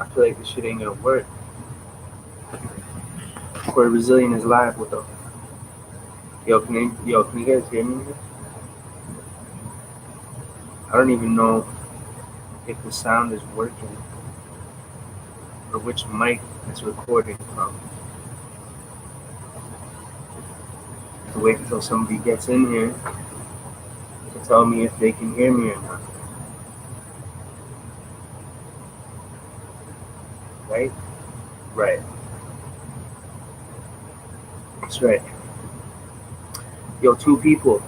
I feel like this shit ain't gonna work. Corey Brazilian is live with the can you guys hear me? I don't even know if the sound is working or which mic it's recording from. I have to wait until somebody gets in here to tell me if they can hear me or not. Right? Right. That's right. Yo, two people.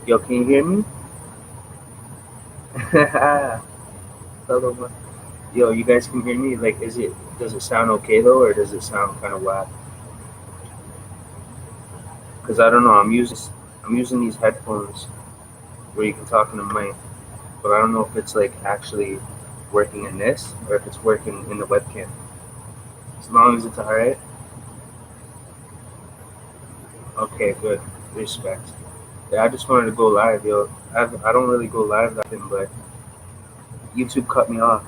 Yo, can you hear me? Hello, man. Yo, you guys can hear me? Like, does it sound okay though, or does it sound kind of whack? Because I don't know. I'm using these headphones where you can talk in the mic, but I don't know if it's like actually working in this or if it's working in the webcam. As long as it's alright. Okay, good. Respect. Yeah, I just wanted to go live, yo. I don't really go live that often, but YouTube cut me off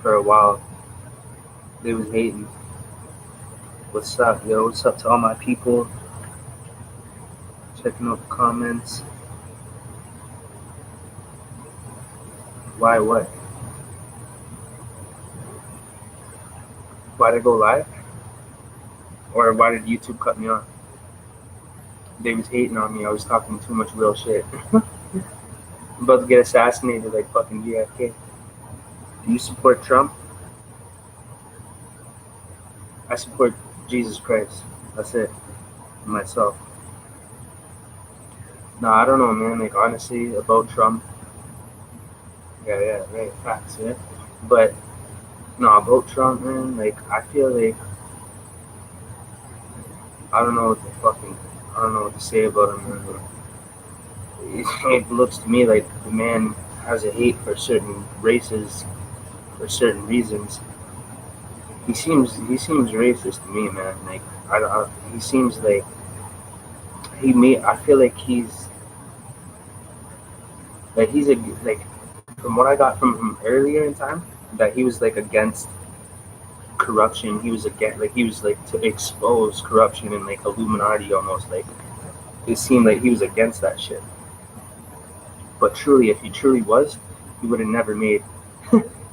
for a while. They was hating. What's up, yo? What's up to all my people? Checking out the comments. Why what? Why did I go live? Or why did YouTube cut me off? They was hating on me. I was talking too much real shit. I'm about to get assassinated like fucking JFK. Do you support Trump? I support Jesus Christ. That's it. Myself. No, I don't know, man. Like, honestly, about Trump. Yeah, right. Facts, yeah. But, no, about Trump, man, like, I feel like, I don't know what to fucking, I don't know what to say about him, man. It looks to me like the man has a hate for certain races for certain reasons. He seems racist to me, man. Like he seems like he may. I feel like he's a like from what I got from him earlier in time that he was like against corruption. He was against like he was like to expose corruption and like Illuminati almost like it seemed like he was against that shit. But truly, if he truly was, he would have never made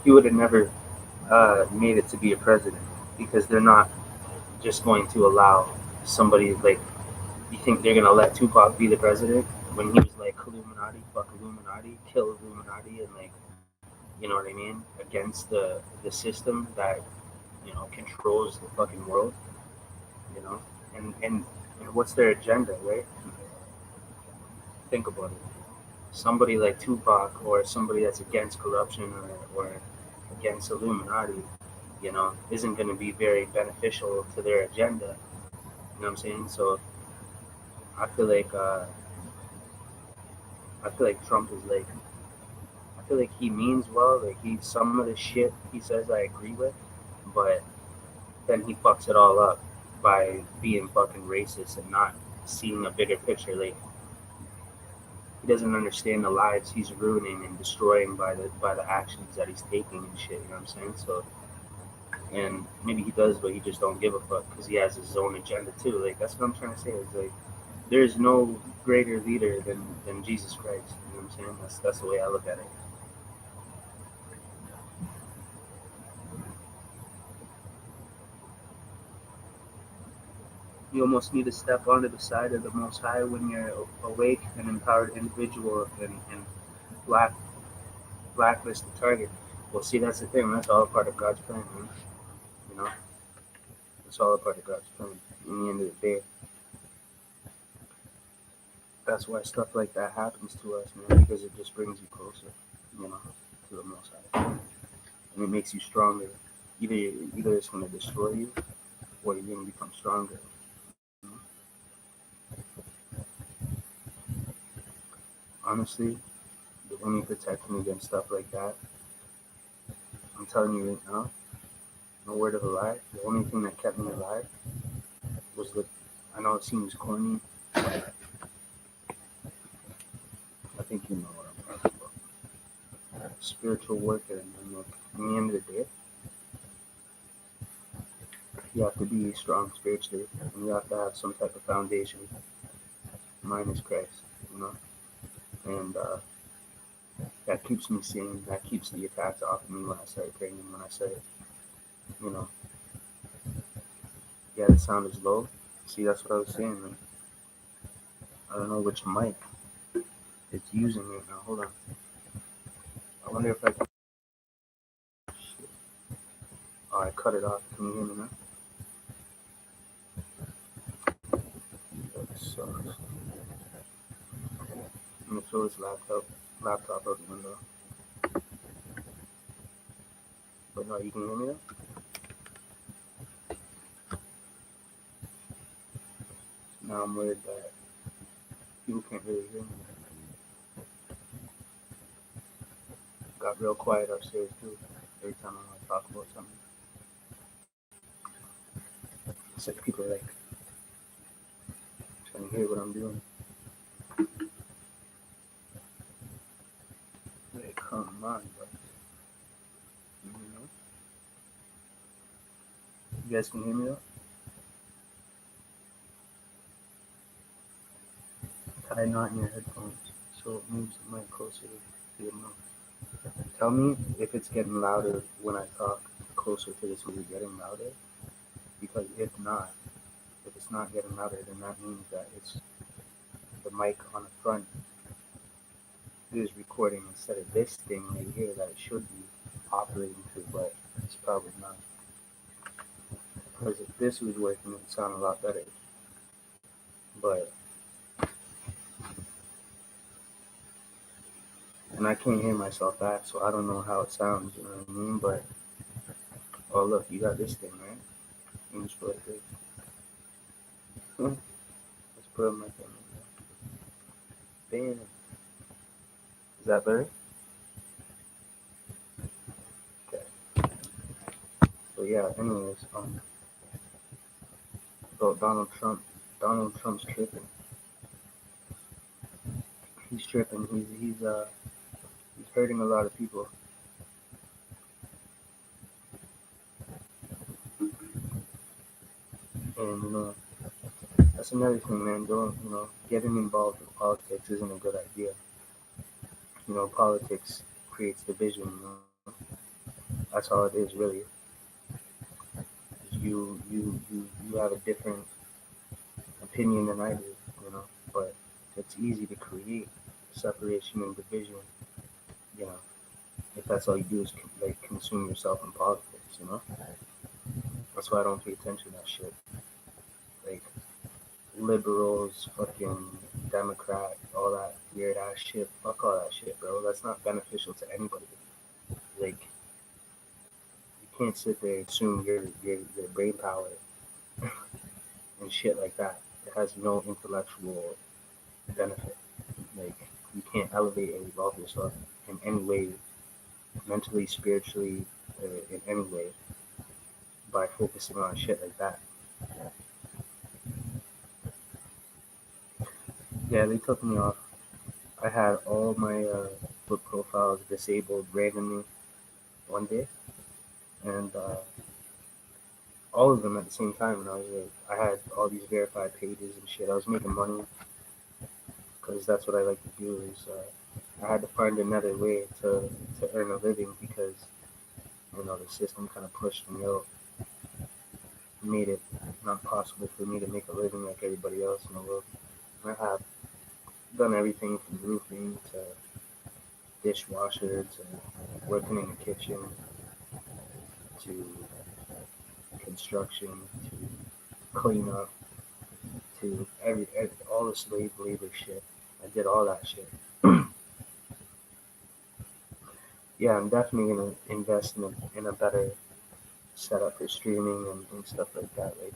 he would have never made it to be a president because they're not just going to allow somebody like you think they're gonna let Tupac be the president when he was like Illuminati, fuck Illuminati, kill Illuminati, and like you know what I mean against the system that controls the fucking world, you know, and what's their agenda, right? Think about it. Somebody like Tupac or somebody that's against corruption or against Illuminati, isn't going to be very beneficial to their agenda. You know what I'm saying? So I feel like uh, I feel like Trump is like I feel like he means well. Like he some of the shit he says I agree with, but then he fucks it all up by being fucking racist and not seeing a bigger picture. Like he doesn't understand the lives he's ruining and destroying by the actions that he's taking and shit. You know what I'm saying? So and maybe he does, but he just don't give a fuck because he has his own agenda too. Like that's what I'm trying to say. Is like there's no greater leader than Jesus Christ. You know what I'm saying? That's the way I look at it. You almost need to step onto the side of the Most High when you're awake and empowered individual and black blacklist the target. Well, see, that's the thing. That's all a part of God's plan, man. You know, it's all a part of God's plan. In the end of the day, that's why stuff like that happens to us, man, because it just brings you closer, you know, to the Most High, and it makes you stronger. Either it's going to destroy you, or you're going to become stronger. You know? Honestly, the only protection against stuff like that, I'm telling you right now, no word of a lie. The only thing that kept me alive was the. I know it seems corny, but I think you know what I'm talking about. Spiritual warfare, man. Look, in the end of the day. You have to be strong spiritually, and you have to have some type of foundation. Mine is Christ, you know, and that keeps me sane. That keeps the attacks off of me when I start praying. When I say, you know, yeah, the sound is low. See, that's what I was saying. Like, I don't know which mic it's using right now. Hold on. I wonder if I can. Shit. Oh, I cut it off. Can you hear me now? That sucks. Let me throw this laptop out the window. But no, you can hear me now? Now I'm worried that people can't really hear me. Got real quiet upstairs too. Every time I want to talk about something, it's like people are like trying to hear what I'm doing. Like, come on, bro. You know? You guys can hear me though? Tie a knot in your headphones so it moves the mic closer to your mouth. Tell me if it's getting louder when I talk closer to this. Is it getting louder? Because if it's not getting louder, then that means that it's the mic on the front is recording instead of this thing right here that it should be operating to, but it's probably not. Because if this was working, it would sound a lot better. But and I can't hear myself back, so I don't know how it sounds. You know what I mean? But oh look, you got this thing, right? Let me just put it there. Let's put my thing. Bam. Is that better? Okay. So yeah. Anyways, about Donald Trump. Donald Trump's tripping. He's tripping. He's hurting a lot of people. And that's another thing, man. Don't getting involved in politics isn't a good idea. Politics creates division. That's all it is, really. You have a different opinion than I do, but it's easy to create separation and division, you know, if that's all you do is like consume yourself in politics. That's why I don't pay attention to that shit. Like liberals, fucking Democrat, all that weird ass shit. Fuck all that shit, bro. That's not beneficial to anybody. Like you can't sit there and assume your brain power and shit like that. It has no intellectual benefit. Like you can't elevate and evolve yourself in any way, mentally, spiritually, in any way, by focusing on shit like that. Yeah, they took me off. I had all my book profiles disabled randomly one day, and all of them at the same time. And I had all these verified pages and shit. I was making money because that's what I like to do. Is I had to find another way to earn a living because the system kind of pushed me out, made it not possible for me to make a living like everybody else in the world. And I have done everything from roofing to dishwasher to working in the kitchen to construction to cleanup to all the slave labor shit. I did all that shit. Yeah, I'm definitely gonna invest in a better setup for streaming and stuff like that. Like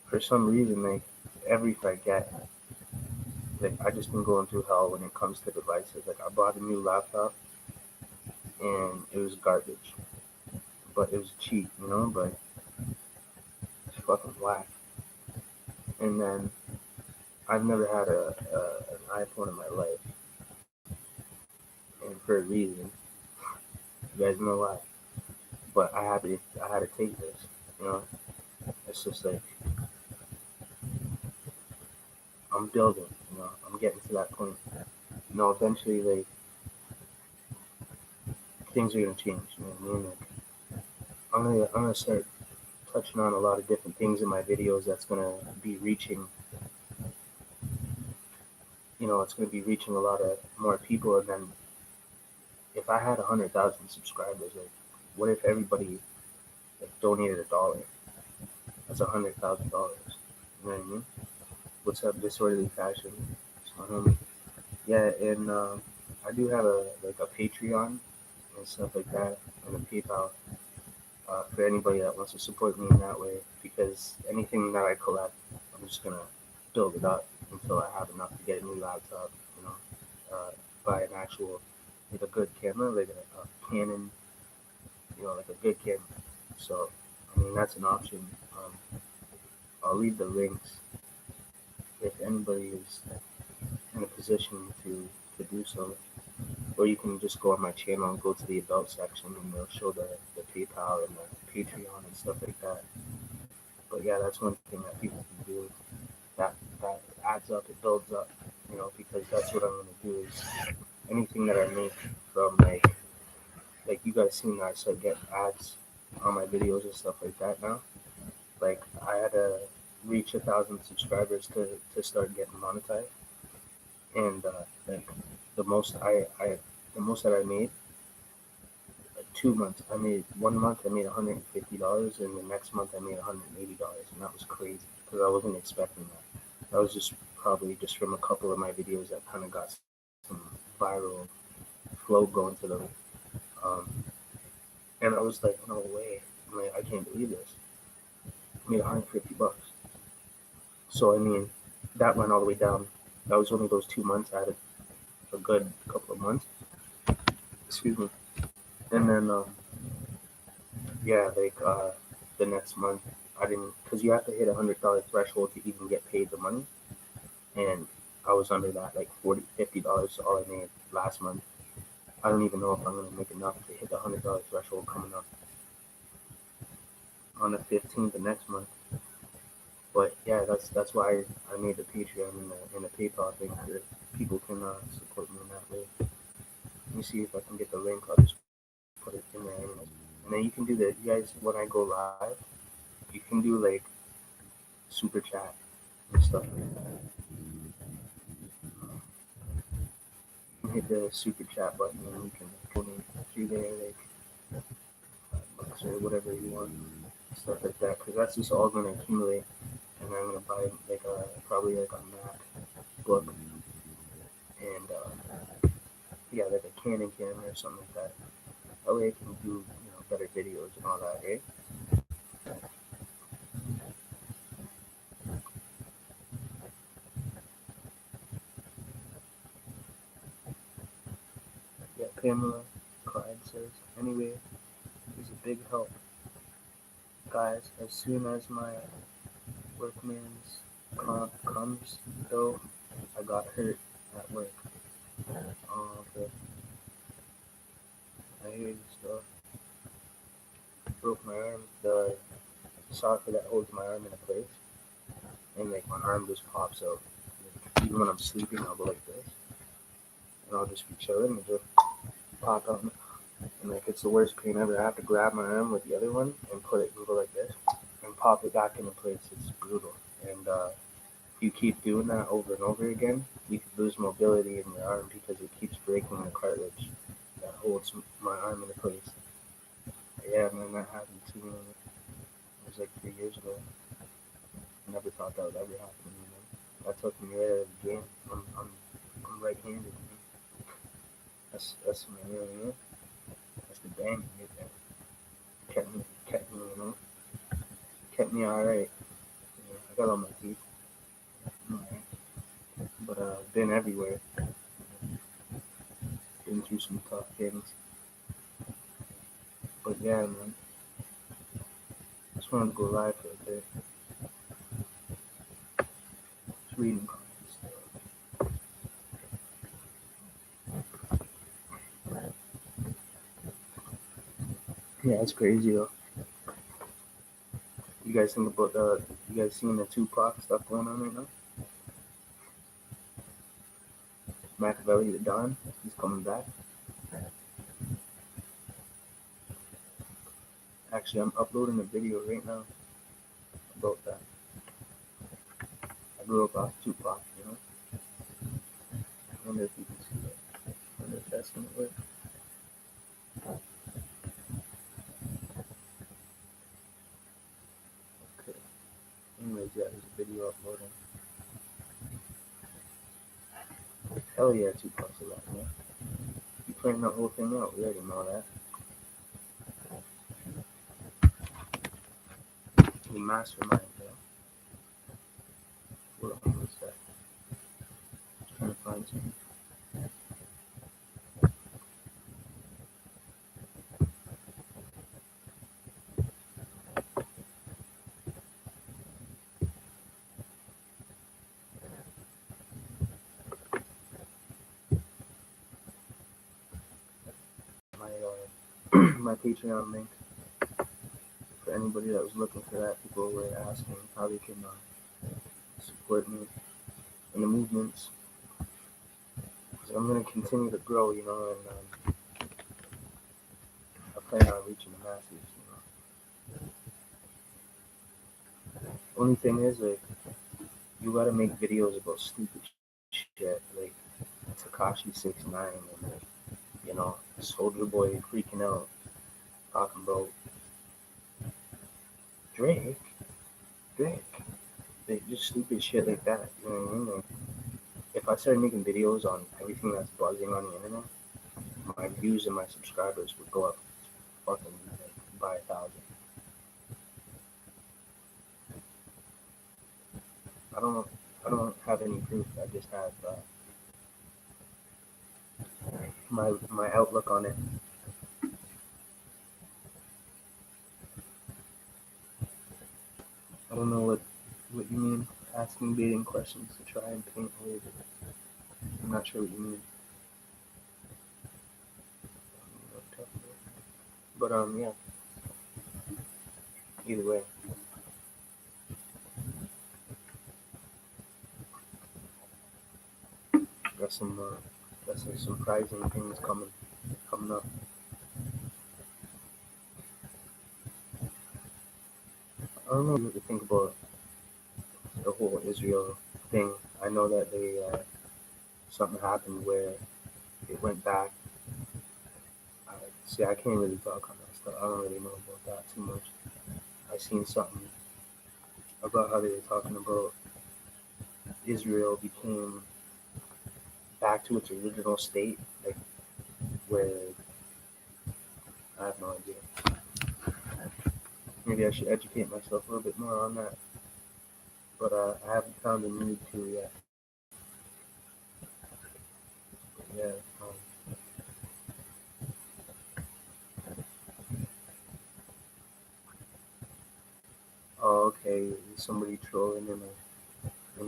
for some reason, like every forget, like I just been going through hell when it comes to devices. Like I bought a new laptop and it was garbage, but it was cheap, but it's fucking whack. And then I've never had an iPhone in my life, and for a reason. You guys know why. But I had to take this, you know. It's just like I'm building, I'm getting to that point. Eventually, like things are gonna change. You know what I mean? Like I'm gonna start touching on a lot of different things in my videos. That's gonna be reaching, it's gonna be reaching a lot of more people. And then if I had 100,000 subscribers, like what if everybody like donated $1? That's $100,000. You know what I mean? What's up, disorderly fashion? Yeah, and I do have a Patreon and stuff like that, and a PayPal for anybody that wants to support me in that way. Because anything that I collect, I'm just gonna build it up until I have enough to get a new laptop. Buy an actual like a good camera, like a Canon, like a good camera. So, I mean, that's an option. I'll leave the links if anybody is in a position to do so. Or you can just go on my channel and go to the adult section and they'll show the PayPal and the Patreon and stuff like that. But yeah, that's one thing that people can do. That adds up, it builds up, because that's what I'm gonna do is anything that I make from like you guys seen that I start getting ads on my videos and stuff like that now. Like I had to reach 1,000 subscribers to start getting monetized, and like the most the most that I made 2 months. I made 1 month. I made $150, and the next month I made $180, and that was crazy because I wasn't expecting that. That was just probably just from a couple of my videos that kind of got some viral flow going to them. Um, and I was like, no way, I can't believe this. I made $150. So I mean, that went all the way down. That was only those 2 months. I had a good couple of months. Excuse me. And then yeah, like the next month I didn't, because you have to hit $100 threshold to even get paid the money, and I was under that, like $40, $50 all I made last month. I don't even know if I'm gonna make enough to hit the $100 threshold coming up on the 15th of next month. But yeah, that's why I made the Patreon and the PayPal thing so people can support me in that way. Let me see if I can get the link. I'll just put it in there, and then you can do that. You guys, when I go live, you can do like super chat and stuff like that. You can hit the super chat button and you can donate through there, like $5 or whatever you want, stuff like that. Because that's just all gonna accumulate, and I'm gonna buy like probably like a MacBook and yeah, like a Canon camera or something like that. That way I can do better videos and all that, right? Yeah, Pamela Clyde says, anyway, it's a big help. Guys, as soon as my workman's comp comes, though, I got hurt at work. Oh, okay. I hear you stuff. Broke my arm. The socket that holds my arm in place, and like my arm just pops out. Like, even when I'm sleeping, I'll go like this, and I'll just be chilling and just pop out. And like it's the worst pain ever. I have to grab my arm with the other one and put it and go like this and pop it back into place. It's brutal. And if you keep doing that over and over again, you could lose mobility in your arm because it keeps breaking the cartilage that holds my arm into place. Yeah, man, that happened to me. It was like 3 years ago. I never thought that would ever happen to me, man. That took me right out of the game. I'm right-handed, man. That's my real, that's the bang right there. Kept me all right. I got all my teeth, right. But been everywhere. Been through some tough things. But yeah, man. Just wanted to go live for a bit. Just reading comments. Yeah, it's crazy though. You guys think about you guys seeing the Tupac stuff going on right now? Machiavelli the Don, he's coming back. Actually, I'm uploading a video right now about that. I grew up off Tupac, you know. I wonder if you can see that. I wonder if that's gonna work. Okay. Anyways, yeah, there's a video uploading. Hell yeah, Tupac's alive, man. You playing that whole thing out, we already know that. The mastermind, bro. Hold on, what's that? Trying to find something. My my Patreon link for anybody that was looking for that. People were asking how they can support me in the movements. So I'm gonna continue to grow, you know, and I plan on reaching the masses. You know, only thing is like you gotta make videos about stupid shit like Takashi 69 and like, you know, Soldier Boy freaking out talking about Drake, like just stupid shit like that. You know what I mean? Like, if I started making videos on everything that's buzzing on the internet, my views and my subscribers would go up fucking like, by 1,000. I don't I don't have any proof. I just have my outlook on it. I don't know what you mean asking baiting questions to try and paint a label. I'm not sure what you mean. But yeah. Either way, got some surprising things coming up. I don't know what to think about the whole Israel thing. I know that they something happened where it went back. See, I can't really talk on that stuff. I don't really know about that too much. I seen something about how they were talking about Israel became back to its original state, like where I have no idea. Maybe I should educate myself a little bit more on that, but I haven't found the need to yet. But yeah. Oh, okay. Somebody trolling in a in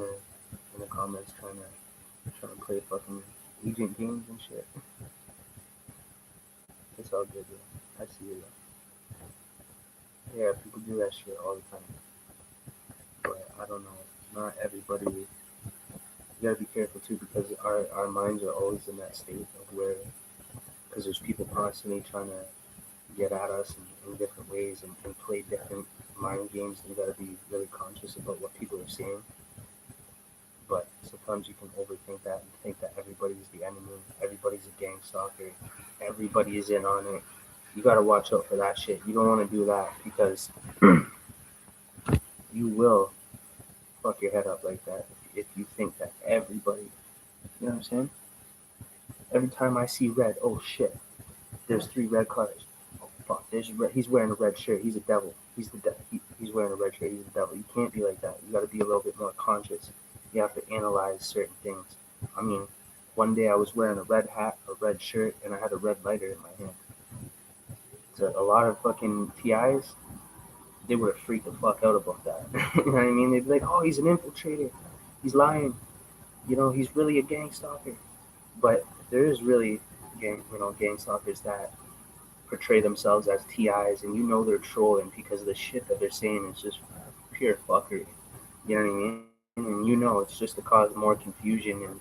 the comments trying to play fucking agent games and shit. It's all good, yeah. I see it. Yeah, people do that shit all the time. But I don't know. Not everybody. You gotta be careful too because our minds are always in that state of where, because there's people constantly trying to get at us in different ways and play different mind games. You gotta be really conscious about what people are saying. But sometimes you can overthink that and think that everybody's the enemy, everybody's a gang stalker, everybody is in on it. You gotta watch out for that shit. You don't want to do that because you will fuck your head up like that if you think that everybody, you know what I'm saying? Every time I see red, oh shit, there's 3 red cars. Oh fuck, there's red. He's wearing a red shirt. He's a devil. He's wearing a red shirt. He's a devil. You can't be like that. You got to be a little bit more conscious. You have to analyze certain things. I mean, one day I was wearing a red hat, a red shirt, and I had a red lighter in my hand. So a lot of fucking TIs, they would have freaked the fuck out about that. You know what I mean? They'd be like, "Oh, he's an infiltrator. He's lying. You know, he's really a gang stalker." But there is really gang stalkers that portray themselves as TIs, and you know they're trolling because the shit that they're saying is just pure fuckery. You know what I mean? And you know it's just to cause more confusion,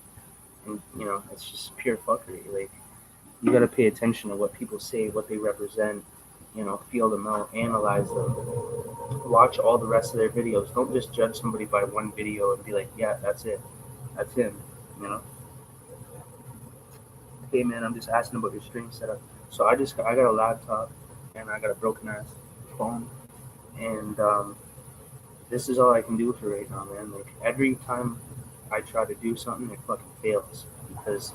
and you know it's just pure fuckery. Like, you gotta pay attention to what people say, what they represent. You know, feel them out, analyze them, watch all the rest of their videos. Don't just judge somebody by one video and be like, yeah, that's it, that's him. You know. Hey man, I'm just asking about your stream setup. So I got a laptop and I got a broken ass phone, and this is all I can do for right now, man. Like, every time I try to do something, it fucking fails because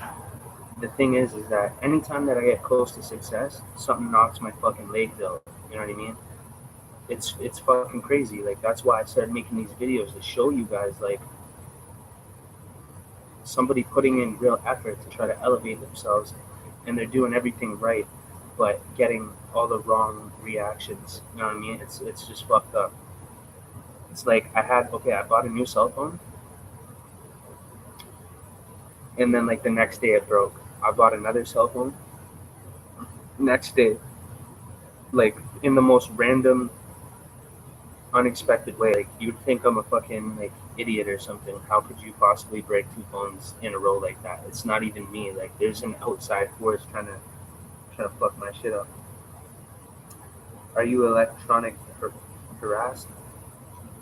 the thing is that anytime that I get close to success, something knocks my fucking legs out. You know what I mean? It's fucking crazy. Like, that's why I started making these videos to show you guys, like, somebody putting in real effort to try to elevate themselves, and they're doing everything right, but getting all the wrong reactions. You know what I mean? It's just fucked up. It's like I bought a new cell phone, and then like the next day it broke. I bought another cell phone. Next day, like, in the most random, unexpected way. Like, you'd think I'm a fucking like idiot or something. How could you possibly break two phones in a row like that? It's not even me. Like, there's an outside force trying to fuck my shit up. Are you electronic harassed?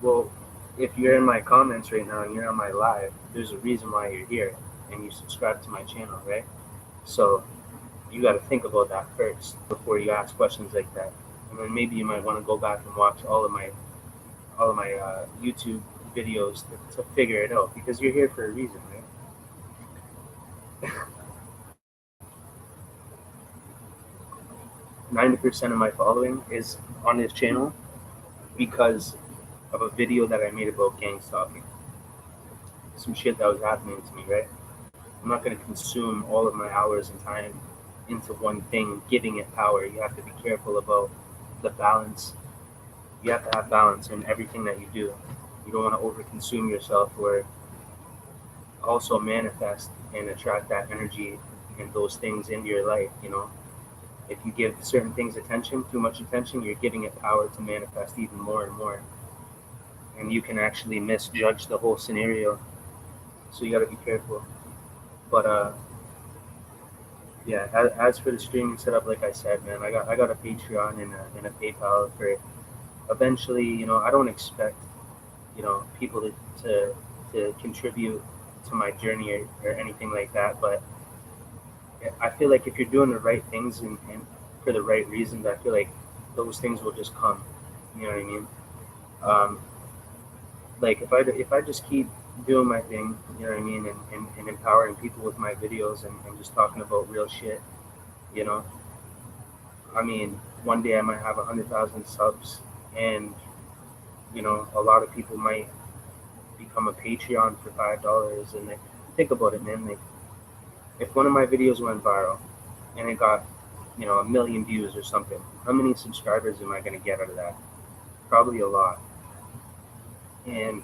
Well, if you're in my comments right now and you're on my live, there's a reason why you're here and you subscribe to my channel, right? So you got to think about that first before you ask questions like that. And then maybe you might want to go back and watch all of my YouTube videos to figure it out, because you're here for a reason, right? 90% of my following is on this channel because of a video that I made about gang stalking. Some shit that was happening to me, right? I'm not going to consume all of my hours and time into one thing, giving it power. You have to be careful about the balance. You have to have balance in everything that you do. You don't want to overconsume yourself or also manifest and attract that energy and those things into your life, you know? If you give certain things attention, too much attention, you're giving it power to manifest even more and more. And you can actually misjudge the whole scenario. So you got to be careful. But yeah, as for the streaming setup, like I said, man, I got a Patreon and a PayPal for eventually. You know, I don't expect, you know, people to contribute to my journey or anything like that. But I feel like if you're doing the right things and for the right reasons, I feel like those things will just come. You know what I mean? Um, like, if I just keep doing my thing, you know what I mean, and empowering people with my videos and just talking about real shit, you know, I mean, one day I might have 100,000 subs, and you know, a lot of people might become a Patreon for $5, and like, think about it, man. Like, if one of my videos went viral and it got, you know, 1 million views or something, how many subscribers am I gonna get out of that? Probably a lot. And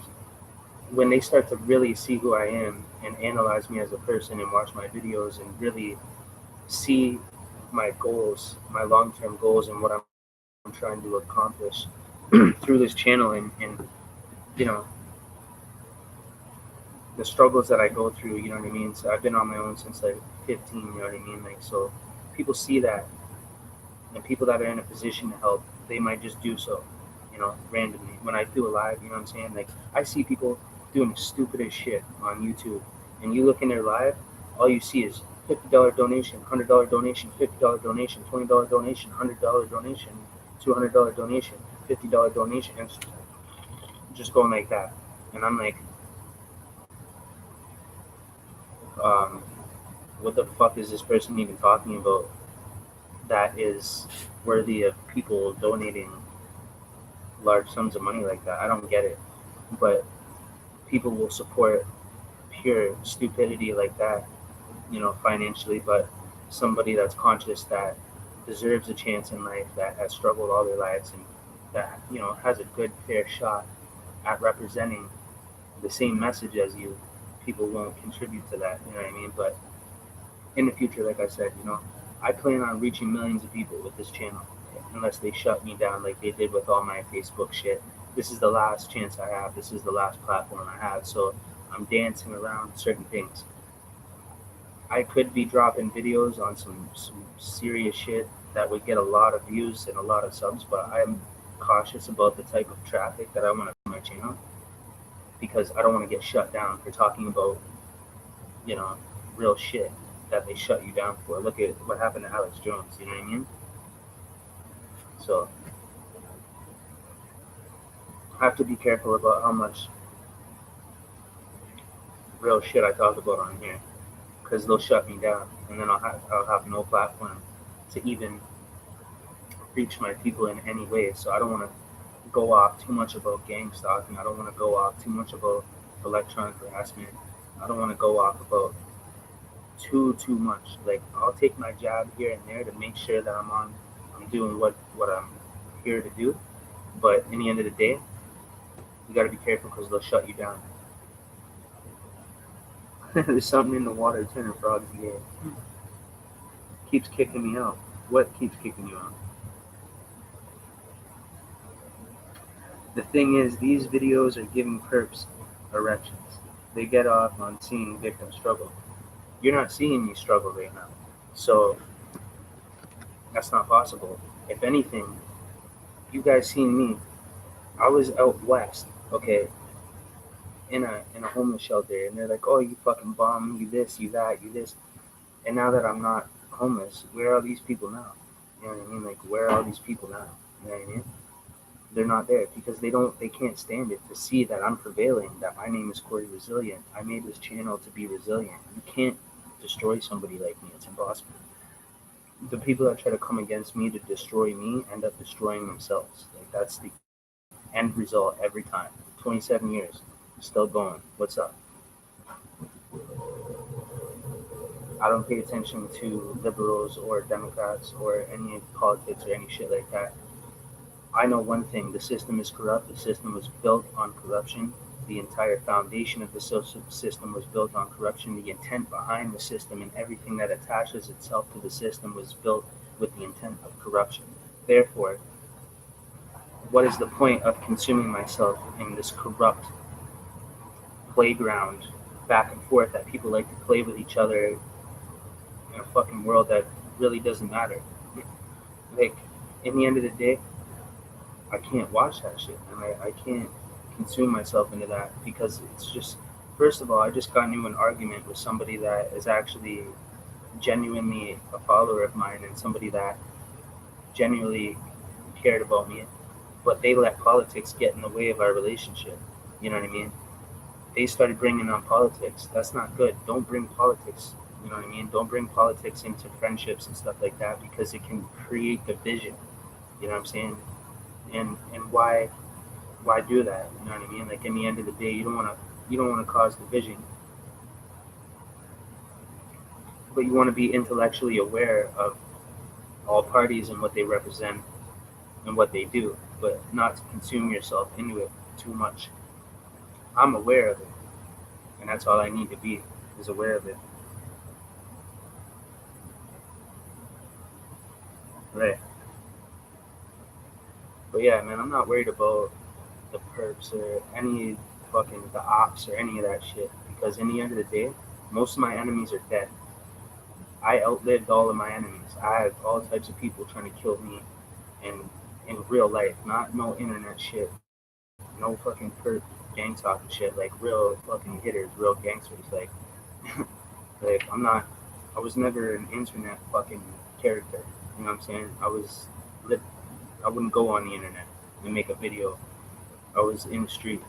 when they start to really see who I am and analyze me as a person and watch my videos and really see my goals, my long-term goals, and what I'm trying to accomplish through this channel, and you know, the struggles that I go through, you know what I mean? So I've been on my own since like 15, you know what I mean? Like, so people see that, and people that are in a position to help, they might just do so, you know, randomly. When I do a live, you know what I'm saying? Like, I see people doing stupidest shit on YouTube, and you look in their live, all you see is $50 donation, $100 donation, $50 donation, $20 donation, $100 donation, $200 donation, $50 donation, and just going like that. And I'm like, um, what the fuck is this person even talking about that is worthy of people donating large sums of money like that? I don't get it. But people will support pure stupidity like that, you know, financially, but somebody that's conscious, that deserves a chance in life, that has struggled all their lives, and that, you know, has a good, fair shot at representing the same message as you, people won't contribute to that, you know what I mean? But in the future, like I said, you know, I plan on reaching millions of people with this channel, unless they shut me down like they did with all my Facebook shit. This is the last chance I have. This is the last platform I have. So I'm dancing around certain things. I could be dropping videos on some serious shit that would get a lot of views and a lot of subs, but I'm cautious about the type of traffic that I want to put on my channel because I don't want to get shut down for talking about, you know, real shit that they shut you down for. Look at what happened to Alex Jones, you know what I mean? So I have to be careful about how much real shit I talk about on here because they'll shut me down and then I'll have no platform to even reach my people in any way. So I don't want to go off too much about gang stalking. I don't want to go off too much about electronic harassment. I don't want to go off about too much. Like I'll take my jab here and there to make sure that I'm doing what I'm here to do. But in the end of the day, you got to be careful because they'll shut you down. There's something in the water turning frogs gay. Keeps kicking me out. What keeps kicking you out? The thing is, these videos are giving perps erections. They get off on seeing victims struggle. You're not seeing me struggle right now. So that's not possible. If anything, you guys seen me. I was out west, okay, in a homeless shelter, and they're like, "Oh, you fucking bum, you this, you that, you this." And now that I'm not homeless, where are these people now? You know what I mean? Like, where are these people now? You know what I mean? They're not there because they can't stand it to see that I'm prevailing, that my name is Corey Resilient. I made this channel to be resilient. You can't destroy somebody like me. It's impossible. The people that try to come against me to destroy me end up destroying themselves. Like that's the end result every time. 27 years, still going. What's up? I don't pay attention to liberals or Democrats or any politics or any shit like that. I know one thing, the system is corrupt. The system was built on corruption. The entire foundation of the social system was built on corruption. The intent behind the system and everything that attaches itself to the system was built with the intent of corruption. Therefore, what is the point of consuming myself in this corrupt playground back and forth that people like to play with each other in a fucking world that really doesn't matter? Like, in the end of the day, I can't watch that shit, and I can't consume myself into that because it's just, first of all, I just got into an argument with somebody that is actually genuinely a follower of mine and somebody that genuinely cared about me, but they let politics get in the way of our relationship. You know what I mean? They started bringing on politics. That's not good. Don't bring politics. You know what I mean? Don't bring politics into friendships and stuff like that because it can create division. You know what I'm saying? And why do that? You know what I mean? Like in the end of the day, you don't want to cause division, but you want to be intellectually aware of all parties and what they represent and what they do, but not to consume yourself into it too much. I'm aware of it, and that's all I need to be, is aware of it. Right. But yeah, man, I'm not worried about the perps or any fucking the ops or any of that shit because in the end of the day, most of my enemies are dead. I outlived all of my enemies. I have all types of people trying to kill me in real life, not no internet shit, no fucking perp gang talking shit, like real fucking hitters, real gangsters. Like, like I was never an internet fucking character. You know what I'm saying? I wouldn't go on the internet and make a video. I was in the street,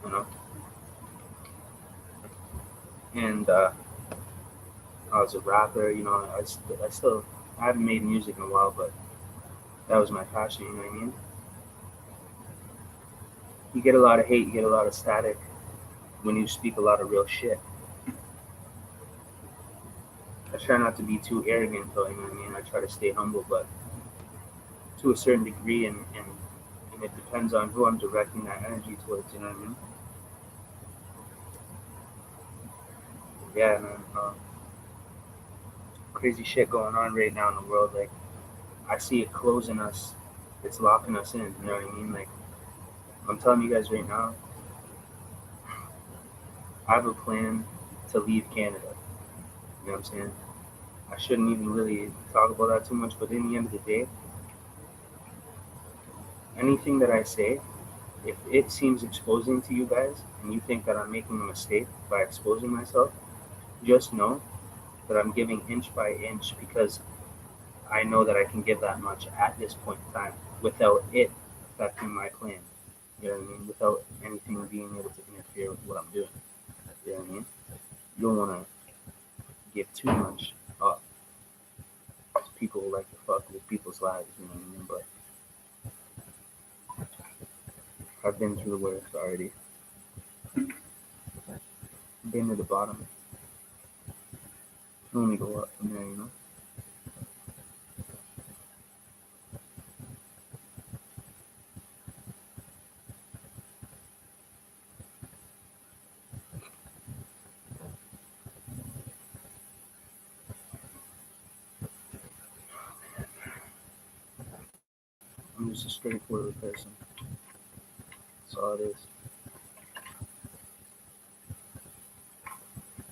you know, and I was a rapper. You know, I haven't made music in a while, but that was my passion. You know what I mean? You get a lot of hate, you get a lot of static when you speak a lot of real shit. I try not to be too arrogant, though. You know what I mean? I try to stay humble, but to a certain degree, and it depends on who I'm directing that energy towards. You know what I mean? Yeah, man. crazy shit going on right now in the world. Like, I see it closing us. It's locking us in. You know what I mean? Like, I'm telling you guys right now, I have a plan to leave Canada. You know what I'm saying? I shouldn't even really talk about that too much, but in the end of the day, anything that I say, if it seems exposing to you guys and you think that I'm making a mistake by exposing myself, just know that I'm giving inch by inch because I know that I can give that much at this point in time without it affecting my plan. You know what I mean? Without anything being able to interfere with what I'm doing. You know what I mean? You don't want to give too much up. People like to fuck with people's lives, you know what I mean? But I've been through the worst already. Been to the bottom. Only go up from there, you know? I'm just a straightforward person. That's all it is.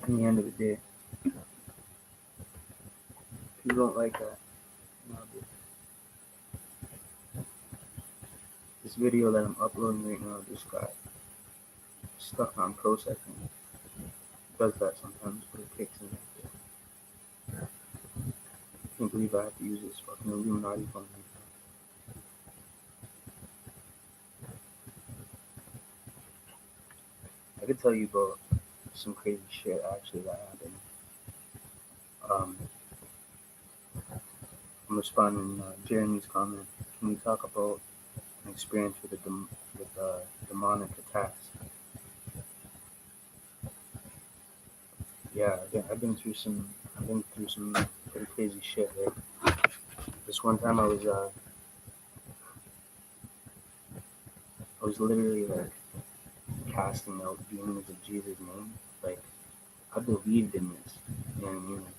In the end of the day, people don't like that. No, dude. This video that I'm uploading right now just got stuck on processing. It does that sometimes, but it kicks in. I can't believe I have to use this fucking Illuminati phone. I could tell you about some crazy shit actually that happened. Um, I'm responding to Jeremy's comment. Can you talk about an experience with demonic attacks? Yeah, I've been through some pretty crazy shit. Like this one time, I was literally like casting out demons in Jesus' name. Like I believed in this. You know what I mean? Like,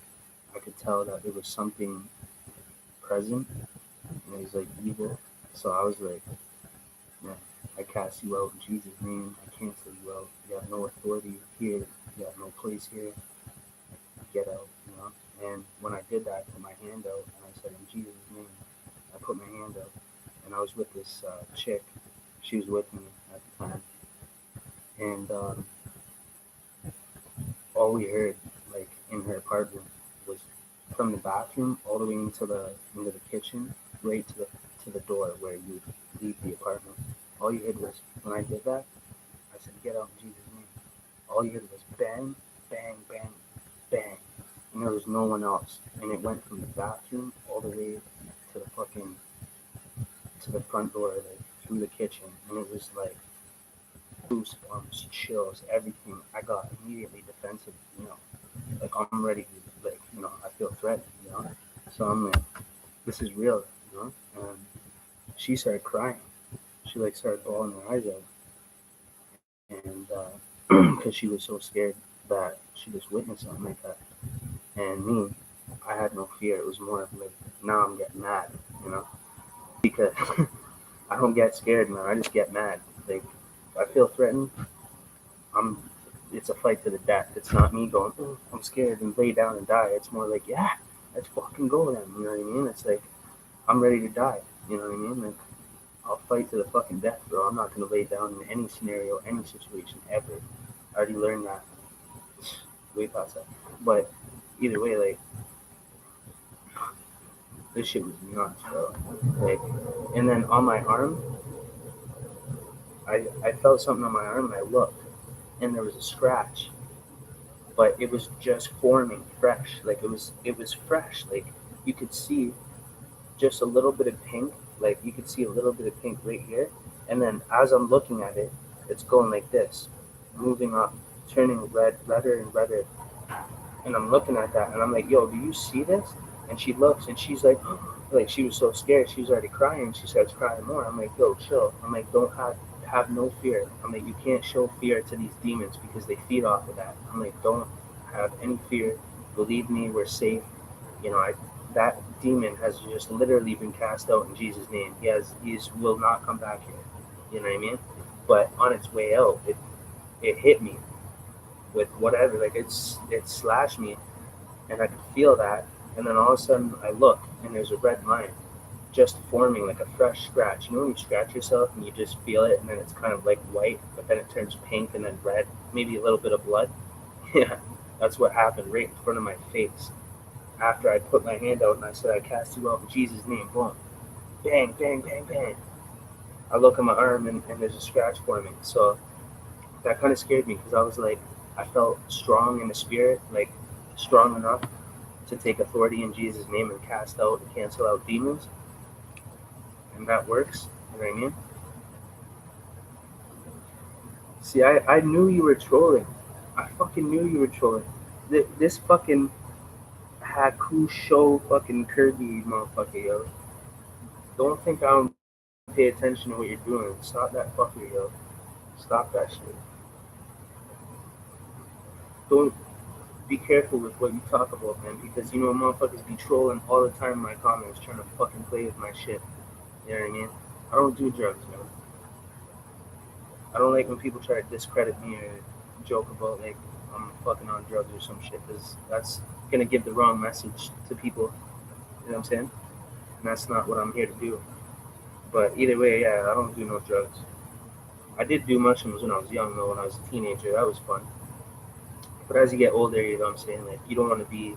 I could tell that there was something present, and it was like evil. So I was like, yeah, I cast you out in Jesus' name. I cancel you out. You have no authority here. You have no place here. Get out, you know. And when I did that, I put my hand out and I said, in Jesus' name, I put my hand out. And I was with this chick. She was with me at the time. And all we heard, like in her apartment, was from the bathroom all the way into the kitchen, right to the door where you leave the apartment. All you heard was when I did that, I said, "Get out in Jesus' name." All you heard was bang, bang, bang, bang, and there was no one else. And it went from the bathroom all the way to the fucking to the front door, like through the kitchen, and it was like goosebumps, chills, everything. I got immediately defensive, you know, like I'm ready to, like, you know, I feel threatened, you know. So I'm like, this is real, you know. And she started crying. She like started bawling her eyes out, and because she was so scared that she just witnessed something like that. And me, I had no fear. It was more of like now I'm getting mad, you know, because I don't get scared, man. I just get mad. Like if I feel threatened, I'm. It's a fight to the death. It's not me going, oh, I'm scared and lay down and die. It's more like, yeah, let's fucking go then. You know what I mean? It's like I'm ready to die. You know what I mean? Like I'll fight to the fucking death, bro. I'm not gonna lay down in any scenario, any situation ever. I already learned that way past that. But either way, like this shit was nuts, bro. Like, and then on my arm, I felt something on my arm, and I looked, and there was a scratch, but it was just forming fresh. Like it was fresh. Like you could see just a little bit of pink. Like you could see a little bit of pink right here, and then as I'm looking at it, it's going like this, moving up, turning redder and redder. And I'm looking at that, and I'm like, "Yo, do you see this?" And she looks, and she's like, like she was so scared, she was already crying. She starts crying more. I'm like, "Yo, chill." I'm like, "Don't have no fear." I'm like, "You can't show fear to these demons because they feed off of that." I'm like, "Don't have any fear. Believe me, we're safe. You know, that demon has just literally been cast out in Jesus' name. He will not come back here. You know what I mean? But on its way out, it hit me with whatever, like it slashed me, and I could feel that. And then all of a sudden, I look, and there's a red line just forming, like a fresh scratch. You know when you scratch yourself and you just feel it, and then it's kind of like white, but then it turns pink and then red, maybe a little bit of blood. Yeah, that's what happened right in front of my face. After I put my hand out and I said, "I cast you out in Jesus' name," boom, bang, bang, bang, bang. I look at my arm and there's a scratch forming. So that kind of scared me because I was like, I felt strong in the spirit, like strong enough to take authority in Jesus' name and cast out and cancel out demons, and that works. You know what I mean? See, I knew you were trolling. I fucking knew you were trolling. This fucking Haku show fucking Kirby motherfucker, yo. Don't think I don't pay attention to what you're doing. Stop that fucker, yo. Stop that shit. Don't be careful with what you talk about, man, because you know motherfuckers be trolling all the time in my comments trying to fucking play with my shit. You know what I mean? I don't do drugs, man. I don't like when people try to discredit me or joke about like I'm fucking on drugs or some shit, because that's gonna give the wrong message to people. You know what I'm saying? And that's not what I'm here to do. But either way, yeah, I don't do no drugs. I did do mushrooms when I was young, though. When I was a teenager, that was fun. But as you get older, you know what I'm saying? Like you don't want to be.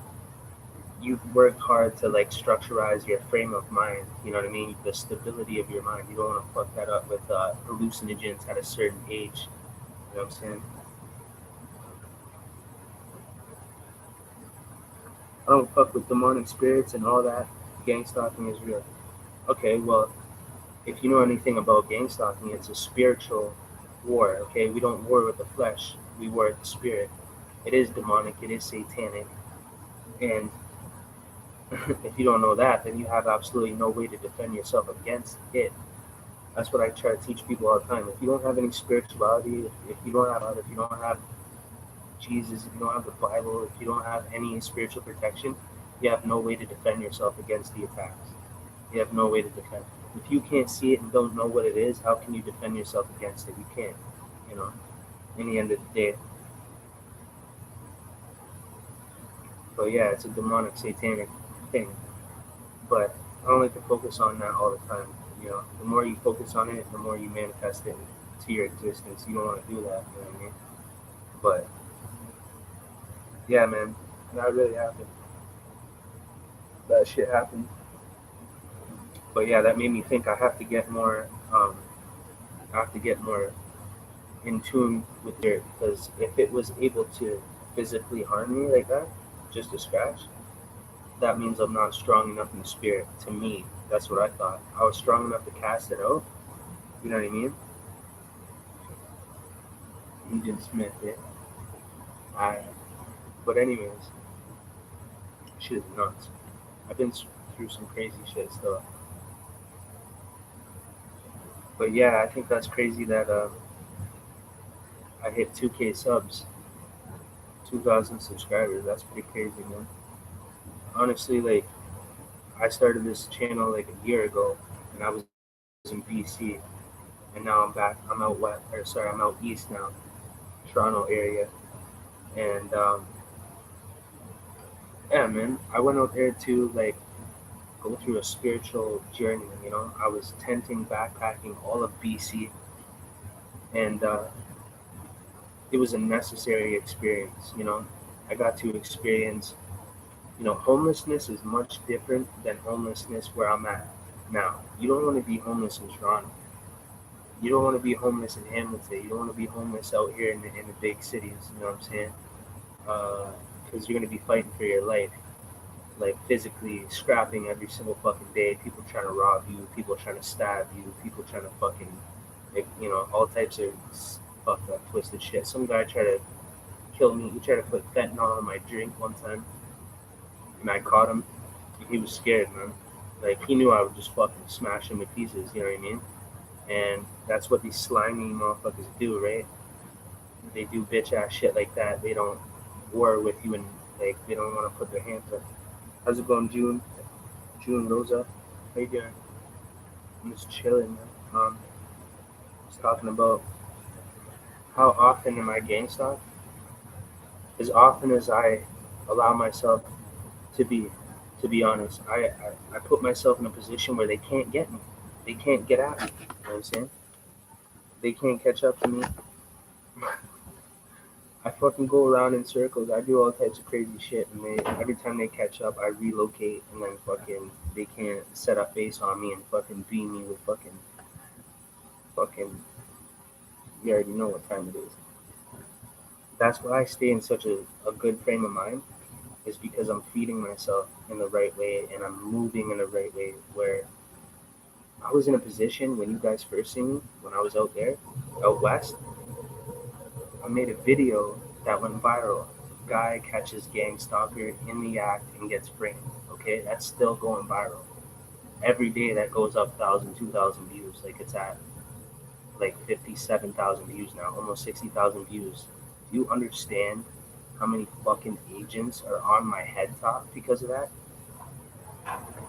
You've worked hard to like structurize your frame of mind. You know what I mean? The stability of your mind. You don't want to fuck that up with hallucinogens at a certain age. You know what I'm saying? I don't fuck with demonic spirits and all that. Gang stalking is real. Okay, well, if you know anything about gang stalking, it's a spiritual war. Okay, we don't war with the flesh. We war with the spirit. It is demonic. It is satanic. And if you don't know that, then you have absolutely no way to defend yourself against it. That's what I try to teach people all the time. If you don't have any spirituality, if you don't have God, if you don't have Jesus, if you don't have the Bible, if you don't have any spiritual protection, you have no way to defend yourself against the attacks. You have no way to defend. If you can't see it and don't know what it is, how can you defend yourself against it? You can't. You know, in the end of the day. But yeah, it's a demonic, satanic thing. But I don't like to focus on that all the time. You know, the more you focus on it, the more you manifest it to your existence. You don't want to do that. You know what I mean? But yeah, man, that really happened. That shit happened. But yeah, that made me think I have to get more. I have to get more in tune with it, because if it was able to physically harm me like that, just a scratch, that means I'm not strong enough in the spirit. To me, that's what I thought. I was strong enough to cast it out. You know what I mean? Agent Smith, yeah. I. But anyways, shit is nuts. I've been through some crazy shit still. But yeah, I think that's crazy that I hit 2K subs, 2,000 subscribers. That's pretty crazy, man. Honestly, like I started this channel like a year ago, and I was in BC, and now I'm back. I'm out west, or sorry, I'm out east now, Toronto area, and yeah, man, I went out there to like go through a spiritual journey. You know, I was tenting, backpacking all of BC, and it was a necessary experience. You know, I got to experience. You know, homelessness is much different than homelessness where I'm at now. You don't want to be homeless in Toronto. You don't want to be homeless in Hamilton. You don't want to be homeless out here in the big cities. You know what I'm saying? Because you're going to be fighting for your life, like physically scrapping every single fucking day. People trying to rob you. People trying to stab you. People trying to fucking, like, you know, all types of fucked up, twisted shit. Some guy tried to kill me. He tried to put fentanyl in my drink one time, and I caught him. He was scared, man. Like he knew I would just fucking smash him to pieces. You know what I mean? And that's what these slimy motherfuckers do, right? They do bitch ass shit like that. They don't war with you, and like they don't want to put their hands up. How's it going, June? June Rosa? How you doing? I'm just chilling, man. Just talking about how often am I gang stalked? As often as I allow myself to be, to be honest. I put myself in a position where they can't get me. They can't get at me. You know what I'm saying? They can't catch up to me. I fucking go around in circles. I do all types of crazy shit, and every time they catch up, I relocate, and then fucking they can't set up base on me and fucking beat me with fucking. You already know what time it is. That's why I stay in such a good frame of mind, is because I'm feeding myself in the right way and I'm moving in the right way. Where I was in a position when you guys first seen me, when I was out there, out west, I made a video that went viral. Guy catches gang stalker in the act and gets framed. Okay, that's still going viral. Every day that goes up 1,000, 2,000 views. Like it's at like 57,000 views now, almost 60,000 views. Do you understand how many fucking agents are on my head top because of that?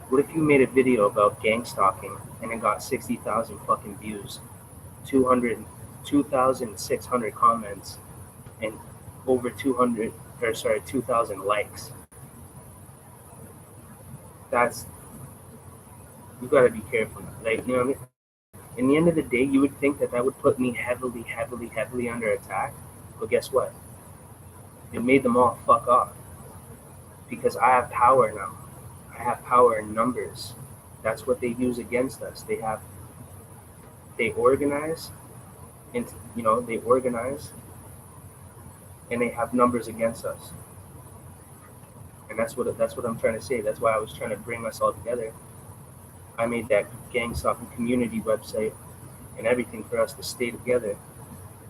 What if you made a video about gang stalking and it got 60,000 fucking views, 200, 2,600 comments, and over 2,000 likes? That's, you gotta be careful. Like, you know what I mean? In the end of the day, you would think that that would put me heavily, heavily, heavily under attack. But guess what? It made them all fuck off because I have power now. I have power in numbers. That's what they use against us. They organize, and they organize, and they have numbers against us. And that's what I'm trying to say. That's why I was trying to bring us all together. I made that gang stalking community website and everything for us to stay together.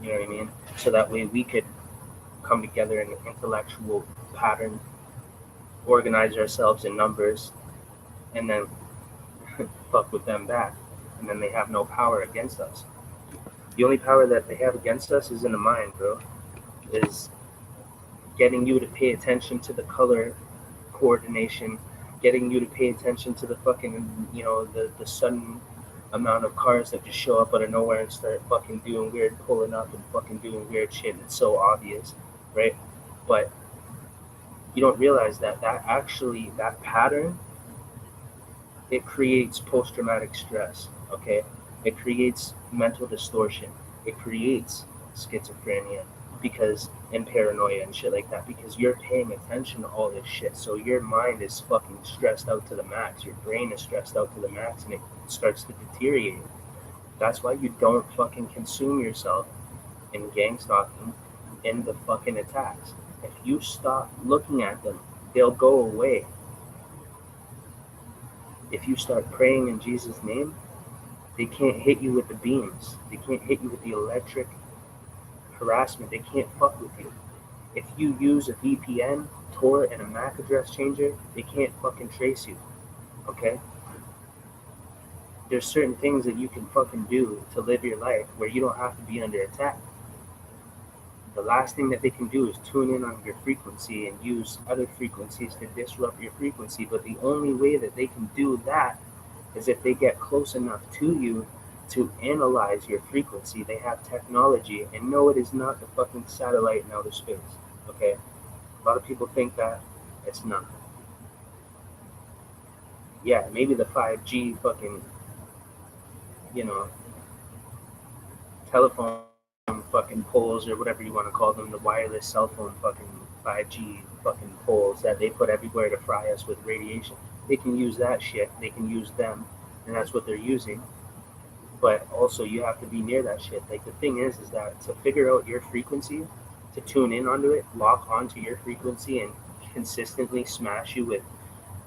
You know what I mean? So that way we could come together in an intellectual pattern, organize ourselves in numbers, and then fuck with them back. And then they have no power against us. The only power that they have against us is in the mind, bro. Is getting you to pay attention to the color coordination, getting you to pay attention to the fucking, the sudden amount of cars that just show up out of nowhere and start fucking doing weird, pulling up and fucking doing weird shit. It's so obvious, right? But you don't realize that pattern, it creates post-traumatic stress, okay? It creates mental distortion. It creates schizophrenia and paranoia and shit like that because you're paying attention to all this shit. So your mind is fucking stressed out to the max. Your brain is stressed out to the max and it starts to deteriorate. That's why you don't fucking consume yourself in gang stalking in the fucking attacks. If you stop looking at them, they'll go away. If you start praying in Jesus' name, they can't hit you with the beams. They can't hit you with the electric harassment. They can't fuck with you. If you use a VPN, Tor, and a MAC address changer, they can't fucking trace you. Okay? There's certain things that you can fucking do to live your life where you don't have to be under attack. The last thing that they can do is tune in on your frequency and use other frequencies to disrupt your frequency. But the only way that they can do that is if they get close enough to you to analyze your frequency. They have technology, and no, it is not the fucking satellite in outer space. Okay? A lot of people think that it's not. Yeah, maybe the 5G fucking, telephone fucking poles or whatever you want to call them, the wireless cell phone fucking 5G fucking poles that they put everywhere to fry us with radiation. They can use that shit. They can use them, and that's what they're using. But also, you have to be near that shit. Like, the thing is that to figure out your frequency, to tune in onto it, lock onto your frequency, and consistently smash you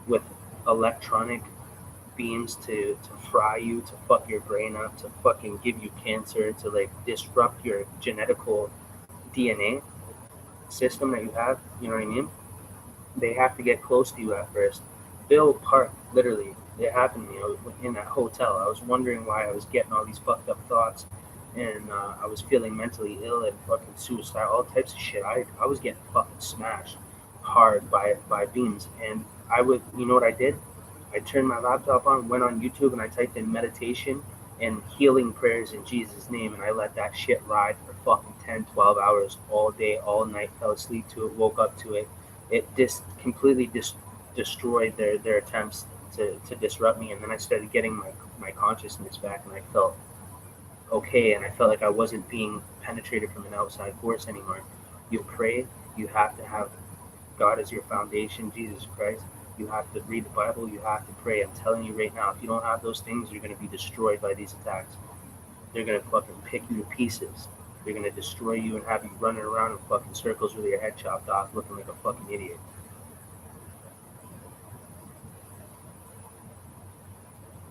with electronic beams to fry you, to fuck your brain up, to fucking give you cancer, to like disrupt your genetical DNA system that you have, you know what I mean? They have to get close to you at first. Bill Park, literally, it happened to me. I was in that hotel. I was wondering why I was getting all these fucked up thoughts, and I was feeling mentally ill and fucking suicidal, all types of shit. I was getting fucking smashed hard by beams, and I would, you know what I did? I turned my laptop on, went on YouTube, and I typed in meditation and healing prayers in Jesus' name, and I let that shit ride for fucking 10, 12 hours all day, all night, fell asleep to it, woke up to it. It just completely destroyed their attempts to disrupt me, and then I started getting my consciousness back, and I felt okay, and I felt like I wasn't being penetrated from an outside force anymore. You pray, you have to have God as your foundation, Jesus Christ. You have to read the Bible, you have to pray. I'm telling you right now, if you don't have those things, you're going to be destroyed by these attacks. They're going to fucking pick you to pieces. They're going to destroy you and have you running around in fucking circles with your head chopped off looking like a fucking idiot.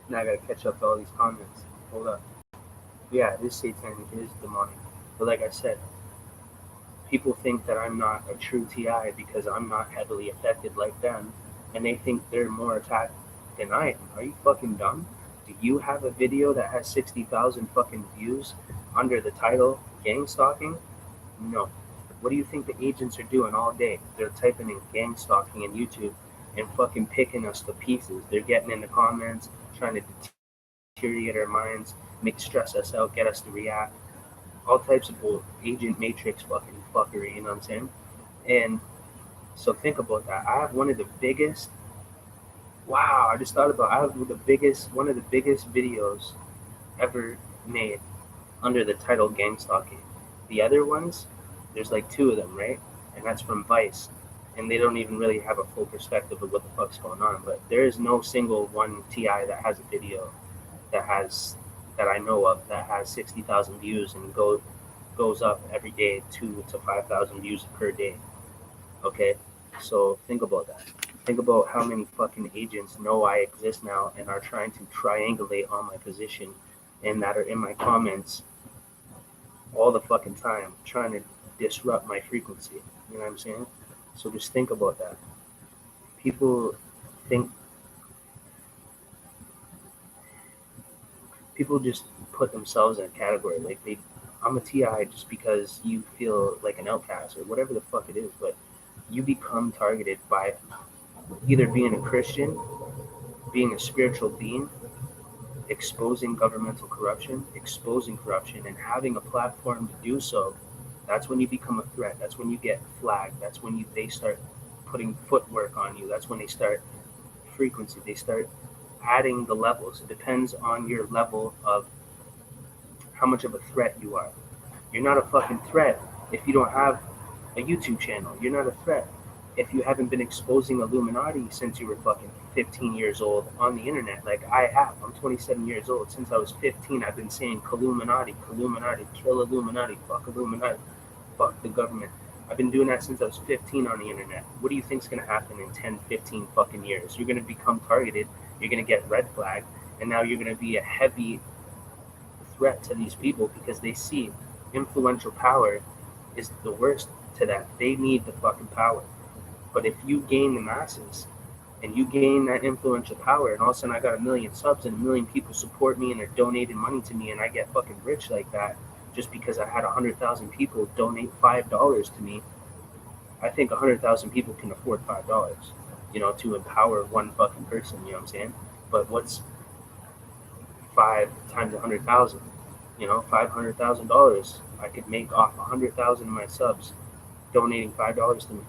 Now I got to catch up to all these comments. Hold up. Yeah, it is satanic, it is demonic. But like I said, people think that I'm not a true TI because I'm not heavily affected like them, and they think they're more attacked than I am. Are you fucking dumb? Do you have a video that has 60,000 fucking views under the title gang stalking? No. What do you think the agents are doing all day? They're typing in gang stalking in YouTube and fucking picking us to pieces. They're getting in the comments, trying to deteriorate our minds, make stress us out, get us to react. All types of agent matrix fucking fuckery, you know what I'm saying? And so think about that. I have one of the biggest, wow, I just thought about it. I have one of the biggest videos ever made under the title gang stalking. The other ones, there's like two of them, right? And that's from Vice. And they don't even really have a full perspective of what the fuck's going on. But there is no single one TI that has a video that I know of that has 60,000 views and goes up every day 2 to 5,000 views per day. Okay, so think about that. Think about how many fucking agents know I exist now and are trying to triangulate on my position and that are in my comments all the fucking time, trying to disrupt my frequency. You know what I'm saying? So just think about that. People think people just put themselves in a category like I'm a TI just because you feel like an outcast or whatever the fuck it is, but you become targeted by either being a Christian, being a spiritual being, exposing governmental corruption, exposing corruption, and having a platform to do so. That's when you become a threat. That's when you get flagged. That's when they start putting footwork on you. That's when they start frequency. They start adding the levels. It depends on your level of how much of a threat you are. You're not a fucking threat if you don't have a YouTube channel. You're not a threat if you haven't been exposing Illuminati since you were fucking 15 years old on the internet, like I have. I'm 27 years old. Since I was 15, I've been saying Illuminati, kill Illuminati, fuck Illuminati, fuck the government. I've been doing that since I was 15 on the internet. What do you think's going to happen in 10, 15 fucking years? You're going to become targeted. You're going to get red flagged. And now you're going to be a heavy threat to these people because they see influential power is the worst to them. They need the fucking power. But if you gain the masses and you gain that influential power, and all of a sudden I got 1 million subs and 1 million people support me and they're donating money to me and I get fucking rich like that just because I had 100,000 people donate $5 to me, I think 100,000 people can afford $5, to empower one fucking person, you know what I'm saying? But what's 5 times 100,000? $500,000 I could make off 100,000 of my subs donating $5 to me.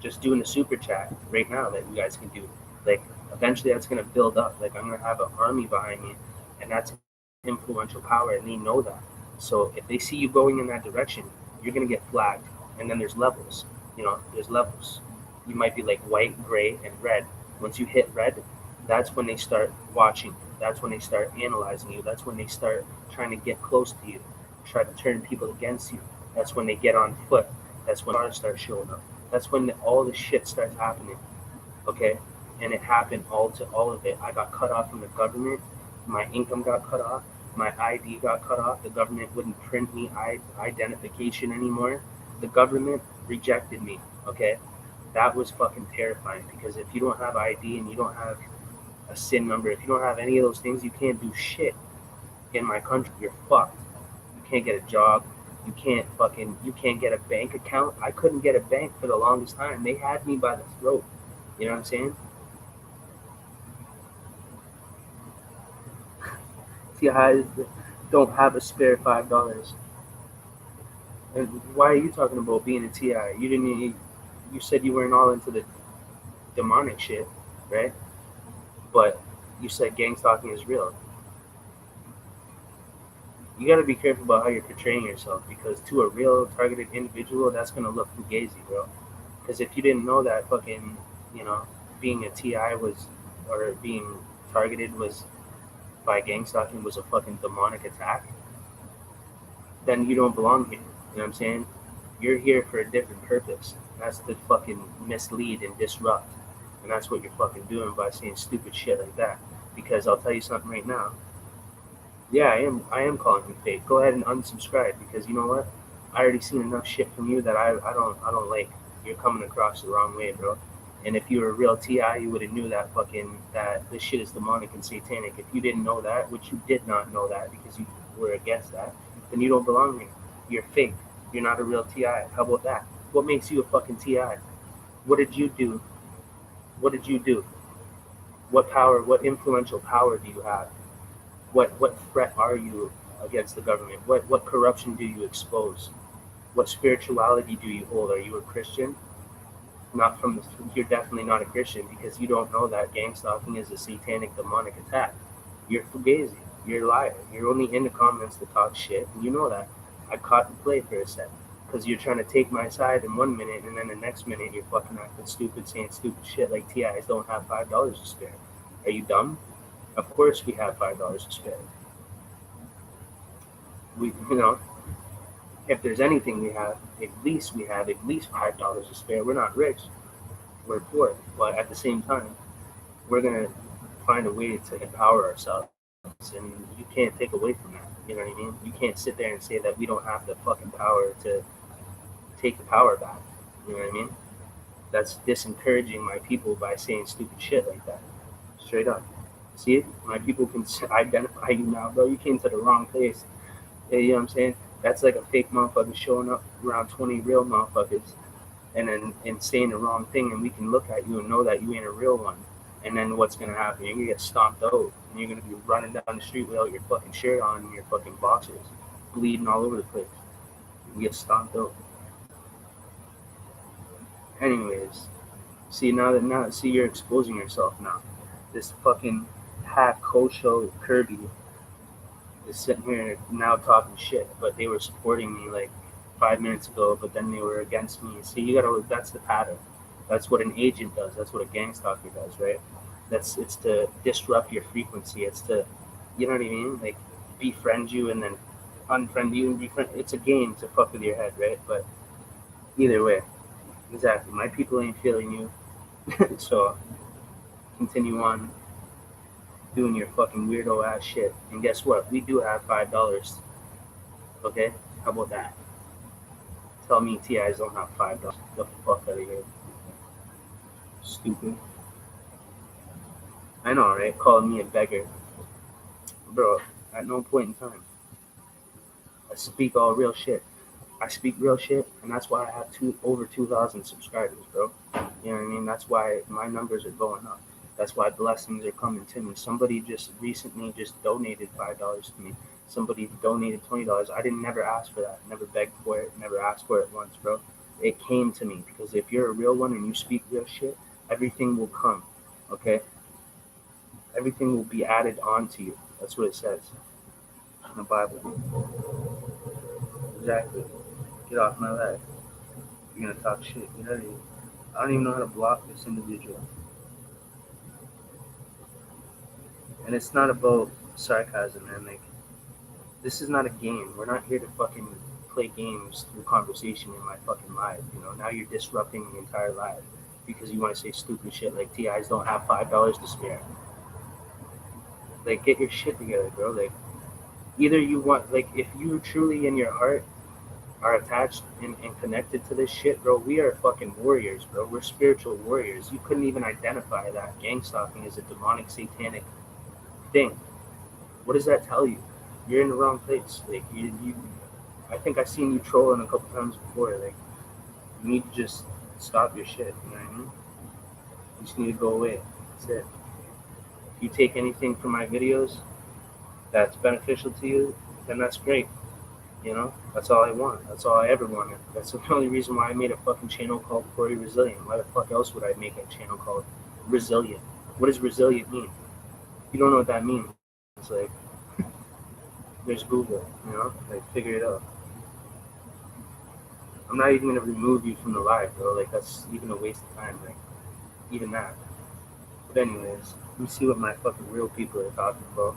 Just doing a super chat right now that you guys can do. Like, eventually that's going to build up. Like, I'm going to have an army behind me, and that's influential power, and they know that. So if they see you going in that direction, you're going to get flagged. And then there's levels. There's levels. You might be like white, gray, and red. Once you hit red, that's when they start watching. That's when they start analyzing you. That's when they start trying to get close to you, try to turn people against you. That's when they get on foot. That's when stars start showing up. That's when all the shit starts happening, okay? And it happened all of it. I got cut off from the government. My income got cut off. My ID got cut off. The government wouldn't print me identification anymore. The government rejected me, okay? That was fucking terrifying because if you don't have ID and you don't have a SIN number, if you don't have any of those things, you can't do shit in my country. You're fucked. You can't get a job. You can't get a bank account. I couldn't get a bank for the longest time. They had me by the throat. You know what I'm saying? TIs don't have a spare $5. And why are you talking about being a TI? You didn't. You said you weren't all into the demonic shit, right? But you said gang stalking is real. You got to be careful about how you're portraying yourself because to a real targeted individual, that's gonna look fugazi, bro. Because if you didn't know that fucking, you know, being a TI was or being targeted was by gang stalking was a fucking demonic attack, then you don't belong here. You know what I'm saying? You're here for a different purpose. That's to fucking mislead and disrupt. And that's what you're fucking doing by saying stupid shit like that. Because I'll tell you something right now. Yeah, I am calling you fake. Go ahead and unsubscribe because you know what? I already seen enough shit from you that I don't like. You're coming across the wrong way, bro. And if you were a real TI, you would have knew that this shit is demonic and satanic. If you didn't know that, which you did not know that because you were against that, then you don't belong here. You're fake. You're not a real TI. How about that? What makes you a fucking TI? What did you do? What did you do? What power, what influential power do you have? What threat are you against the government? What corruption do you expose? What spirituality do you hold? Are you a Christian? Not from the, you're definitely not a Christian because you don't know that gang stalking is a satanic demonic attack. You're fugazi. You're a liar. You're only in the comments to talk shit, and you know that. I caught the play for a second because you're trying to take my side in 1 minute, and then the next minute you're fucking acting stupid, saying stupid shit like TIs don't have $5 to spare. Are you dumb? Of course we have $5 to spare. You know, if there's anything we have at least $5 to spare. We're not rich, we're poor, but at the same time, we're gonna find a way to empower ourselves, and you can't take away from that. You know what I mean? You can't sit there and say that we don't have the fucking power to take the power back. You know what I mean? That's disencouraging my people by saying stupid shit like that. Straight up. See it? My people can identify you now, bro. You came to the wrong place. You know what I'm saying? That's like a fake motherfucker showing up around 20 real motherfuckers and saying the wrong thing, and we can look at you and know that you ain't a real one. And then what's gonna happen? You're gonna get stomped out, and you're gonna be running down the street without your fucking shirt on and your fucking boxers, bleeding all over the place. You get stomped out. Anyways, see you're exposing yourself now. This fucking hack Kosho Kirby is sitting here now talking shit, but they were supporting me like 5 minutes ago, but then they were against me. See, that's the pattern. That's what an agent does. That's what a gang stalker does, right? It's to disrupt your frequency. It's to, you know what I mean? Like befriend you and then unfriend you and befriend. It's a game to fuck with your head, right? But either way, exactly. My people ain't feeling you, so continue on doing your fucking weirdo ass shit. And guess what? We do have $5. Okay? How about that? Tell me TIs don't have $5. Get the fuck out of here. Stupid. I know, right? Calling me a beggar. Bro, at no point in time. I speak all real shit. I speak real shit, and that's why I have over 2,000 subscribers, bro. You know what I mean? That's why my numbers are going up. That's why blessings are coming to me. Somebody just recently just donated $5 to me. Somebody donated $20. I didn't never ask for that. Never begged for it. Never asked for it once, bro. It came to me because if you're a real one and you speak real shit, everything will come. Okay? Everything will be added on to you. That's what it says in the Bible. Exactly. Get off my life. You're gonna talk shit. Get out of here. I don't even know how to block this individual. And it's not about sarcasm, man. Like, this is not a game. We're not here to fucking play games through conversation in my fucking live. You know, now you're disrupting the entire live because you want to say stupid shit like TIs don't have $5 to spare. Like, get your shit together, bro. Like, either you want, like, if you truly in your heart are attached and connected to this shit, bro, we are fucking warriors, bro. We're spiritual warriors. You couldn't even identify that gang stalking as a demonic, satanic thing. What does that tell you? You're in the wrong place. Like, you I think I've seen you trolling a couple times before. Like, you need to just stop your shit. You know what I mean? You just need to go away. That's it. If you take anything from my videos that's beneficial to you, then that's great. You know, that's all I want. That's all I ever wanted. That's the only reason why I made a fucking channel called Corey Resilient. Why the fuck else would I make a channel called Resilient? What does resilient mean? You don't know what that means. It's like, there's Google, you know? Like, figure it out. I'm not even gonna remove you from the live, bro. Like, that's even a waste of time. Like, even that. But anyways, let me see what my fucking real people are talking about.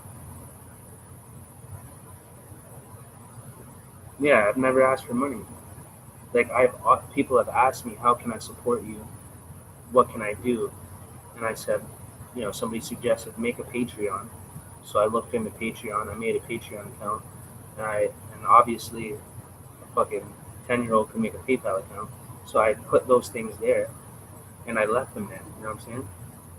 Yeah, I've never asked for money. Like, people have asked me, how can I support you? What can I do? And I said, somebody suggested make a Patreon. So I looked into Patreon. I made a Patreon account, and obviously a fucking 10-year-old can make a PayPal account. So I put those things there, and I left them there. You know what I'm saying?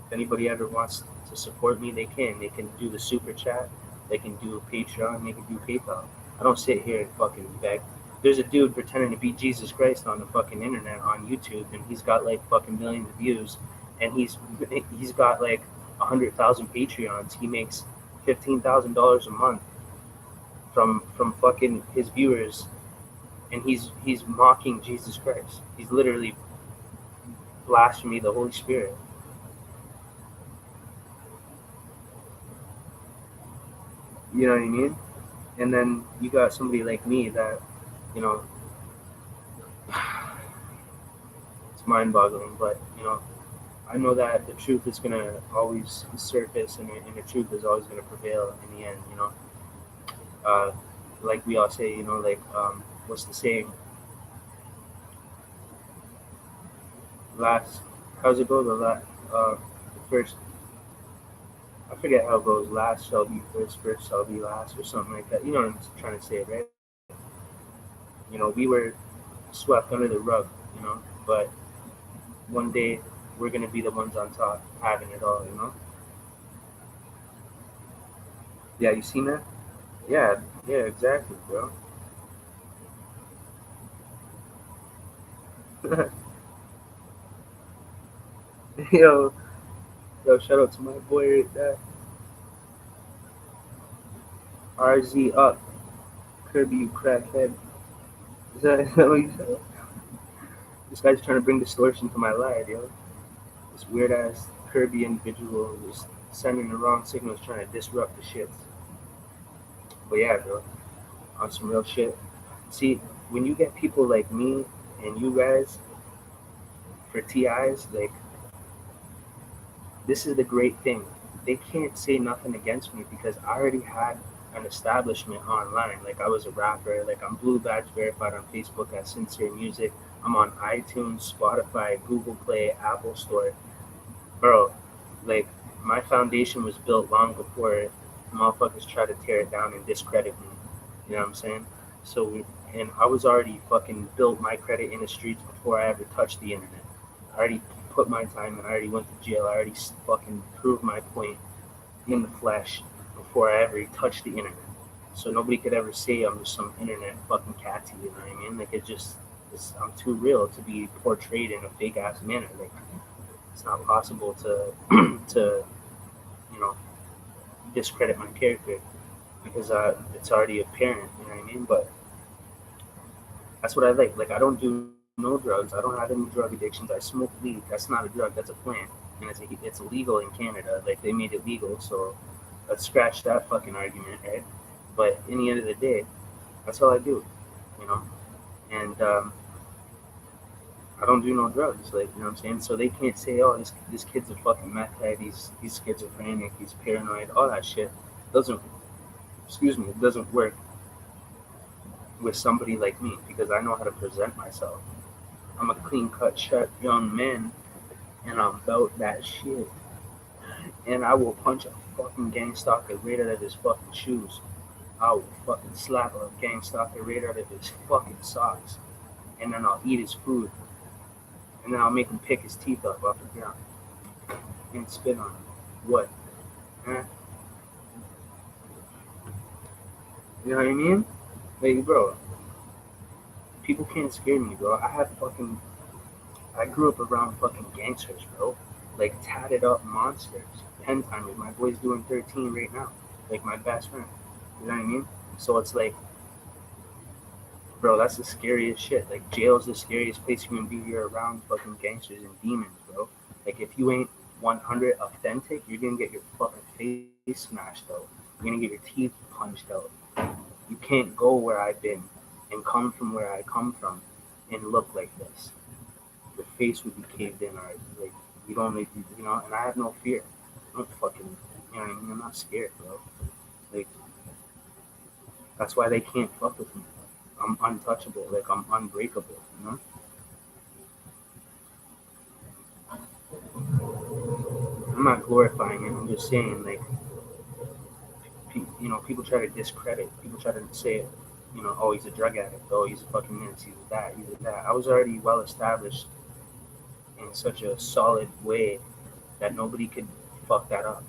If anybody ever wants to support me, they can. They can do the super chat. They can do Patreon. They can do PayPal. I don't sit here and fucking beg. There's a dude pretending to be Jesus Christ on the fucking internet on YouTube, and he's got like fucking millions of views, and he's got like 100,000 Patreons. He makes $15,000 a month from fucking his viewers, and he's mocking Jesus Christ. He's literally blaspheming the Holy Spirit. You know what I mean? And then you got somebody like me that, you know, it's mind-boggling, but I know that the truth is gonna always surface, and the truth is always gonna prevail in the end. Uh, like we all say, like what's the saying? Last, how's it go? The first, I forget how it goes. Last shall be first, first shall be last, or something like that. You know what I'm trying to say, right? We were swept under the rug, but one day we're gonna be the ones on top, having it all. Yeah, you seen that? Yeah, yeah, exactly, bro. yo, yo, shout out to my boy right there. RZ up, Kirby, you crackhead. Is that what you said? This guy's trying to bring distortion to my life, yo. This weird ass Kirby individual was sending the wrong signals, trying to disrupt the shit. But yeah, bro, on some real shit. See, when you get people like me and you guys for TIs, like, this is the great thing. They can't say nothing against me because I already had an establishment online. Like, I was a rapper. Like, I'm Blue Badge verified on Facebook as Sincere Music. I'm on iTunes, Spotify, Google Play, Apple Store. Bro, like, my foundation was built long before motherfuckers try to tear it down and discredit me. You know what I'm saying? And I was already fucking built my credit in the streets before I ever touched the internet. I already put my time in. I already went to jail. I already fucking proved my point in the flesh before I ever touched the internet. So nobody could ever say I'm just some internet fucking catty. You know what I mean? Like, I'm too real to be portrayed in a fake ass manner. Like, it's not possible to to you know discredit my character because it's already apparent. You know what I mean? But that's what I like. Like, I don't do no drugs. I don't have any drug addictions. I smoke weed. That's not a drug. That's a plant, and it's illegal in Canada. Like, they made it legal, so let's scratch that fucking argument, right? But in the end of the day, that's all I do, you know. And I don't do no drugs, like, you know what I'm saying. So they can't say, oh, this kid's a fucking meth head. He's schizophrenic. He's paranoid. All that shit doesn't. Excuse me. It doesn't work with somebody like me because I know how to present myself. I'm a clean cut, sharp young man, and I'm about that shit. And I will punch a fucking gang stalker right out of his fucking shoes. I will fucking slap a gang stalker right out of his fucking socks. And then I'll eat his food. And then I'll make him pick his teeth up off the ground and spit on him. What? Huh? You know what I mean? Like, bro, people can't scare me, bro. I grew up around fucking gangsters, bro. like tatted up monsters, 10 timers. My boy's doing 13 right now, like my best friend. You know what I mean? So it's like, bro, that's the scariest shit. Like jail's the scariest place you can be. You're around fucking gangsters and demons, bro. Like if you ain't 100 authentic, you're gonna get your fucking face smashed out. You're gonna get your teeth punched out. You can't go where I've been and come from where I come from and look like this. Your face would be caved in, or like you don't, like, you know. And I have no fear. I don't fucking, you know what I mean? I'm not scared, bro. Like that's why they can't fuck with me. I'm untouchable. Like I'm unbreakable. You know. I'm not glorifying it. I'm just saying, like, you know, people try to discredit. People try to say, you know, oh, he's a drug addict. Oh, he's a fucking this. He's that. He's that. I was already well established in such a solid way that nobody could fuck that up.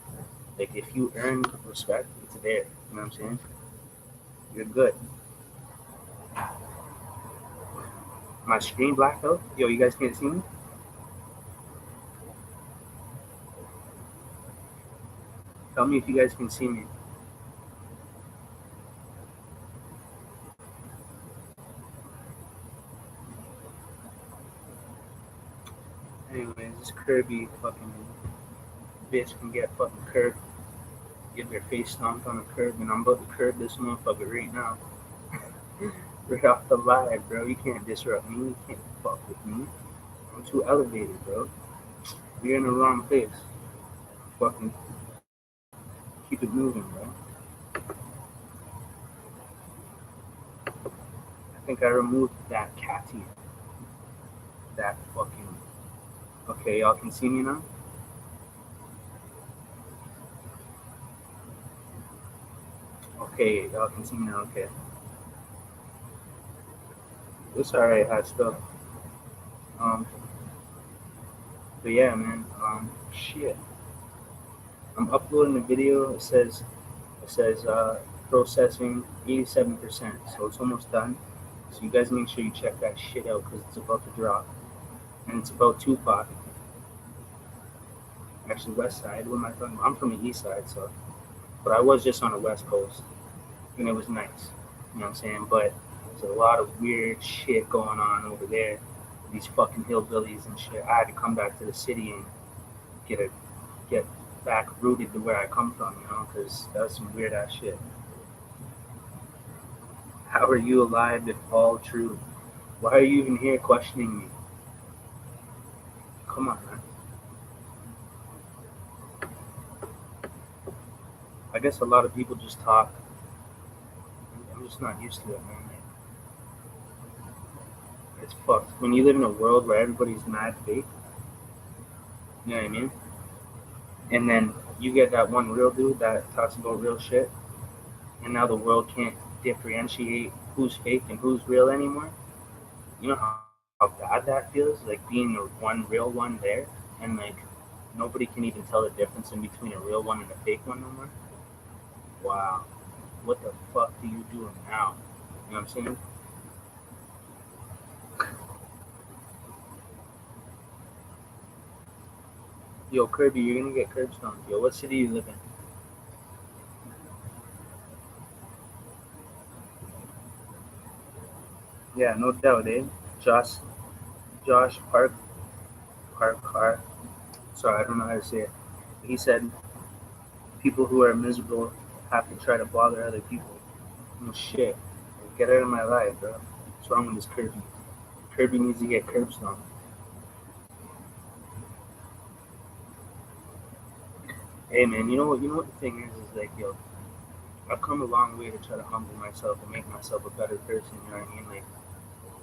Like, if you earn respect, it's there. You know what I'm saying? You're good. My screen blacked out. Yo, you guys can't see me? Tell me if you guys can see me. Anyways, this Kirby fucking bitch can get fucking curved, get their face stomped on a curb, and I'm about to curb this motherfucker right now. Right off the live, bro. You can't disrupt me. You can't fuck with me. I'm too elevated, bro. You're in the wrong place. Fucking keep it moving, bro. I think I removed that catty. That fucking. Okay, y'all can see me now? Okay, y'all can see me now. Okay. It's alright, hot stuff. Um, but yeah, man. Shit. I'm uploading the video. It says processing 87%, so it's almost done. So you guys make sure you check that shit out because it's about to drop, and it's about Tupac. Actually, West Side. What am I talking about? I'm from the East Side, so but I was just on the West Coast, and it was nice. You know what I'm saying? But there's a lot of weird shit going on over there. These fucking hillbillies and shit. I had to come back to the city and get a get back rooted to where I come from, you know, because that's some weird ass shit. How are you alive if all true? Why are you even here questioning me? Come on, man. I guess a lot of people just talk. I'm just not used to it, man. It's fucked. When you live in a world where everybody's mad fake, you know what I mean? And then you get that one real dude that talks about real shit, and now the world can't differentiate who's fake and who's real anymore. You know how bad that feels? Like being the one real one there, and like nobody can even tell the difference in between a real one and a fake one no more. Wow. What the fuck do you do now? You know what I'm saying? Yo, Kirby, you're gonna get curb stomped. Yo, what city you live in? Yeah, no doubt, eh? Josh, Josh Park. Sorry, I don't know how to say it. He said people who are miserable have to try to bother other people. No shit. Get out of my life, bro. What's wrong with this Kirby? Kirby needs to get curb stomped. Hey man, you know what? You know what the thing is like, yo, I've come a long way to try to humble myself and make myself a better person. You know what I mean? Like,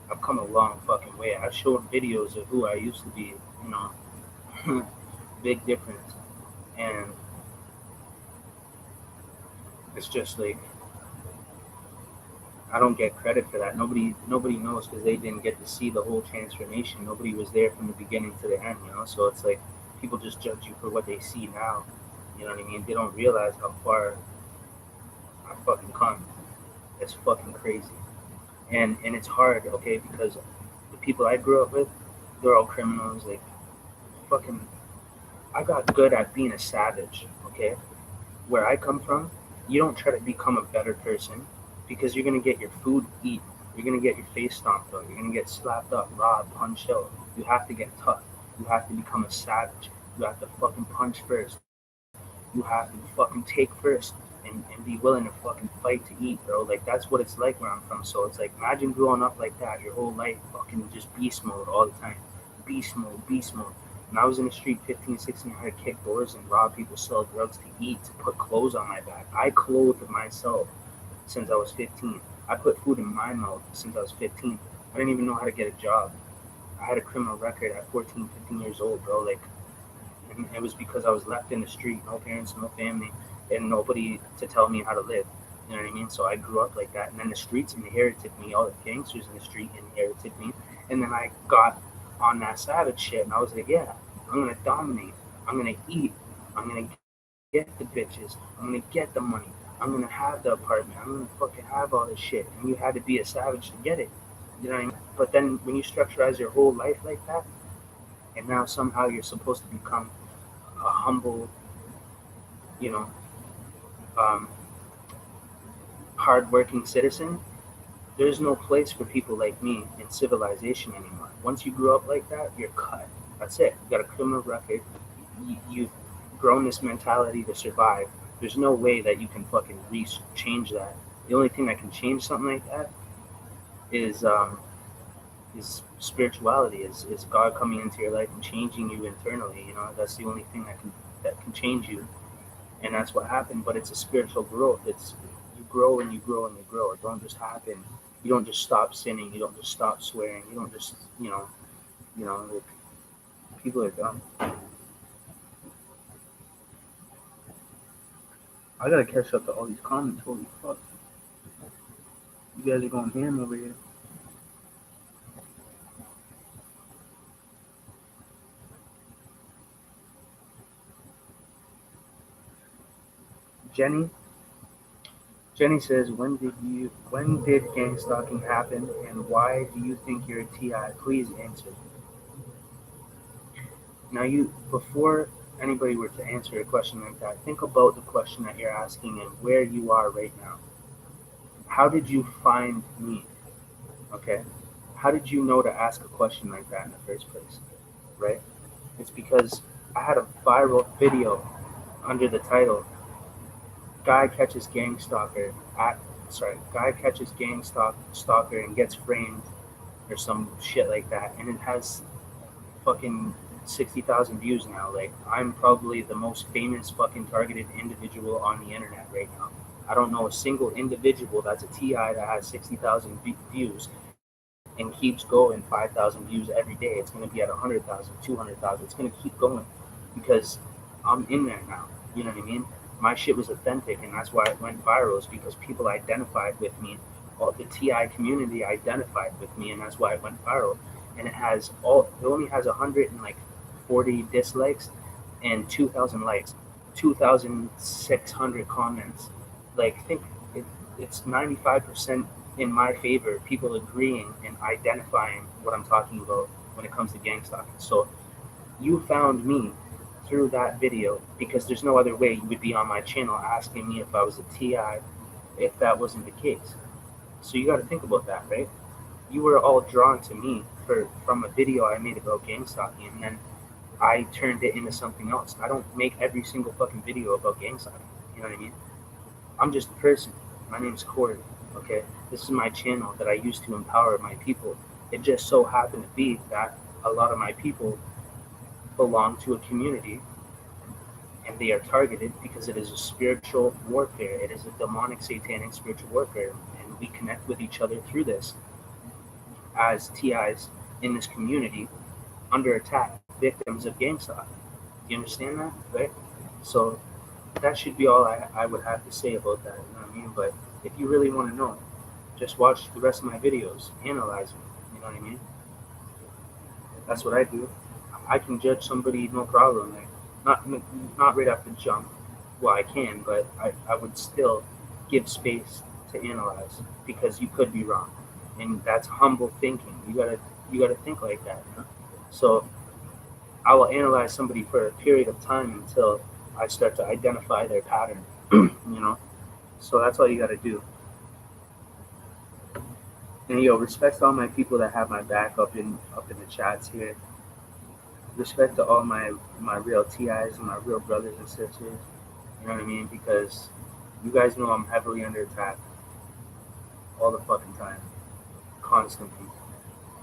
I've come a long fucking way. I've showed videos of who I used to be. You know, big difference. And it's just like I don't get credit for that. Nobody knows because they didn't get to see the whole transformation. Nobody was there from the beginning to the end. You know, so it's like people just judge you for what they see now. You know what I mean? They don't realize how far I fucking come. It's fucking crazy. And it's hard, okay, because the people I grew up with, they're all criminals. Like fucking I got good at being a savage, okay? Where I come from, you don't try to become a better person because you're gonna get your food eaten. You're gonna get your face stomped on. You're gonna get slapped up, robbed, punched out. You have to get tough. You have to become a savage. You have to fucking punch first. You have to fucking take first and be willing to fucking fight to eat, bro. Like that's what it's like where I'm from. So it's like imagine growing up like that your whole life, fucking just beast mode all the time. Beast mode, beast mode. When I was in the street 15, 16, I had to kick doors and rob people, sell drugs to eat, to put clothes on my back. I clothed myself since I was 15. I put food in my mouth since I was 15. I didn't even know how to get a job. I had a criminal record at 14, 15 years old, bro. Like, and it was because I was left in the street, no parents, no family, and nobody to tell me how to live. You know what I mean? So I grew up like that, and then the streets inherited me. All the gangsters in the street inherited me, and then I got on that savage shit, and I was like, yeah, I'm gonna dominate. I'm gonna eat. I'm gonna get the bitches. I'm gonna get the money. I'm gonna have the apartment. I'm gonna fucking have all this shit. And you had to be a savage to get it. You know what I mean? But then when you structurize your whole life like that, and now somehow you're supposed to become a humble, you know, um, hardworking citizen, there's no place for people like me in civilization anymore. Once you grew up like that, you're cut. That's it. You got a criminal record. You've grown this mentality to survive. There's no way that you can fucking change that. The only thing that can change something like that is spirituality, is God coming into your life and changing you internally. You know, that's the only thing that can change you, and that's what happened. But it's a spiritual growth. It's you grow and you grow and you grow. It don't just happen. You don't just stop sinning. You don't just stop swearing. You don't just like people are dumb. I gotta catch up to all these comments. Holy fuck, you guys are going ham over here. Jenny. Jenny says, when did gang stalking happen, and why do you think you're a TI? Please answer. Now, before anybody were to answer a question like that, think about the question that you're asking and where you are right now. How did you find me? Okay? How did you know to ask a question like that in the first place? Right? It's because I had a viral video under the title Guy catches gang stalker at guy catches stalker and gets framed or some shit like that, and it has fucking 60,000 views now. Like, I'm probably the most famous fucking targeted individual on the internet right now. I don't know a single individual that's a TI that has 60,000 views and keeps going 5,000 views every day. It's going to be at 100,000, 200,000. It's going to keep going because I'm in there now. You know what I mean? My shit was authentic, and that's why it went viral. Is because people identified with me. All the TI community identified with me, and that's why it went viral. And it only has 140 dislikes and 2,000 likes, 2,600 comments. Like, think it's 95% in my favor. People agreeing and identifying what I'm talking about when it comes to gang stalking. So you found me through that video because there's no other way you would be on my channel asking me if I was a TI if that wasn't the case. So you got to think about that, right? You were all drawn to me from a video I made about gang stalking, and then I turned it into something else. I don't make every single fucking video about gang stalking. You know what I mean? I'm just a person. My name's Corey. Okay, this is my channel that I use to empower my people. It just so happened to be that a lot of my people belong to a community and they are targeted because it is a spiritual warfare. It is a demonic, satanic spiritual warfare, and we connect with each other through this as TIs in this community under attack, victims of gang stalking. You understand that, right? So that should be all I would have to say about that. You know what I mean? But if you really want to know, just watch the rest of my videos, analyze them. You know what I mean? That's what I do. I can judge somebody no problem. Like, not right off the jump. Well, I can, but I would still give space to analyze because you could be wrong, and that's humble thinking. You gotta think like that. You know? So I will analyze somebody for a period of time until I start to identify their pattern. You know, so that's all you got to do. And yo, respect to all my people that have my back up in the chats here. Respect to all my real TIs and my real brothers and sisters. You know what I mean? Because you guys know I'm heavily under attack all the fucking time, constantly.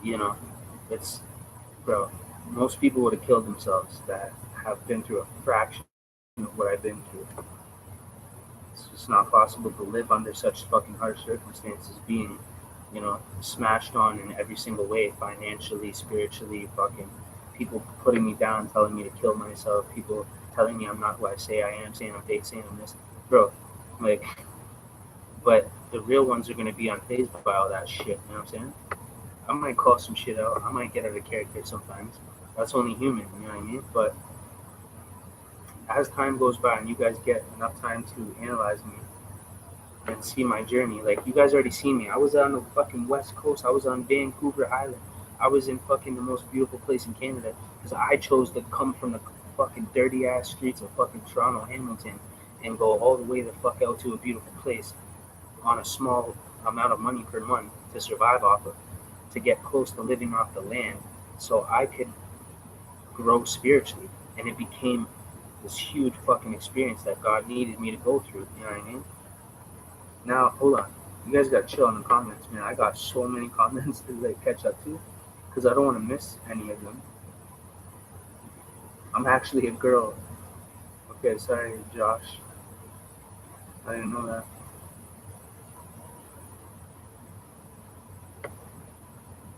You know, it's bro. Most people would have killed themselves that have been through a fraction of what I've been through. It's just not possible to live under such fucking harsh circumstances, being, smashed on in every single way, financially, spiritually, fucking people putting me down, telling me to kill myself, people telling me I'm not who I say I am, saying I'm fake, saying I'm this. Bro, like, but the real ones are gonna be unfazed by all that shit, you know what I'm saying? I might call some shit out, I might get out of character sometimes. That's only human, you know what I mean? But as time goes by and you guys get enough time to analyze me and see my journey, like you guys already see me. I was on the fucking West Coast. I was on Vancouver Island. I was in fucking the most beautiful place in Canada because I chose to come from the fucking dirty ass streets of fucking Toronto, Hamilton, and go all the way the fuck out to a beautiful place on a small amount of money per month to survive off of, to get close to living off the land, so I could grow spiritually. And it became this huge fucking experience that God needed me to go through. You know what I mean? Now, hold on. You guys got to chill in the comments, man. I got so many comments to like catch up to because I don't want to miss any of them. I'm actually a girl. Okay, sorry, Josh. I didn't know that.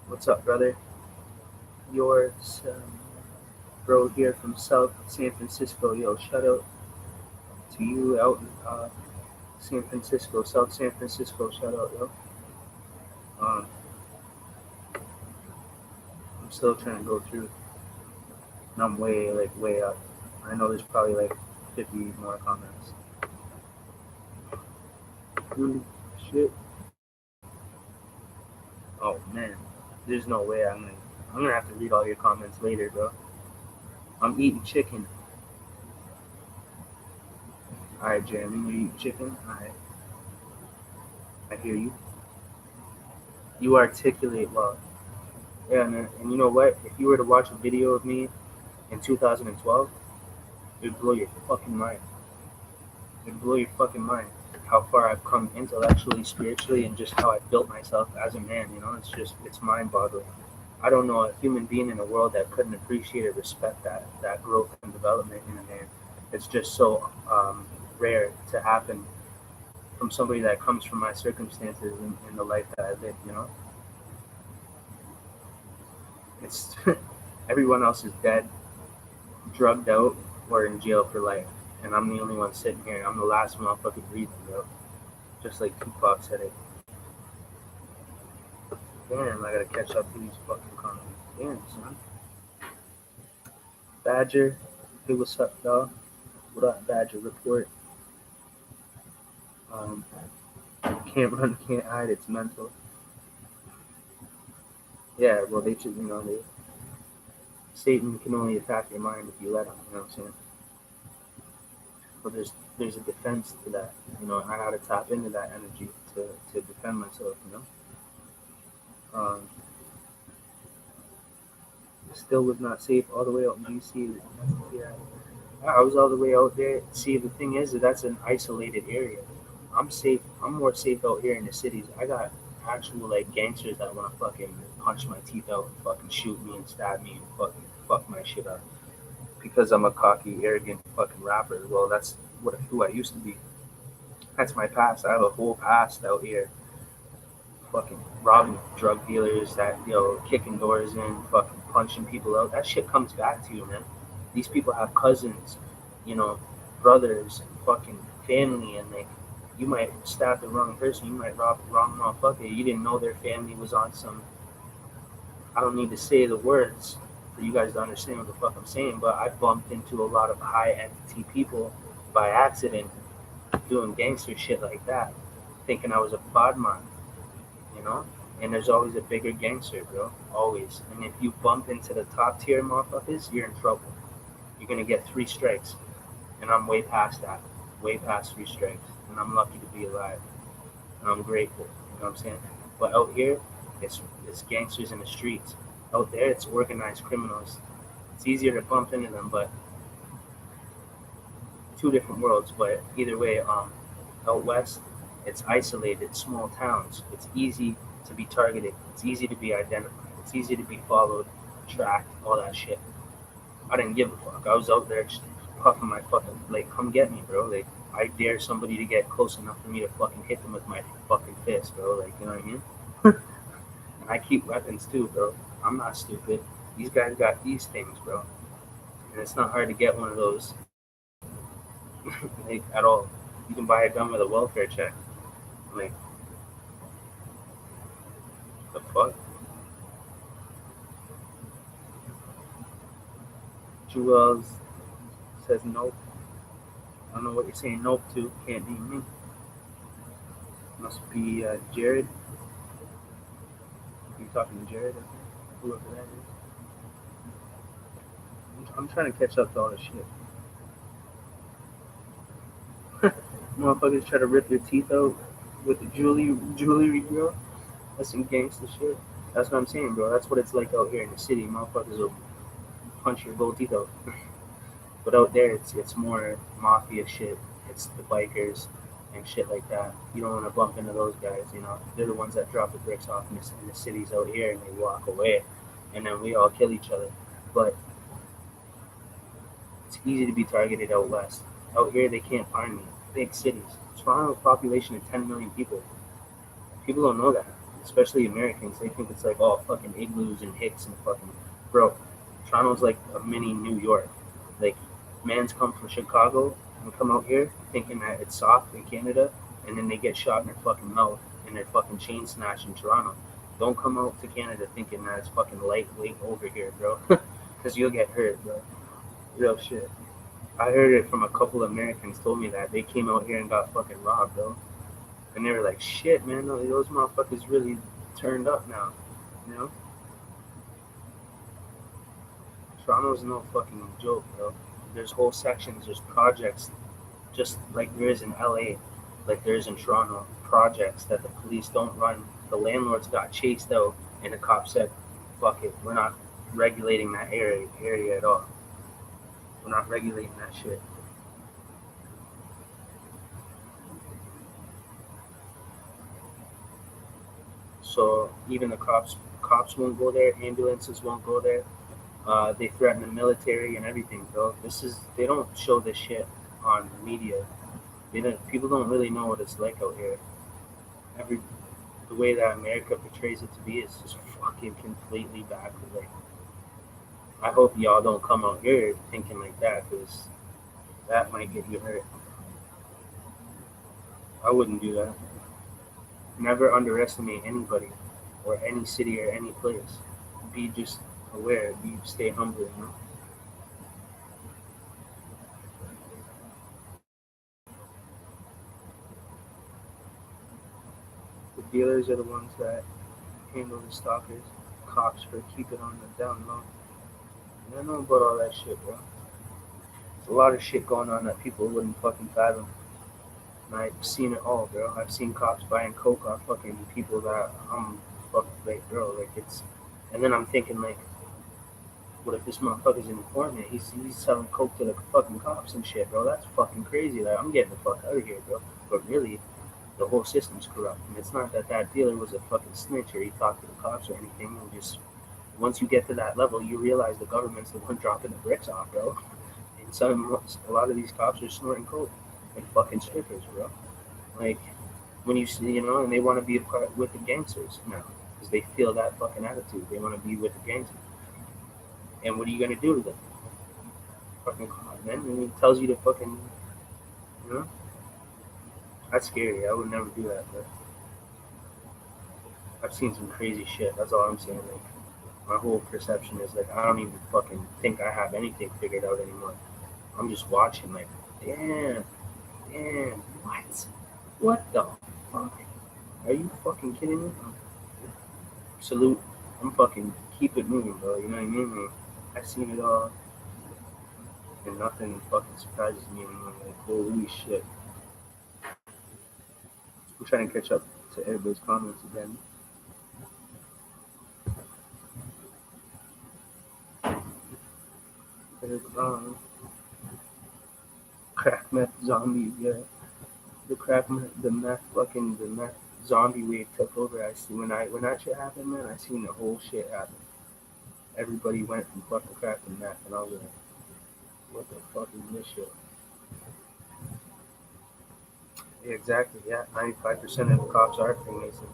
What's up, brother? Yours, bro, here from South San Francisco. Yo, shout out to you out in San Francisco, South San Francisco. Shout out, yo. Um, I'm still trying to go through. And I'm way up. I know there's probably like 50 more comments. Holy shit. Oh man. There's no way I'm gonna have to read all your comments later, bro. I'm eating chicken. Alright, Jeremy, you eating chicken? Alright. I hear you. You articulate well. Yeah, man. And you know what? If you were to watch a video of me in 2012, it would blow your fucking mind. It would blow your fucking mind how far I've come intellectually, spiritually, and just how I built myself as a man. It's mind-boggling. I don't know a human being in the world that couldn't appreciate or respect that growth and development in a man. It's just so rare to happen from somebody that comes from my circumstances in the life that I live. It's everyone else is dead, drugged out, or in jail for life, and I'm the only one sitting here. I'm the last motherfucker breathing, bro. Just like Tupac said it. Damn, I gotta catch up to these fucking comments. Damn, son. Badger, hey, what's up, dog? What up, Badger? Report. Can't run, can't hide. It's mental. Yeah, well, Satan can only attack your mind if you let him. You know what I'm saying? But there's a defense to that. I know how to tap into that energy to defend myself. Still was not safe all the way out in DC. Yeah, I was all the way out there. See, the thing is that that's an isolated area. I'm safe. I'm more safe out here in the cities. I got actual like gangsters that want to fucking punch my teeth out and fucking shoot me and stab me and fucking fuck my shit up because I'm a cocky, arrogant fucking rapper. Well, that's who I used to be. That's my past. I have a whole past out here. Fucking robbing drug dealers, kicking doors in, fucking punching people out. That shit comes back to you, man. These people have cousins, brothers, fucking family, and like you might stab the wrong person, you might rob the wrong motherfucker. You didn't know their family was on some. I don't need to say the words for you guys to understand what the fuck I'm saying, but I bumped into a lot of high entity people by accident doing gangster shit like that, thinking I was a bad man, you know? And there's always a bigger gangster, bro. Always. And if you bump into the top tier motherfuckers, you're in trouble. You're gonna get 3 strikes. And I'm way past that. Way past 3 strikes. And I'm lucky to be alive. And I'm grateful. You know what I'm saying? But out here, it's gangsters in the streets. Out there, it's organized criminals. It's easier to bump into them, but two different worlds. But either way, out west, it's isolated, small towns. It's easy to be targeted. It's easy to be identified. It's easy to be followed, tracked, all that shit. I didn't give a fuck. I was out there just puffing my fucking, like, come get me, bro. Like, I dare somebody to get close enough for me to fucking hit them with my fucking fist, bro. Like, you know what I mean? And I keep weapons too, bro. I'm not stupid. These guys got these things, bro. And it's not hard to get one of those, like, at all. You can buy a gun with a welfare check. Like, the fuck? Jewels says nope. I don't know what you're saying nope to. Can't be me. Must be Jared. You talking to Jared? Whoever that is. I'm trying to catch up to all this shit. Motherfuckers try to rip their teeth out with the jewelry, bro. That's some gangster shit. That's what I'm saying, bro. That's what it's like out here in the city. Motherfuckers will punch your gold teeth out. But out there, it's more mafia shit. It's the bikers and shit like that. You don't want to bump into those guys. You know, they're the ones that drop the bricks off in the cities out here, and they walk away, and then we all kill each other. But it's easy to be targeted out west. Out here, they can't find me. Big cities. Toronto, population of 10 million people. People don't know that, especially Americans. They think it's like all fucking igloos and hicks and fucking, bro. Toronto's like a mini New York. Like, mans come from Chicago and come out here thinking that it's soft in Canada, and then they get shot in their fucking mouth and their fucking chain snatched in Toronto. Don't come out to Canada thinking that it's fucking lightweight over here, bro, because you'll get hurt, bro. Real shit. I heard it from a couple of Americans told me that they came out here and got fucking robbed, bro. And they were like, shit, man, those motherfuckers really turned up now, you know? Toronto's no fucking joke, bro. There's whole sections, there's projects, just like there is in LA, like there is in Toronto, projects that the police don't run. The landlords got chased out, and the cops said, fuck it, we're not regulating that area at all. We're not regulating that shit. So even the cops won't go there, ambulances won't go there. They threaten the military and everything, bro. They don't show this shit on media. People don't really know what it's like out here. The way that America portrays it to be is just fucking completely backward. Like, I hope y'all don't come out here thinking like that, because that might get you hurt. I wouldn't do that. Never underestimate anybody or any city or any place. Be just aware. Stay humble, you know. The dealers are the ones that handle the stalkers. Cops for keep it on the down low. I don't know about all that shit, bro. There's a lot of shit going on that people wouldn't fucking fathom. And I've seen it all, bro. I've seen cops buying coke off fucking people that I'm fucking like, bro. Like, it's, and then I'm thinking like, what if this motherfucker's an informant? He's selling coke to the fucking cops and shit, bro. That's fucking crazy. Like, I'm getting the fuck out of here, bro. But really, the whole system's corrupt. And it's not that that dealer was a fucking snitch or he talked to the cops or anything. And just once you get to that level, you realize the government's the one dropping the bricks off, bro. And a lot of these cops are snorting coke like fucking strippers, bro. Like, when you see, you know, and they want to be a part with the gangsters now because they feel that fucking attitude. They want to be with the gangsters. And what are you gonna do to them? Fucking caught, man. And he tells you to fucking, you know, that's scary. I would never do that, but I've seen some crazy shit. That's all I'm saying. Like, my whole perception is like, I don't even fucking think I have anything figured out anymore. I'm just watching, like, damn, what? What the fuck? Are you fucking kidding me? Salute. I'm fucking keep it moving, bro. You know what I mean? Like, I've seen it all, and nothing fucking surprises me anymore. Like, holy shit. I'm trying to catch up to everybody's comments again. Crack meth zombies, yeah. The meth zombie wave took over. I see when that shit happened, man. I seen the whole shit happen. Everybody went from fucking crack to meth, and I was like, what the fuck is this shit? Yeah, exactly. Yeah, 95% of the cops are Freemasons.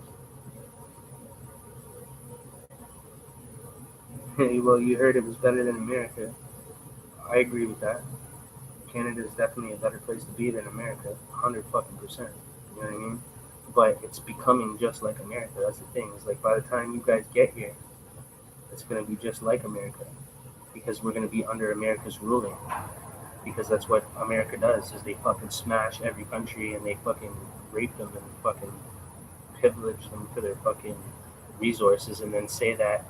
Hey, well, you heard it was better than America. I agree with that. Canada is definitely a better place to be than America, 100 fucking percent. You know what I mean? But it's becoming just like America. That's the thing. It's like by the time you guys get here, it's gonna be just like America because we're gonna be under America's ruling. Because that's what America does is they fucking smash every country and they fucking rape them and fucking pillage them for their fucking resources and then say that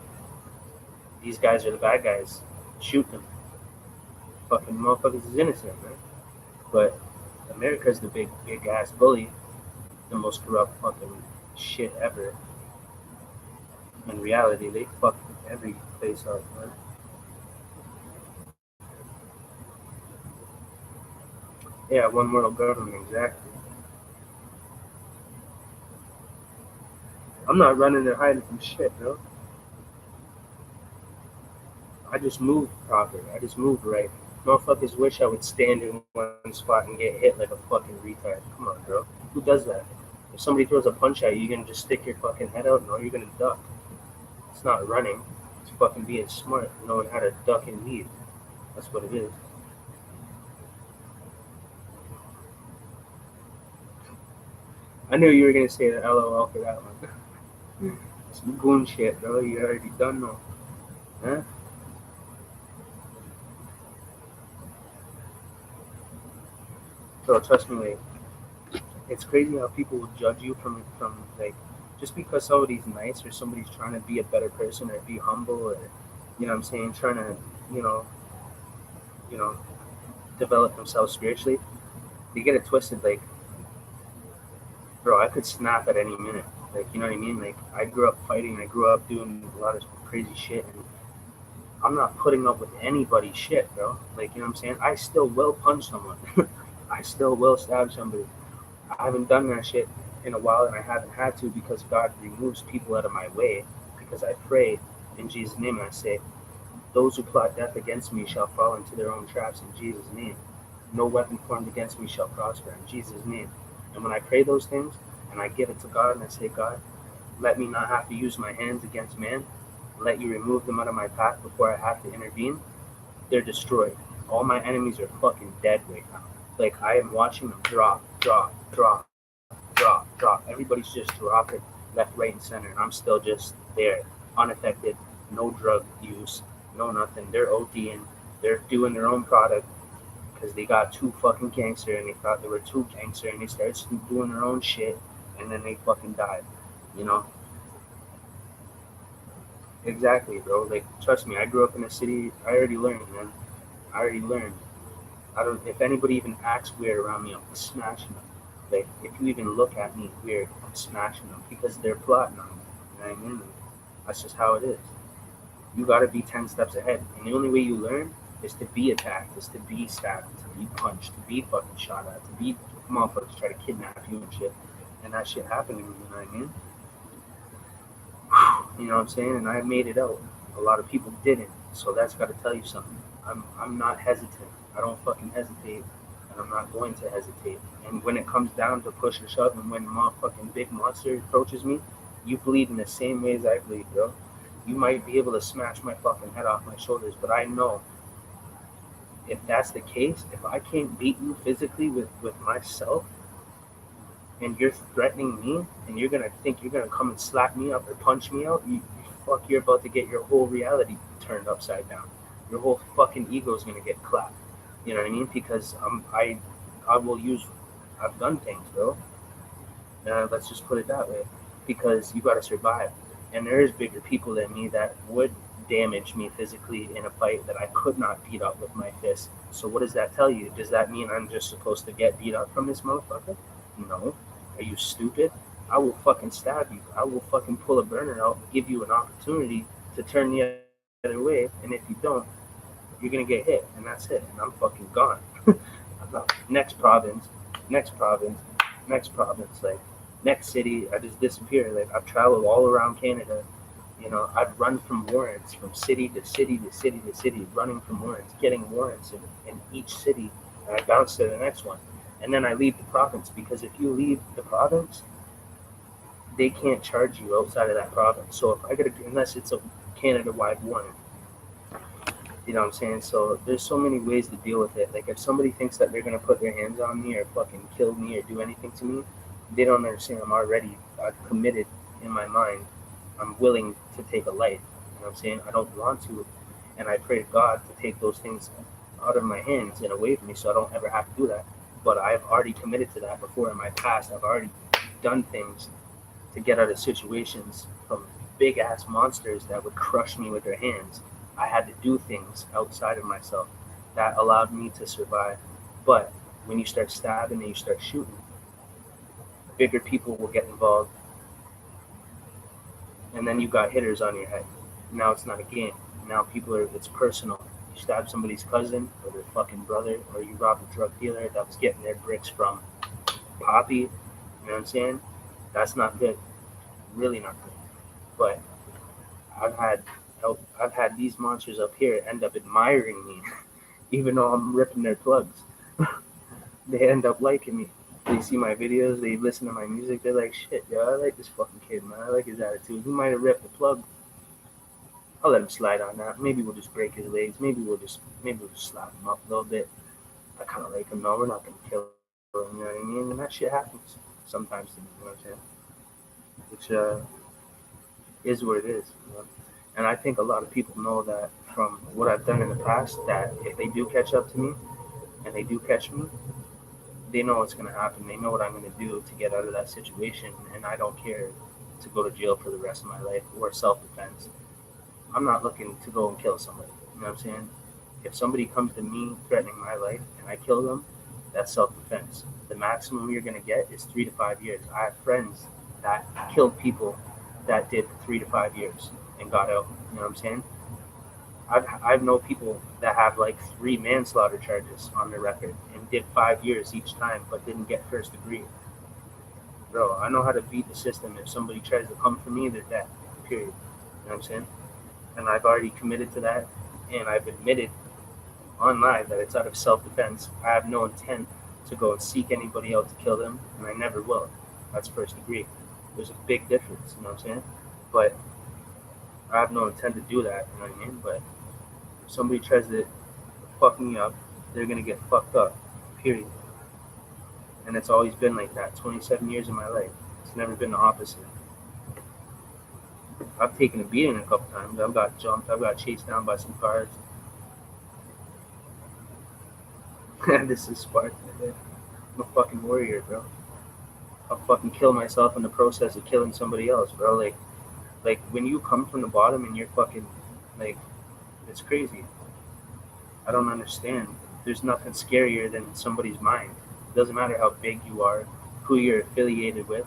these guys are the bad guys. Shoot them. Fucking motherfuckers is innocent, man. But America's the big ass bully, the most corrupt fucking shit ever. In reality, they fuck every place up, man. Yeah, one world government, exactly. I'm not running and hiding from shit, bro. I just moved proper. I just moved right. Motherfuckers wish I would stand in one spot and get hit like a fucking retard. Come on, bro. Who does that? If somebody throws a punch at you, you're gonna just stick your fucking head out? No, you're gonna duck. It's not running. It's fucking being smart, knowing how to duck and weave. That's what it is. I knew you were gonna say the LOL for that one. Some goon shit, bro. You already done know. Huh? So trust me, like, it's crazy how people will judge you from like just because somebody's nice or somebody's trying to be a better person or be humble or you know what I'm saying, trying to, you know, you know, develop themselves spiritually. They get it twisted like, bro, I could snap at any minute. Like, you know what I mean? Like I grew up fighting, I grew up doing a lot of crazy shit and I'm not putting up with anybody's shit, bro. Like, you know what I'm saying? I still will punch someone. I still will stab somebody. I haven't done that shit in a while, and I haven't had to because God removes people out of my way. Because I pray in Jesus' name, and I say, "Those who plot death against me shall fall into their own traps in Jesus' name. No weapon formed against me shall prosper in Jesus' name." And when I pray those things, and I give it to God, and I say, "God, let me not have to use my hands against man. Let you remove them out of my path before I have to intervene." They're destroyed. All my enemies are fucking dead right now. Like I am watching them drop, drop, drop, drop, drop. Everybody's just dropping left, right, and center, and I'm still just there, unaffected, no drug use, no nothing. They're ODing, they're doing their own product because they got too fucking gangster and they thought they were too gangster and they started doing their own shit and then they fucking died, you know? Exactly, bro. Like, trust me, I grew up in a city. I already learned, man. I already learned. I don't. If anybody even acts weird around me, I'm smashing them. Like if you even look at me weird, I'm smashing them because they're plotting on me. You know what I mean? That's just how it is. You got to be 10 steps ahead, and the only way you learn is to be attacked, is to be stabbed, to be punched, to be fucking shot at, to be motherfuckers try to kidnap you and shit. And that shit happened to me. You know what I mean? You know what I'm saying? And I made it out. A lot of people didn't. So that's got to tell you something. I'm not hesitant. I don't fucking hesitate, and I'm not going to hesitate. And when it comes down to push and shove, and when motherfucking big monster approaches me, you bleed in the same way as I bleed, bro. You might be able to smash my fucking head off my shoulders, but I know if that's the case, if I can't beat you physically with myself, and you're threatening me, and you're gonna think you're gonna come and slap me up or punch me out, fuck, you're about to get your whole reality turned upside down. Your whole fucking ego is gonna get clapped. You know what I mean? Because I will use, I've done things, bro. Let's just put it that way. Because you gotta survive. And there's bigger people than me that would damage me physically in a fight that I could not beat up with my fist. So what does that tell you? Does that mean I'm just supposed to get beat up from this motherfucker? No. Are you stupid? I will fucking stab you. I will fucking pull a burner out, give you an opportunity to turn the other way, and if you don't, you're gonna get hit, and that's it. And I'm fucking gone. Next province, next province, next province, like next city, I just disappear. Like I've traveled all around Canada. I'd run from warrants from city to city to city to city, running from warrants, getting warrants in each city, and I bounce to the next one. And then I leave the province because if you leave the province, they can't charge you outside of that province. So if I get unless it's a Canada-wide warrant, you know what I'm saying? So there's so many ways to deal with it. Like if somebody thinks that they're gonna put their hands on me or fucking kill me or do anything to me, they don't understand. I've committed in my mind. I'm willing to take a life. You know what I'm saying? I don't want to, and I pray to God to take those things out of my hands and away from me, so I don't ever have to do that. But I've already committed to that before in my past. I've already done things to get out of situations from big ass monsters that would crush me with their hands. I had to do things outside of myself that allowed me to survive. But when you start stabbing and you start shooting, bigger people will get involved, and then you got hitters on your head. Now it's not a game. Now it's personal. You stab somebody's cousin or their fucking brother, or you rob a drug dealer that was getting their bricks from Poppy. You know what I'm saying? That's not good. Really not good. But I've had I've had these monsters up here end up admiring me, even though I'm ripping their plugs. They end up liking me. They see my videos, they listen to my music, they're like, shit, yo, I like this fucking kid, man. I like his attitude. He might have ripped the plug. I'll let him slide on that. Maybe we'll just break his legs. Maybe we'll just slap him up a little bit. I kind of like him. No, we're not gonna kill him. You know what I mean? And that shit happens sometimes to me. You know what I'm saying? Which is what it is. You know? And I think a lot of people know that from what I've done in the past. That if they do catch up to me, and they do catch me, they know what's going to happen. They know what I'm going to do to get out of that situation, and I don't care to go to jail for the rest of my life or self-defense. I'm not looking to go and kill somebody. You know what I'm saying? If somebody comes to me threatening my life and I kill them, that's self-defense. The maximum you're going to get is 3 to 5 years. I have friends that killed people that did 3 to 5 years and got out. You know what I'm saying? I've known people that have like 3 manslaughter charges on their record and did 5 years each time, but didn't get first degree. Bro, I know how to beat the system. If somebody tries to come for me, they're dead. Period. You know what I'm saying? And I've already committed to that, and I've admitted on live that it's out of self-defense. I have no intent to go and seek anybody out to kill them, and I never will. That's first degree. There's a big difference, you know what I'm saying? But I have no intent to do that, you know what I mean? But if somebody tries to fuck me up, they're gonna get fucked up. Period. And it's always been like that. 27 years of my life. It's never been the opposite. I've taken a beating a couple times. I've got jumped. I've got chased down by some cars. This is Spartan. I'm a fucking warrior, bro. I'll fucking kill myself in the process of killing somebody else, bro. Like when you come from the bottom and you're fucking, like, it's crazy. I don't understand. There's nothing scarier than somebody's mind. It doesn't matter how big you are, who you're affiliated with.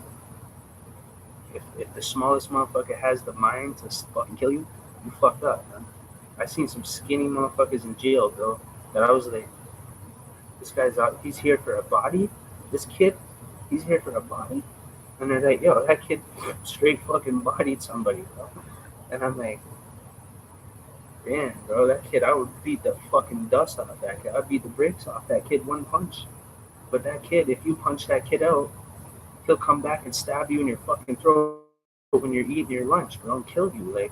If the smallest motherfucker has the mind to fucking kill you, you fucked up, man. I seen some skinny motherfuckers in jail, bro, that I was like, this guy's out, he's here for a body? This kid, he's here for a body? And they're like, yo, that kid straight fucking bodied somebody, bro. And I'm like, damn, bro, that kid, I would beat the fucking dust off that kid. I'd beat the brakes off that kid one punch. But that kid, if you punch that kid out, he'll come back and stab you in your fucking throat when you're eating your lunch, bro, and kill you. Like,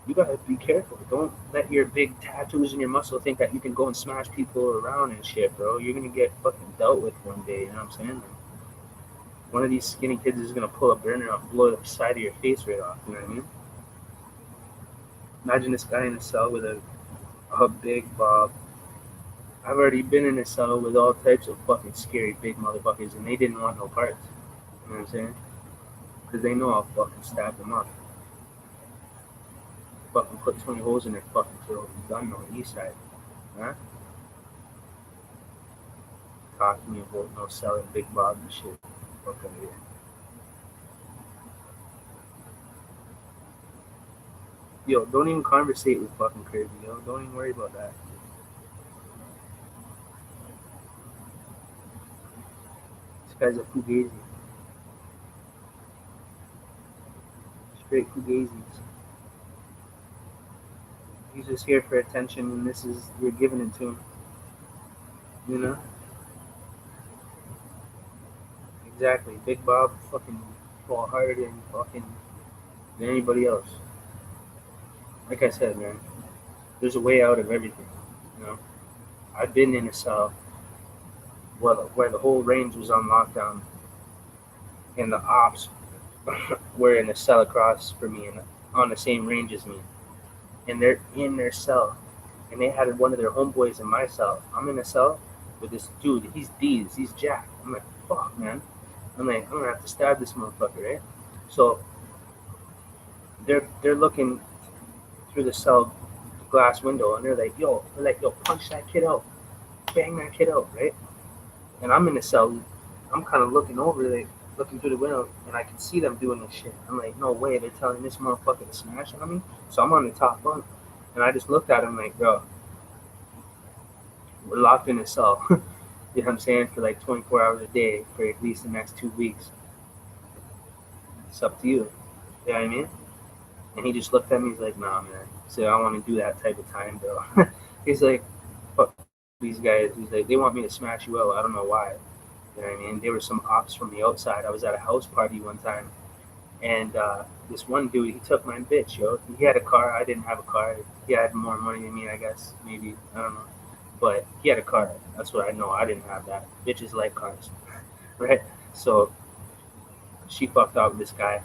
you gotta be careful. Don't let your big tattoos in your muscle think that you can go and smash people around and shit, bro. You're gonna get fucking dealt with one day, you know what I'm saying? Like, one of these skinny kids is gonna pull a burner out and blow the side of your face right off, you know what I mean? Imagine this guy in a cell with a big Bob. I've already been in a cell with all types of fucking scary big motherfuckers, and they didn't want no parts. You know what I'm saying? Because they know I'll fucking stab them up. Fucking put 20 holes in their fucking throat. Done on the east side. Huh? Talk to me about no selling Big Bob and shit. Fuck out of here. Yo, don't even conversate with fucking Crazy, yo. Don't even worry about that. This guy's a fugazi. Straight fugazis. He's just here for attention, and this is, you're giving it to him. You know? Exactly. Big Bob fucking fall harder than anybody else. Like I said, man, there's a way out of everything. You know? I've been in a cell where the whole range was on lockdown, and the ops were in a cell across from me and on the same range as me. And they're in their cell. And they had one of their homeboys in my cell. I'm in a cell with this dude. He's D's. He's Jack. I'm like, fuck, man. I'm like, I'm gonna have to stab this motherfucker, right? So they're looking through the cell glass window, and they're like, yo, punch that kid out, bang that kid out, right? And I'm in the cell. I'm kind of looking over, like looking through the window, and I can see them doing this shit. I'm like, no way, they're telling this motherfucker to smash on me. So I'm on the top bunk, and I just looked at him like, bro, we're locked in a cell. You know what I'm saying? For like 24 hours a day for at least the next 2 weeks. It's up to you. You know what I mean? And he just looked at me. He's like, nah, man. So I don't want to do that type of time, bro. He's like, fuck these guys. He's like, they want me to smash you out. I don't know why. You know what I mean? There were some ops from the outside. I was at a house party one time, and this one dude, he took my bitch, yo. He had a car. I didn't have a car. He had more money than me, I guess. Maybe. I don't know. But he had a car. That's what I know. I didn't have that. Bitches like cars. Right? So she fucked out with this guy.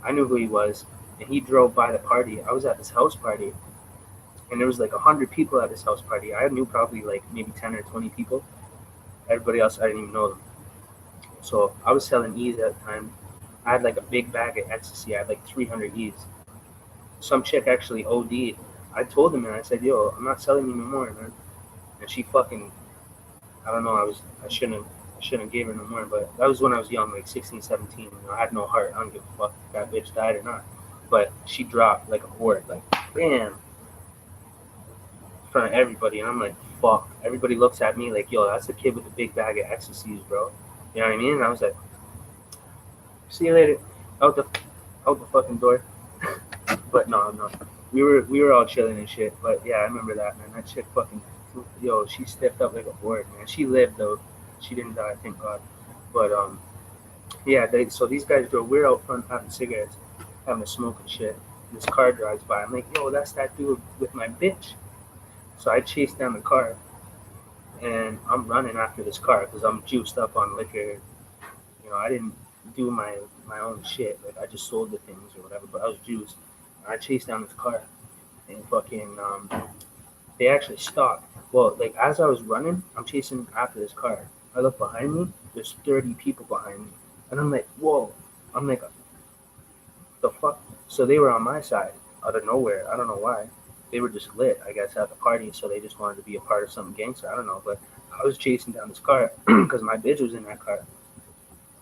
I knew who he was. And he drove by the party. I was at this house party. And there was like 100 people at this house party. I knew probably like maybe 10 or 20 people. Everybody else, I didn't even know them. So I was selling E's at the time. I had like a big bag of ecstasy. I had like 300 E's. Some chick actually OD'd. I told him, and I said, yo, I'm not selling you no more, man. And she fucking, I don't know, I shouldn't have gave her no more, but that was when I was young, like 16, 17. You know, I had no heart. I don't give a fuck if that bitch died or not. But she dropped like a horde, like, bam, in front of everybody. And I'm like, fuck. Everybody looks at me like, yo, that's the kid with the big bag of ecstasies, bro. You know what I mean? And I was like, see you later. Out the fucking door. But no. We were all chilling and shit. But yeah, I remember that, man. That chick fucking, yo, she stepped up like a board, man. She lived though. She didn't die, thank God. But yeah, so these guys drove. We're out front having cigarettes, having a smoke and shit. This car drives by. I'm like, yo, that's that dude with my bitch. So I chase down the car, and I'm running after this car because I'm juiced up on liquor. You know, I didn't do my own shit. Like I just sold the things or whatever, but I was juiced. I chased down this car, and fucking they actually stopped. Well, like as I was running, I'm chasing after this car. I look behind me. There's 30 people behind me, and I'm like, whoa. I'm like, the fuck? So they were on my side out of nowhere. I don't know why. They were just lit, I guess, at the party, so they just wanted to be a part of something gangster. I don't know, but I was chasing down this car because my bitch was in that car.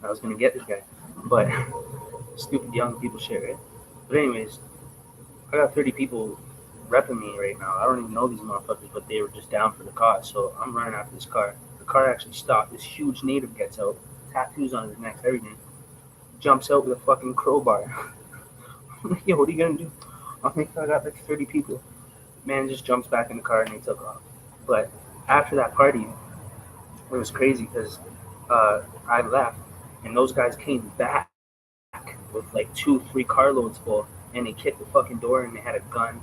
I was gonna get this guy, but stupid young people shit, right? But anyways, I got 30 people repping me right now. I don't even know these motherfuckers, but they were just down for the cause. So I'm running after this car. The car actually stopped. This huge native gets out, tattoos on his neck, everything. Jumps out with a fucking crowbar. I'm like, yo, what are you gonna do? I'm like, I got like 30 people. Man just jumps back in the car and they took off. But after that party, it was crazy because I left and those guys came back with like 2-3 carloads full, and they kicked the fucking door and they had a gun.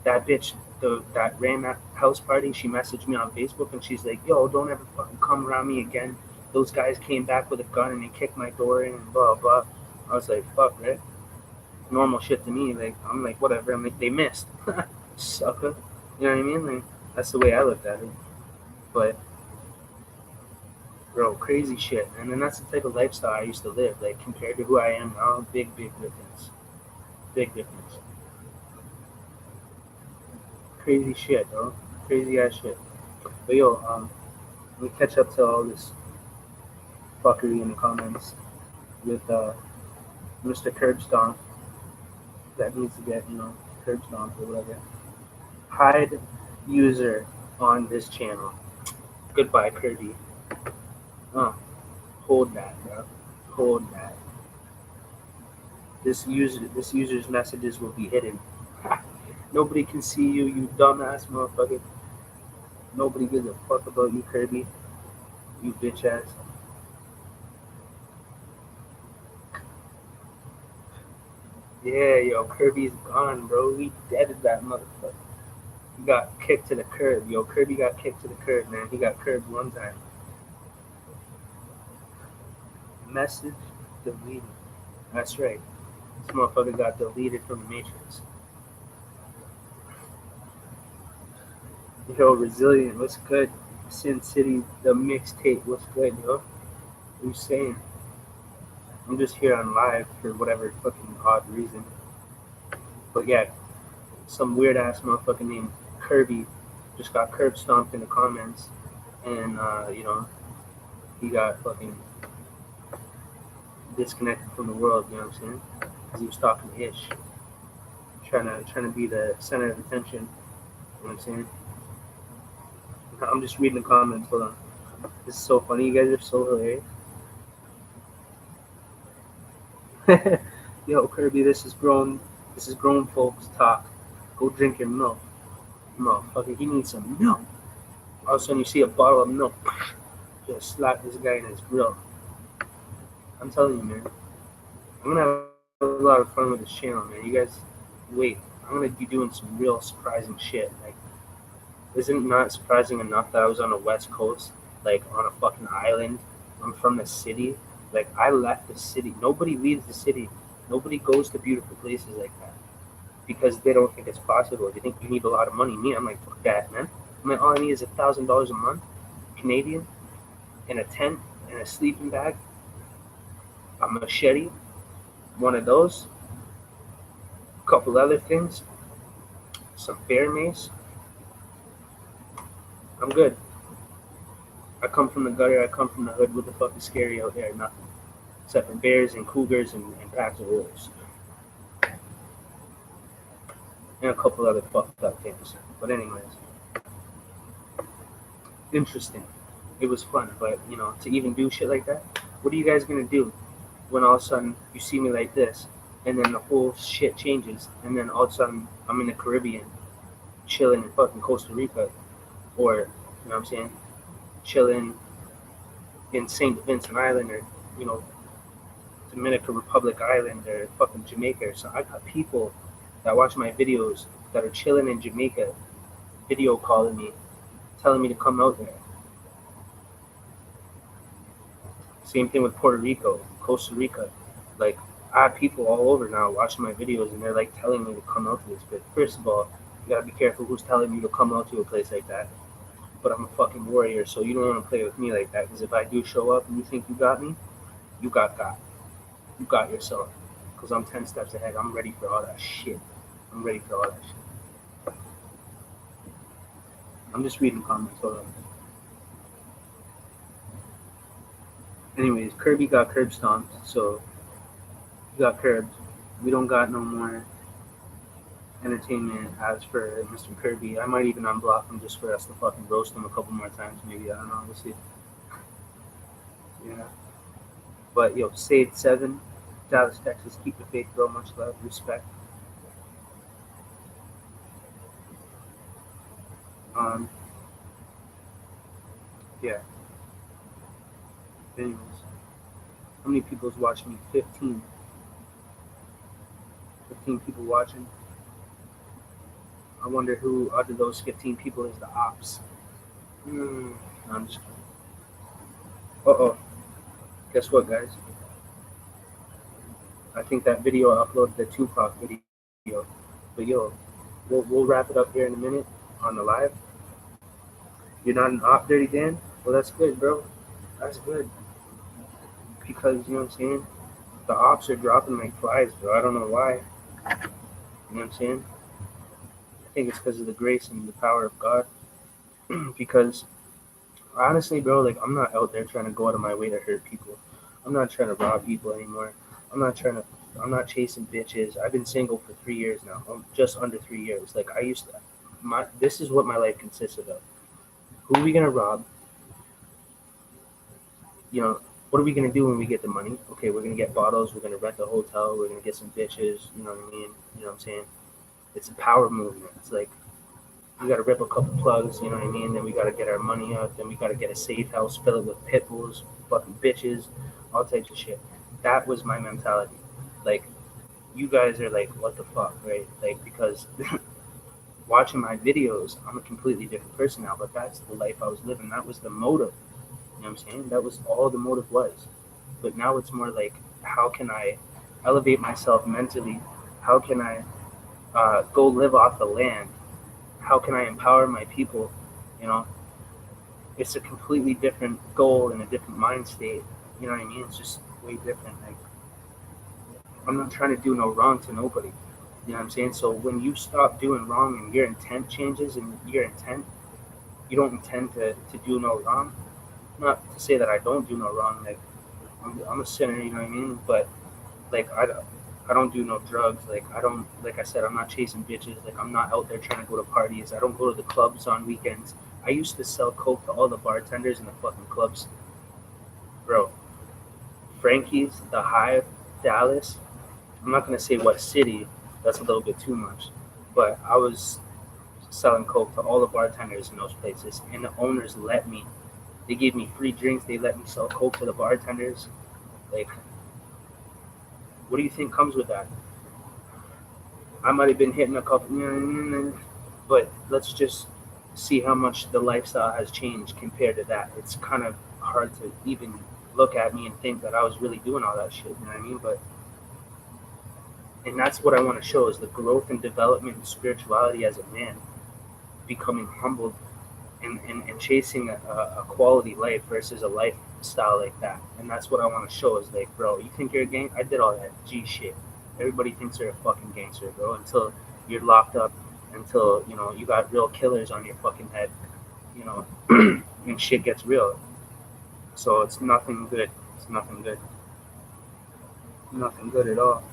That bitch that ran that house party, she messaged me on Facebook and she's like, yo, don't ever fucking come around me again. Those guys came back with a gun and they kicked my door in and blah blah. I was like, fuck, right? Normal shit to me. Like I'm like, whatever. I'm like, they missed. Sucker. You know what I mean? Like that's the way I looked at it. But bro, crazy shit. And then that's the type of lifestyle I used to live. Like compared to who I am now, big difference. Big difference. Crazy shit, bro. Crazy ass shit. But yo, let me catch up to all this fuckery in the comments with Mr. Curbstomp that needs to get, curb stomped or whatever. Hide user on this channel. Goodbye, Kirby. Hold that, bro. Hold that. This user's messages will be hidden. Nobody can see you, you dumbass motherfucker. Nobody gives a fuck about you, Kirby. You bitch ass. Yeah, yo, Kirby's gone, bro. We deaded that motherfucker. He got kicked to the curb. Yo, Kirby got kicked to the curb, man. He got curbed one time. Message deleted. That's right. This motherfucker got deleted from the Matrix. Yo, Resilient, what's good? Sin City, the mixtape, what's good, yo? What you saying? I'm just here on live for whatever fucking odd reason. But yeah, some weird ass motherfucker named Kirby just got curb stomped in the comments, and he got fucking disconnected from the world. You know what I'm saying? Because he was talking ish, trying to be the center of attention. You know what I'm saying? I'm just reading the comments. Hold on. This is so funny. You guys are so hilarious. Yo, Kirby, this is grown folks talk. Go drink your milk. Motherfucker, he needs some milk. All of a sudden you see a bottle of milk. Just slap this guy in his grill. I'm telling you, man. I'm gonna have a lot of fun with this channel, man. You guys wait. I'm gonna be doing some real surprising shit. Like, isn't it not surprising enough that I was on the West Coast, like on a fucking island? I'm from the city. Like, I left the city. Nobody leaves the city. Nobody goes to beautiful places like that because they don't think it's possible. They think you need a lot of money. Me, I'm like, fuck that, man. I'm like, all I need is $1,000 a month, Canadian, and a tent and a sleeping bag, a machete, one of those, a couple other things, some bear mace. I'm good. I come from the gutter. I come from the hood. What the fuck is scary out there? Nothing. Except for bears and cougars and packs of wolves. And a couple other fucked up things. But anyways. Interesting. It was fun. But, to even do shit like that, what are you guys going to do when all of a sudden you see me like this and then the whole shit changes and then all of a sudden I'm in the Caribbean chilling in fucking Costa Rica or, you know what I'm saying, chilling in St. Vincent Island or, Dominican Republic Island or fucking Jamaica. So I got people that watch my videos that are chilling in Jamaica, video calling me, telling me to come out there. Same thing with Puerto Rico, Costa Rica. Like, I have people all over now watching my videos and they're like telling me to come out to this. But first of all, you gotta be careful who's telling you to come out to a place like that. But I'm a fucking warrior, so you don't want to play with me like that. Because if I do show up and you think you got me, you got. You got yourself. Because I'm 10 steps ahead. I'm ready for all that shit. I'm just reading comments. Hold on. Anyways, Kirby got curb stomped, so he got curbed. We don't got no more entertainment as for Mr. Kirby. I might even unblock him just for us to fucking roast him a couple more times, maybe. I don't know. We'll see. Yeah. But yo, Save 7, Dallas, Texas. Keep the faith, bro. Much love, respect. Yeah. Anyways, how many people's watching me? 15. 15 people watching. I wonder who out of those 15 people is the ops. No, I'm just kidding. Uh-oh. Guess what, guys? I think that video uploaded the Tupac video. But yo, we'll wrap it up here in a minute on the live. You're not an op, Dirty Dan? Well, that's good, bro. That's good. Because, you know what I'm saying? The ops are dropping like flies, bro. I don't know why. You know what I'm saying? think it's because of the grace and the power of God. Because honestly, bro, like I'm not out there trying to go out of my way to hurt people. I'm not trying to rob people anymore. I'm not trying to. I'm not chasing bitches. I've been single for 3 years now. Just under 3 years. Like I used to. This is what my life consisted of. Who are we gonna rob? You know, what are we gonna do when we get the money? Okay, we're gonna get bottles. We're gonna rent a hotel. We're gonna get some bitches. You know what I mean? You know what I'm saying? It's a power movement. It's like we gotta rip a couple plugs. You know what I mean? Then we gotta get our money out. Then we gotta get a safe house, fill it with pit bulls, fucking bitches, all types of shit. That was my mentality. Like you guys are like, what the fuck, right? Like because watching my videos, I'm a completely different person now. But that's the life I was living. That was the motive. You know what I'm saying? That was all the motive was. But now it's more like, how can I elevate myself mentally? How can I go live off the land? How can I empower my people? You know, it's a completely different goal and a different mind state. You know what I mean? It's just way different. Like, I'm not trying to do no wrong to nobody. You know what I'm saying? So when you stop doing wrong and your intent changes and your intent, you don't intend to do no wrong. Not to say that I don't do no wrong. Like, I'm a sinner, you know what I mean? But like I don't do no drugs. Like I don't, like I said, I'm not chasing bitches. Like I'm not out there trying to go to parties. I don't go to the clubs on weekends. I used to sell coke to all the bartenders in the fucking clubs, bro. Frankie's, the Hive, Dallas. I'm not gonna say what city. That's a little bit too much. But I was selling coke to all the bartenders in those places, and the owners let me. They gave me free drinks. They let me sell coke to the bartenders. Like, what do you think comes with that? I might have been hitting a couple, but let's just see how much the lifestyle has changed compared to that. It's kind of hard to even look at me and think that I was really doing all that shit. You know what I mean? But and that's what I want to show is the growth and development and spirituality as a man, becoming humbled and chasing a quality life versus a lifestyle like that. And that's what I want to show is like, bro, you think you're a gang? I did all that G shit. Everybody thinks they're a fucking gangster, bro, until you're locked up, until, you know, you got real killers on your fucking head, you know, and shit gets real. So it's nothing good. It's nothing good. Nothing good at all.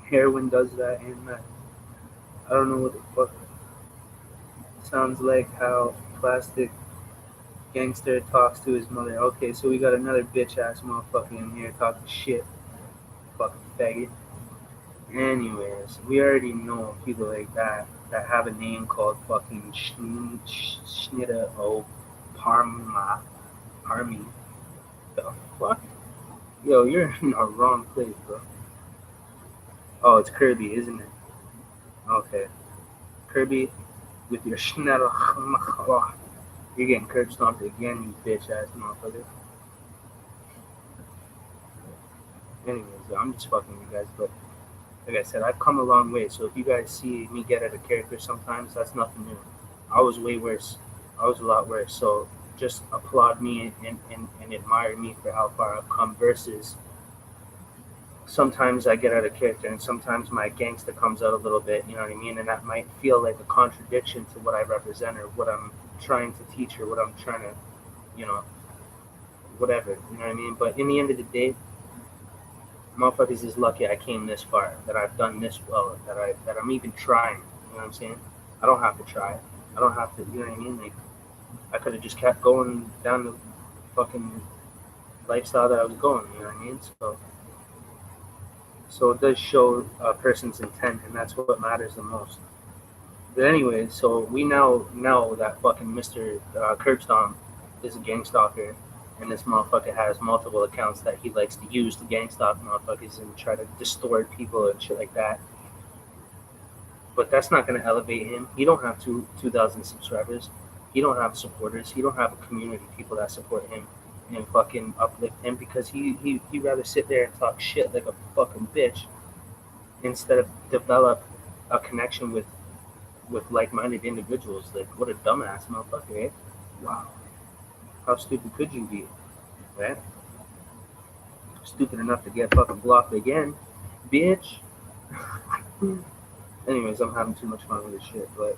Heroin does that and that. I don't know what the fuck. Sounds like how Plastic Gangster talks to his mother. Okay, so we got another bitch ass motherfucker in here talking shit. Fucking faggot. Anyways, we already know people like that have a name called fucking Schnita O Parmy. The fuck? Yo, you're in the wrong place, bro. Oh, it's Kirby, isn't it? Okay. Kirby with your Schnita. You're getting curb stomped again, you bitch ass motherfucker. Anyways, I'm just fucking you guys, but like I said, I've come a long way. So if you guys see me get at a character sometimes, that's nothing new. I was way worse. I was a lot worse. So just applaud me and admire me for how far I've come versus sometimes I get out of character and sometimes my gangster comes out a little bit, you know what I mean? And that might feel like a contradiction to what I represent or what I'm trying to teach or what I'm trying to, you know, whatever, you know what I mean? But in the end of the day, motherfuckers is lucky I came this far, that I've done this well, that I'm even trying. You know what I'm saying? I don't have to try. I don't have to. You know what I mean? Like I could have just kept going down the fucking lifestyle that I was going. You know what I mean? So it does show a person's intent, and that's what matters the most. But anyway, so we now know that fucking Mr. Curbstomp is a gang stalker, and this motherfucker has multiple accounts that he likes to use to gang stalk motherfuckers and try to distort people and shit like that. But that's not going to elevate him. He don't have 2,000 subscribers. He don't have supporters. He don't have a community of people that support him and fucking uplift him because he rather sit there and talk shit like a fucking bitch instead of develop a connection with like-minded individuals. Like, what a dumbass motherfucker, eh? Wow. How stupid could you be, right? Stupid enough to get fucking blocked again. bitch. Anyways, I'm having too much fun with this shit, but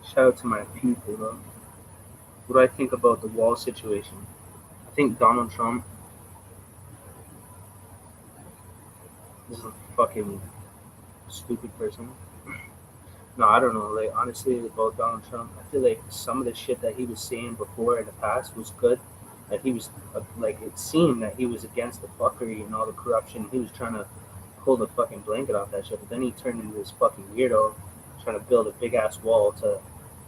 shout out to my people, bro. What do I think about the wall situation? I think Donald Trump is a fucking stupid person. No, I don't know. Like, honestly, about Donald Trump, I feel like some of the shit that he was saying before in the past was good. That he was, like, it seemed that he was against the fuckery and all the corruption. He was trying to pull the fucking blanket off that shit. But then he turned into this fucking weirdo trying to build a big ass wall to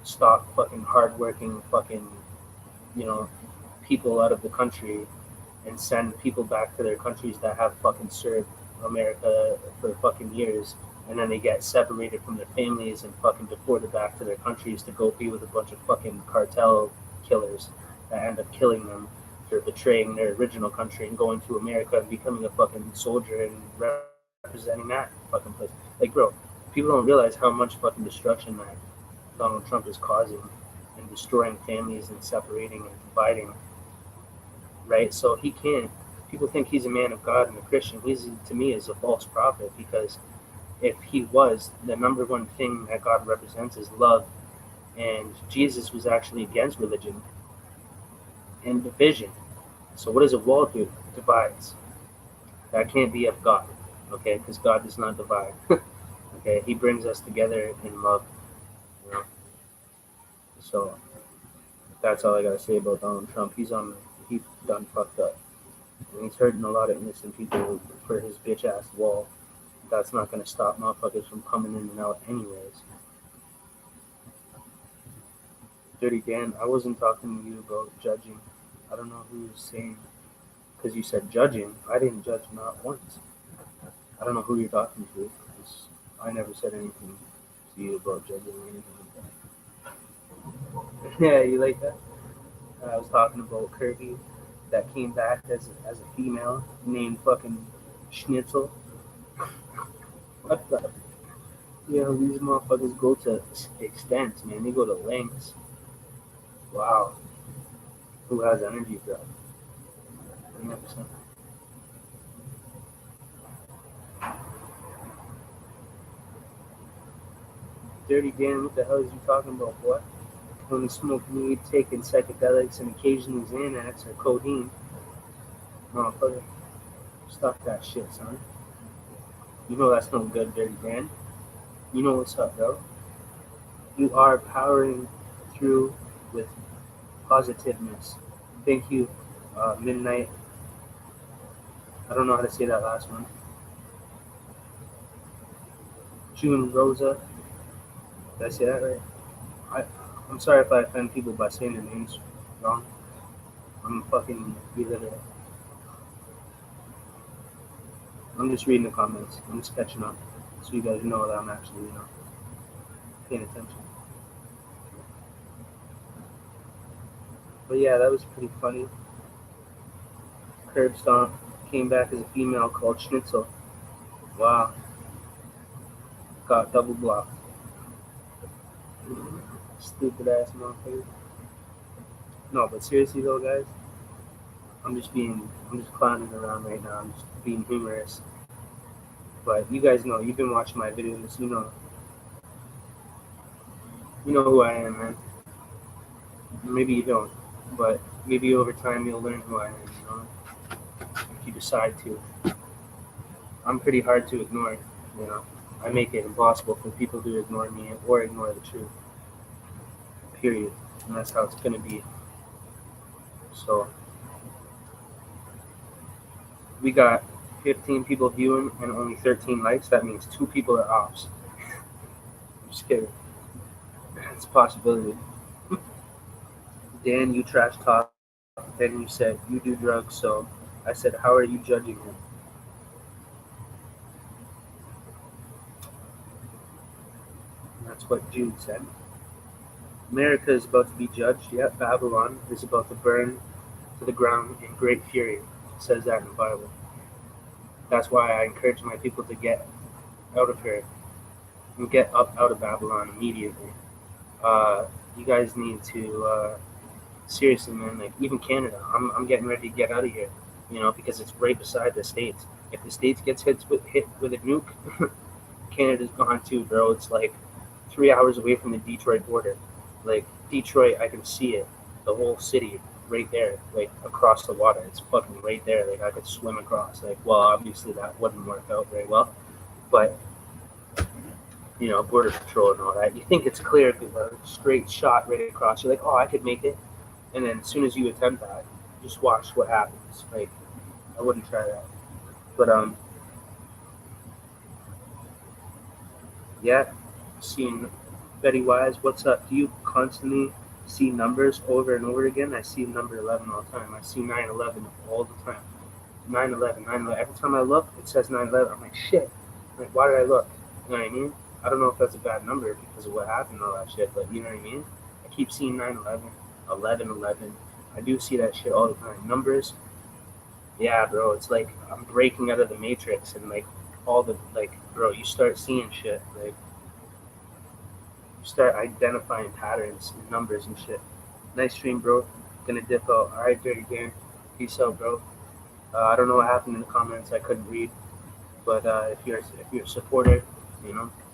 stop fucking hardworking fucking, you know, people out of the country and send people back to their countries that have fucking served America for fucking years, and then they get separated from their families and fucking deported back to their countries to go be with a bunch of fucking cartel killers that end up killing them for betraying their original country and going to America and becoming a fucking soldier and representing that fucking place. Like, bro, people don't realize how much fucking destruction that Donald Trump is causing and destroying families and separating and dividing, right? So he can't. People think he's a man of God and a Christian. He's, to me, is a false prophet, because if he was, the number one thing that God represents is love, and Jesus was actually against religion and division. So what does a wall do? It divides. That can't be of God, okay? Because God does not divide. Okay, He brings us together in love, you know. So that's all I gotta say about Donald Trump. He's done fucked up. And he's hurting a lot of innocent people for his bitch ass wall. That's not gonna stop motherfuckers from coming in and out anyways. Dirty Dan, I wasn't talking to you about judging. I don't know who was saying, because you said judging. I didn't judge not once. I don't know who you're talking to, because I never said anything to you about judging or anything like that. Yeah, you like that? I was talking about Kirby that came back as a female named fucking Schnitzel. What the? You know, these motherfuckers go to extents, man. They go to lengths. Wow. Who has energy for that? 100%. Dirty Dan, what the hell is you talking about, boy? Only smoke weed, taking psychedelics, and occasionally Xanax or codeine. Motherfucker, stop that shit, son. You know that's no good, Dirty Dan. You know what's up, bro. You are powering through with positiveness. Thank you, Midnight. I don't know how to say that last one. June Rosa. Did I say that right? I'm sorry if I offend people by saying their names wrong. I'm fucking illiterate. I'm just reading the comments. I'm just catching up, so you guys know that I'm actually, paying attention. But yeah, that was pretty funny. Curb Stomp came back as a female called Schnitzel. Wow. Got double blocked. Stupid ass motherfucker. No, but seriously though, guys, I'm just clowning around right now. I'm just being humorous. But you guys know, you've been watching my videos, you know who I am, man. Maybe you don't, but maybe over time you'll learn who I am, if you decide to. I'm pretty hard to ignore, you know. I make it impossible for people to ignore me or ignore the truth. Period. And that's how it's gonna be. So we got 15 people viewing and only 13 likes. That means 2 people are ops. I'm just kidding. It's a possibility. Dan, you trash talk. Then you said you do drugs, so I said, how are you judging him? And that's what Jude said. America is about to be judged. Yet Babylon is about to burn to the ground in great fury. It says that in the Bible. That's why I encourage my people to get out of here and get up out of Babylon immediately. You guys need to seriously, man. Like even Canada, I'm getting ready to get out of here. because it's right beside the States. If the States gets hit with a nuke, Canada's gone too, bro. It's like 3 hours away from the Detroit border. Like Detroit, I can see it, the whole city right there, like across the water. It's fucking right there. Like I could swim across. Like, well, obviously that wouldn't work out very well, but border patrol and all that. You think it's clear, a straight shot right across. You're like, oh, I could make it, and then as soon as you attempt that, just watch what happens. Like, I wouldn't try that. But yeah, seeing Betty Wise. What's up? Do you constantly see numbers over and over again? I see number 11 all the time. I see 9/11 all the time. 9/11, 9/11. Every time I look, it says 9/11. I'm like, shit. Like, why did I look? You know what I mean? I don't know if that's a bad number because of what happened and all that shit, but you know what I mean? I keep seeing 9/11, 11/11. I do see that shit all the time. Numbers, yeah, bro. It's like I'm breaking out of the matrix and like all the bro. You start seeing shit. Like you start identifying patterns and numbers and shit. Nice stream, bro. Gonna dip out. All right, dirty game. Peace out, bro. I don't know what happened in the comments. I couldn't read, but if you're a supporter,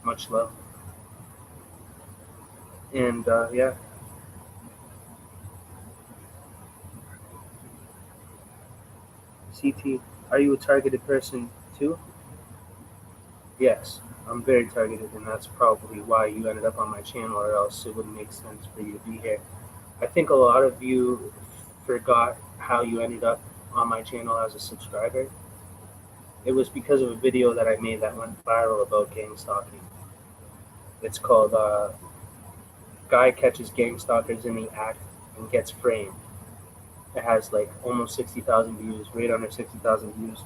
much love. And yeah, CT, are you a targeted person too? Yes, I'm very targeted, and that's probably why you ended up on my channel, or else it wouldn't make sense for you to be here. I think a lot of you forgot how you ended up on my channel as a subscriber. It was because of a video that I made that went viral about gang stalking. It's called Guy Catches Gang Stalkers in the Act and Gets Framed. It has like almost 60,000 views, right under 60,000 views.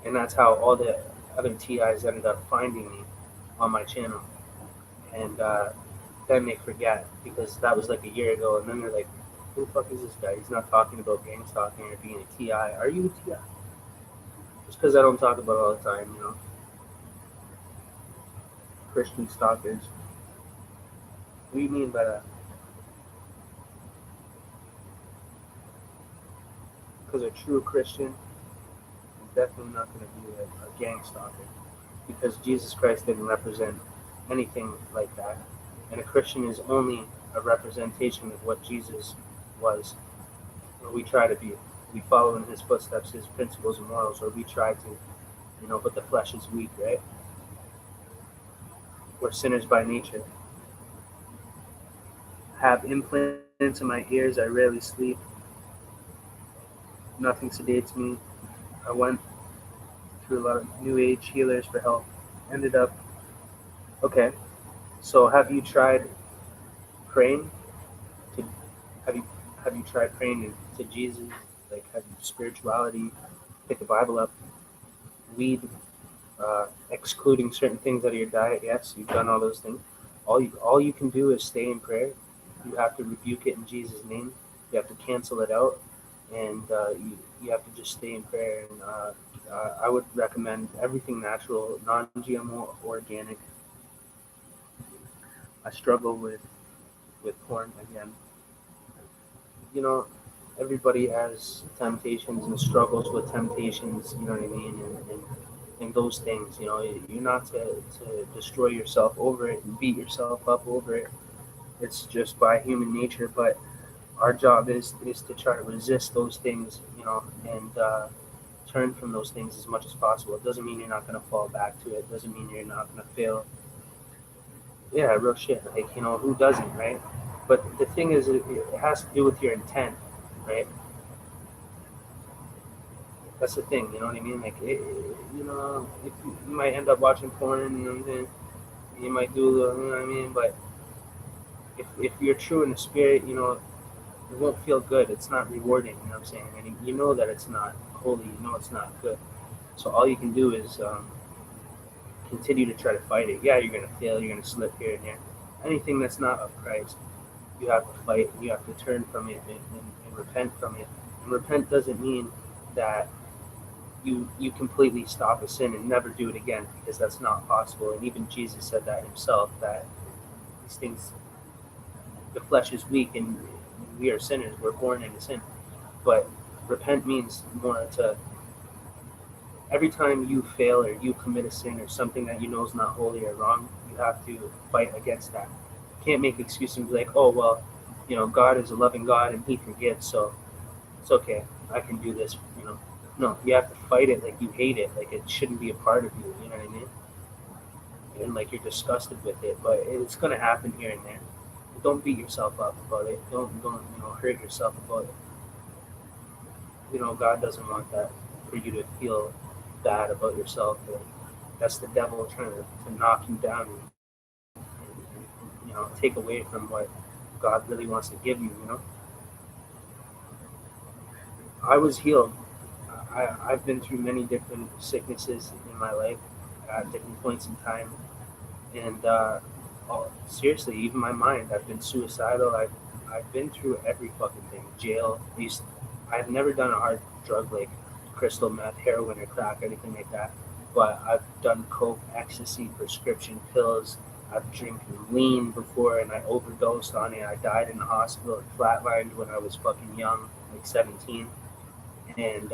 And that's how all the other TIs ended up finding me on my channel. And then they forget because that was like a year ago. And then they're like, who the fuck is this guy? He's not talking about gang stalking or being a TI. Are you a TI? Just because I don't talk about it all the time, Christian stalkers. What do you mean by that? Because a true Christian is definitely not going to be a gang stalker. Because Jesus Christ didn't represent anything like that. And a Christian is only a representation of what Jesus was, or we try to be. We follow in his footsteps, his principles and morals, or we try to, but the flesh is weak, right? We're sinners by nature. Have implants in my ears, I rarely sleep. Nothing sedates me. I went through a lot of new age healers for help. Ended up, okay. So have you tried praying to, have you tried praying to Jesus? Like, have you spirituality, pick the Bible up, weed, excluding certain things out of your diet? Yes, you've done all those things. All you can do is stay in prayer. You have to rebuke it in Jesus' name. You have to cancel it out, and you have to just stay in prayer. And I would recommend everything natural, non-GMO, organic. I struggle with porn again. Everybody has temptations and struggles with temptations. You know what I mean? And those things. You're not to destroy yourself over it and beat yourself up over it. It's just by human nature. But our job is to try to resist those things. And turn from those things as much as possible. It doesn't mean you're not going to fall back to it. It doesn't mean you're not going to fail. Yeah, real shit. Like, who doesn't, right? But the thing is, it has to do with your intent, right? That's the thing, you know what I mean? Like, if you might end up watching porn, you might do a little, you know what I mean? But if you're true in the spirit, it won't feel good. It's not rewarding, you know what I'm saying? And you know that it's not holy, it's not good. So all you can do is continue to try to fight it. Yeah, you're going to fail, you're going to slip here and there. Anything that's not of Christ, you have to fight, and you have to turn from it and repent from it. And repent doesn't mean that you completely stop a sin and never do it again, because that's not possible. And even Jesus said that himself, that these things, the flesh is weak and we are sinners. We're born into sin. But repent means more to every time you fail or you commit a sin or something that you know is not holy or wrong, you have to fight against that. You can't make excuses and be like, oh, well, God is a loving God and he forgives, so it's okay. I can do this. No, you have to fight it like you hate it, like it shouldn't be a part of you, you know what I mean? And like you're disgusted with it, but it's going to happen here and there. Don't beat yourself up about it. Don't hurt yourself about it. God doesn't want that for you to feel bad about yourself. Or that's the devil trying to knock you down and take away from what God really wants to give you. I was healed. I've been through many different sicknesses in my life at different points in time. And seriously, even my mind, I've been suicidal. I've been through every fucking thing. Jail, at least. I've never done a hard drug like crystal meth, heroin, or crack, anything like that. But I've done coke, ecstasy, prescription pills. I've drinking lean before and I overdosed on it. I died in the hospital and flatlined when I was fucking young, like 17. And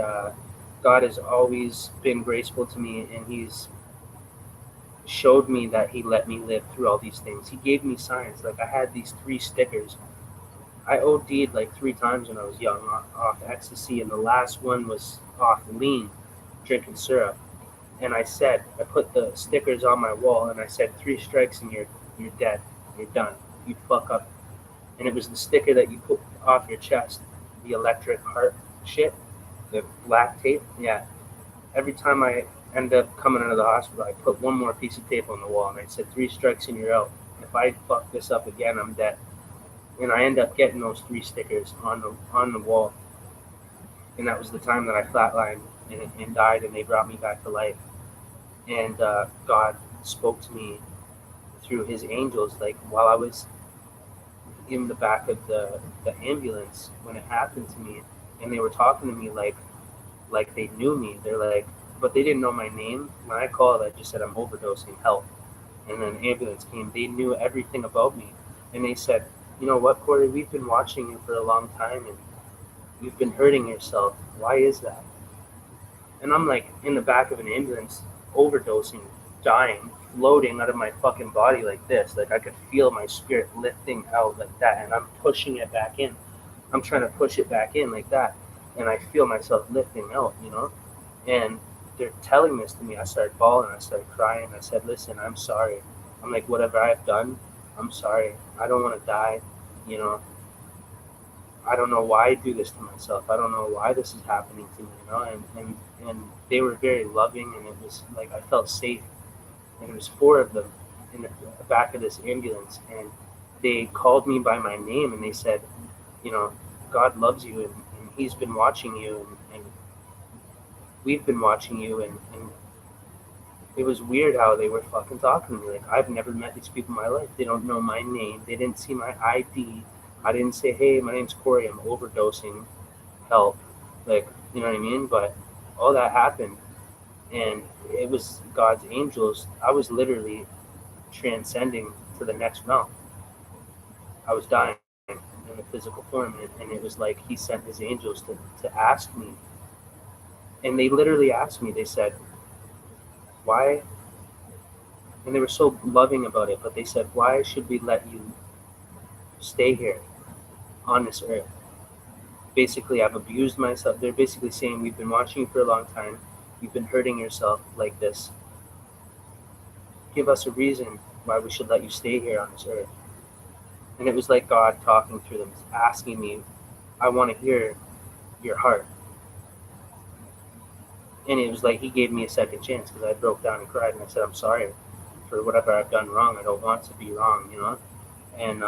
God has always been graceful to me, and He's showed me that He let me live through all these things. He gave me signs. Like I had these 3 stickers. I OD'd like 3 times when I was young off ecstasy, and the last one was off lean, drinking syrup. And I put the stickers on my wall, and I said, 3 strikes and you're dead. You're done. You fuck up. And it was the sticker that you put off your chest, the electric heart shit, the black tape. Yeah. Every time I end up coming out of the hospital, I put one more piece of tape on the wall, and I said, 3 strikes and you're out. If I fuck this up again, I'm dead. And I end up getting those 3 stickers on the wall. And that was the time that I flatlined and died, and they brought me back to life. And God spoke to me through His angels, like while I was in the back of the ambulance when it happened to me, and they were talking to me like they knew me. They're like, but they didn't know my name. When I called, I just said I'm overdosing, help. And then ambulance came. They knew everything about me, and they said, you know what, Corey, we've been watching you for a long time, and you've been hurting yourself. Why is that? And I'm like in the back of an ambulance, overdosing, dying, floating out of my fucking body like this. Like I could feel my spirit lifting out like that, and I'm pushing it back in. I'm trying to push it back in like that, and I feel myself lifting out, And they're telling this to me. I started bawling. I started crying. I said, listen, I'm sorry. I'm like, whatever I've done, I'm sorry. I don't want to die, I don't know why I do this to myself. I don't know why this is happening to me, and they were very loving, and it was like I felt safe. And it was 4 of them in the back of this ambulance, and they called me by my name, and they said, God loves you, and He's been watching you, and we've been watching you, and it was weird how they were fucking talking to me. Like, I've never met these people in my life. They don't know my name. They didn't see my ID. I didn't say, hey, my name's Corey, I'm overdosing, help. Like, you know what I mean? But all that happened, and it was God's angels. I was literally transcending to the next realm. I was dying in a physical form, and it was like He sent His angels to ask me. And they literally asked me, they said, why? And they were so loving about it, but they said, why should we let you stay here on this earth? Basically, I've abused myself. They're basically saying, we've been watching you for a long time. You've been hurting yourself like this. Give us a reason why we should let you stay here on this earth. And it was like God talking through them, asking me, I want to hear your heart. And it was like He gave me a second chance, because I broke down and cried, and I said, I'm sorry for whatever I've done wrong. I don't want to be wrong, And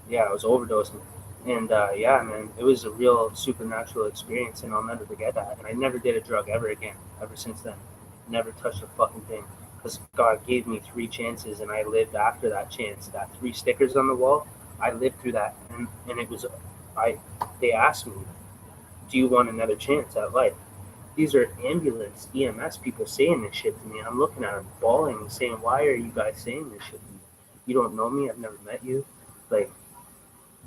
yeah, I was overdosing. And yeah, man, it was a real supernatural experience, and I'll never forget that. And I never did a drug ever again, ever since then. Never touched a fucking thing, because God gave me 3 chances, and I lived after that chance. That 3 stickers on the wall, I lived through that, and it was, they asked me, do you want another chance at life? These are ambulance, EMS people saying this shit to me. I'm looking at them, bawling, and saying, why are you guys saying this shit to me? You don't know me. I've never met you. Like,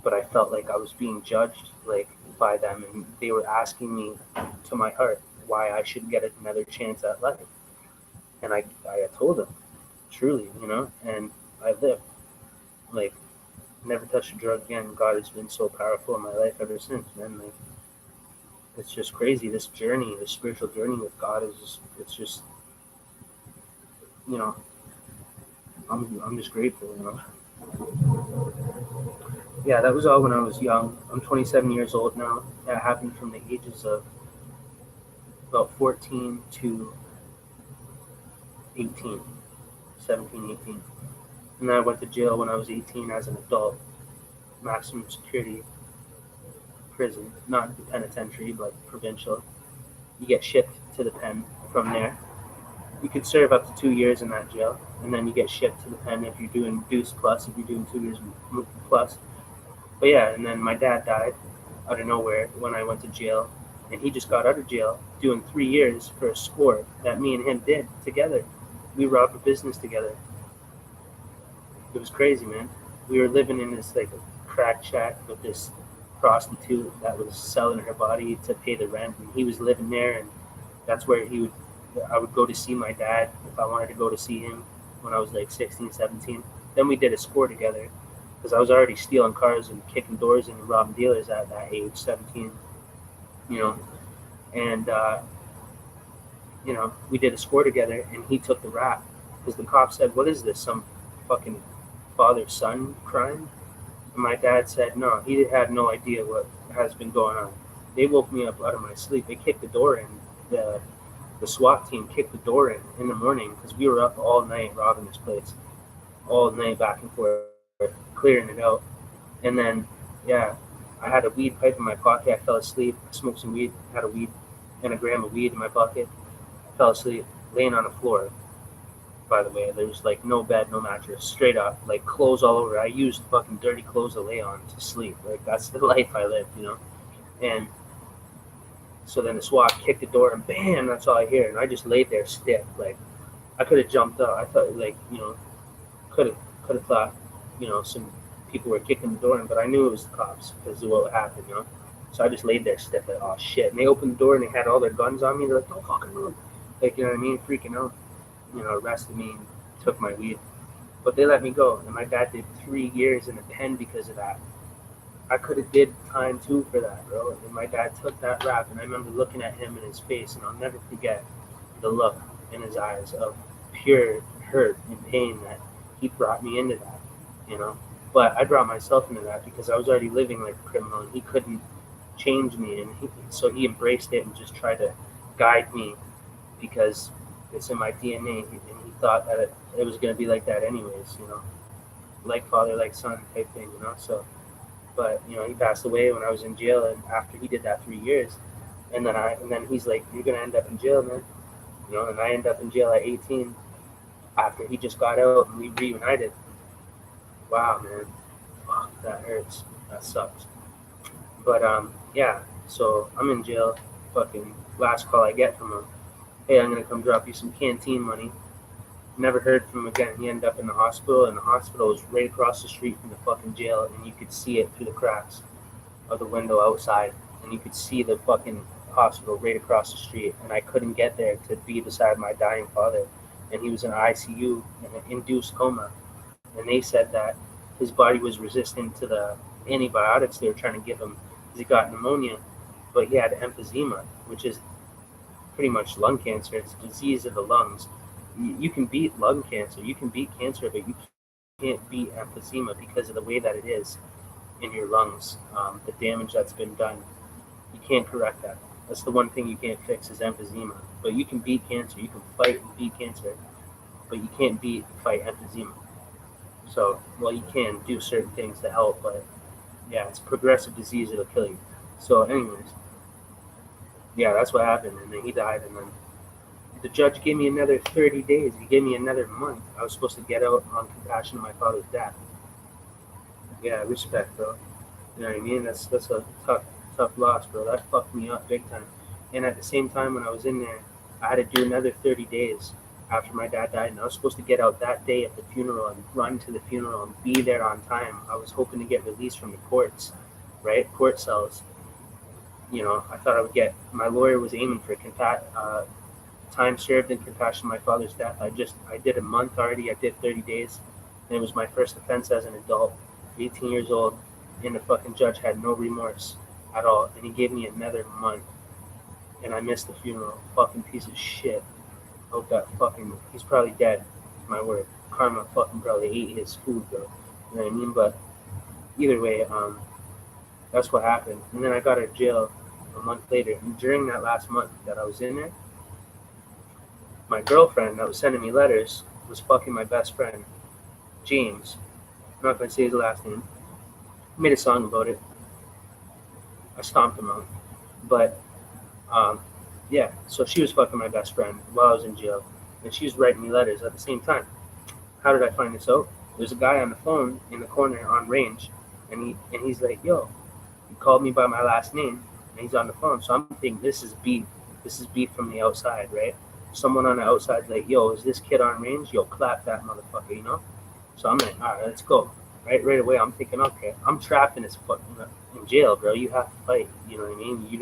but I felt like I was being judged like by them, and they were asking me to my heart why I should get another chance at life. And I told them truly, and I lived like never touched a drug again. God has been so powerful in my life ever since, man. Like it's just crazy. This journey, this spiritual journey with God is it's just you know I'm just grateful. Yeah, that was all when I was young. I'm 27 years old now. That happened from the ages of about 14 to 18, 17, 18. And then I went to jail when I was 18 as an adult, maximum security prison, not the penitentiary, but provincial. You get shipped to the pen from there. You could serve up to 2 years in that jail, and then you get shipped to the pen if you're doing deuce plus, if you're doing 2 years plus. But yeah, and then my dad died out of nowhere when I went to jail, and he just got out of jail doing 3 years for a score that me and him did together. We robbed a business together. It was crazy, man. We were living in this like crack shack with this prostitute that was selling her body to pay the rent, and he was living there, and that's where I would go to see my dad if I wanted to go to see him when I was like 16, 17. Then we did a score together because I was already stealing cars and kicking doors and robbing dealers at that age, 17, you know. And, we did a score together, and he took the rap because the cop said, "What is this, some fucking father-son crime?" And my dad said, no, he had no idea what has been going on. They woke me up out of my sleep. They kicked the door in. The SWAT team kicked the door in the morning because we were up all night robbing this place, all night back and forth, clearing it out. And then, yeah, I had a weed pipe in my pocket. I fell asleep. I smoked some weed, had a weed and a gram of weed in my pocket. I fell asleep, laying on the floor. By the way, there was like no bed, no mattress, straight up, like clothes all over. I used fucking dirty clothes to lay on to sleep. Like that's the life I lived. And so then the SWAT kicked the door and bam, that's all I hear. And I just laid there stiff. Like I could have jumped up. I thought could have thought, some people were kicking the door in, but I knew it was the cops because of what happened. So I just laid there stiff like, oh shit. And they opened the door and they had all their guns on me. They're like, don't fucking move. Like, you know what I mean? Freaking out. Arrested me and took my weed. But they let me go. And my dad did 3 years in the pen because of that. I could have did time too for that, bro. And my dad took that rap, and I remember looking at him in his face, and I'll never forget the look in his eyes of pure hurt and pain that he brought me into that. But I brought myself into that because I was already living like a criminal, and he couldn't change me, and so he embraced it and just tried to guide me because it's in my DNA, and he thought that it was going to be like that anyways, like father, like son type thing. So, but he passed away when I was in jail, and after he did that 3 years, and then he's like, you're going to end up in jail, man, and I ended up in jail at 18 after he just got out and we reunited. Wow, man, fuck, that hurts, that sucks. But yeah, so I'm in jail. Fucking last call I get from him, hey, I'm gonna come drop you some canteen money. Never heard from him again. He ended up in the hospital, and the hospital was right across the street from the fucking jail, and you could see it through the cracks of the window outside, and you could see the fucking hospital right across the street, and I couldn't get there to be beside my dying father, and he was in ICU in an induced coma, and they said that his body was resistant to the antibiotics they were trying to give him because he got pneumonia, but he had emphysema, which is pretty much lung cancer. It's a disease of the lungs. You can beat lung cancer, you can beat cancer, but you can't beat emphysema because of the way that it is in your lungs. The damage that's been done, you can't correct that. That's the one thing you can't fix is emphysema. But you can beat cancer, you can fight and beat cancer, but you can't fight emphysema. So, well, you can do certain things to help, but yeah, it's a progressive disease, it'll kill you. So anyways, yeah, that's what happened, and then he died, and then the judge gave me another 30 days. He gave me another month. I was supposed to get out on compassion of my father's death. Yeah, respect, bro. You know what I mean? That's a tough loss, bro. That fucked me up big time. And at the same time, when I was in there, I had to do another 30 days after my dad died, and I was supposed to get out that day at the funeral and run to the funeral and be there on time. I was hoping to get released from the courts, right? Court cells. I thought I would get. My lawyer was aiming for time served in compassion of my father's death. I did a month already. I did 30 days, and it was my first offense as an adult, 18 years old, and the fucking judge had no remorse at all, and he gave me another month, and I missed the funeral. Fucking piece of shit. Hope that he's probably dead. My word, karma fucking probably ate his food, bro. You know what I mean? But either way, that's what happened. And then I got out of jail a month later. And during that last month that I was in there, my girlfriend that was sending me letters was fucking my best friend, James. I'm not gonna say his last name. I made a song about it. I stomped him out. But yeah, so she was fucking my best friend while I was in jail, and she was writing me letters at the same time. How did I find this out? There's a guy on the phone in the corner on range, and he's like, "Yo," he called me by my last name, and he's on the phone. So I'm thinking this is beef. This is beef from the outside, right? Someone on the outside's like, "Yo, is this kid on range? Yo, clap that motherfucker," you know? So I'm like, all right, let's go. Right away, I'm thinking, okay, I'm trapped in jail, bro. You have to fight. You know what I mean? You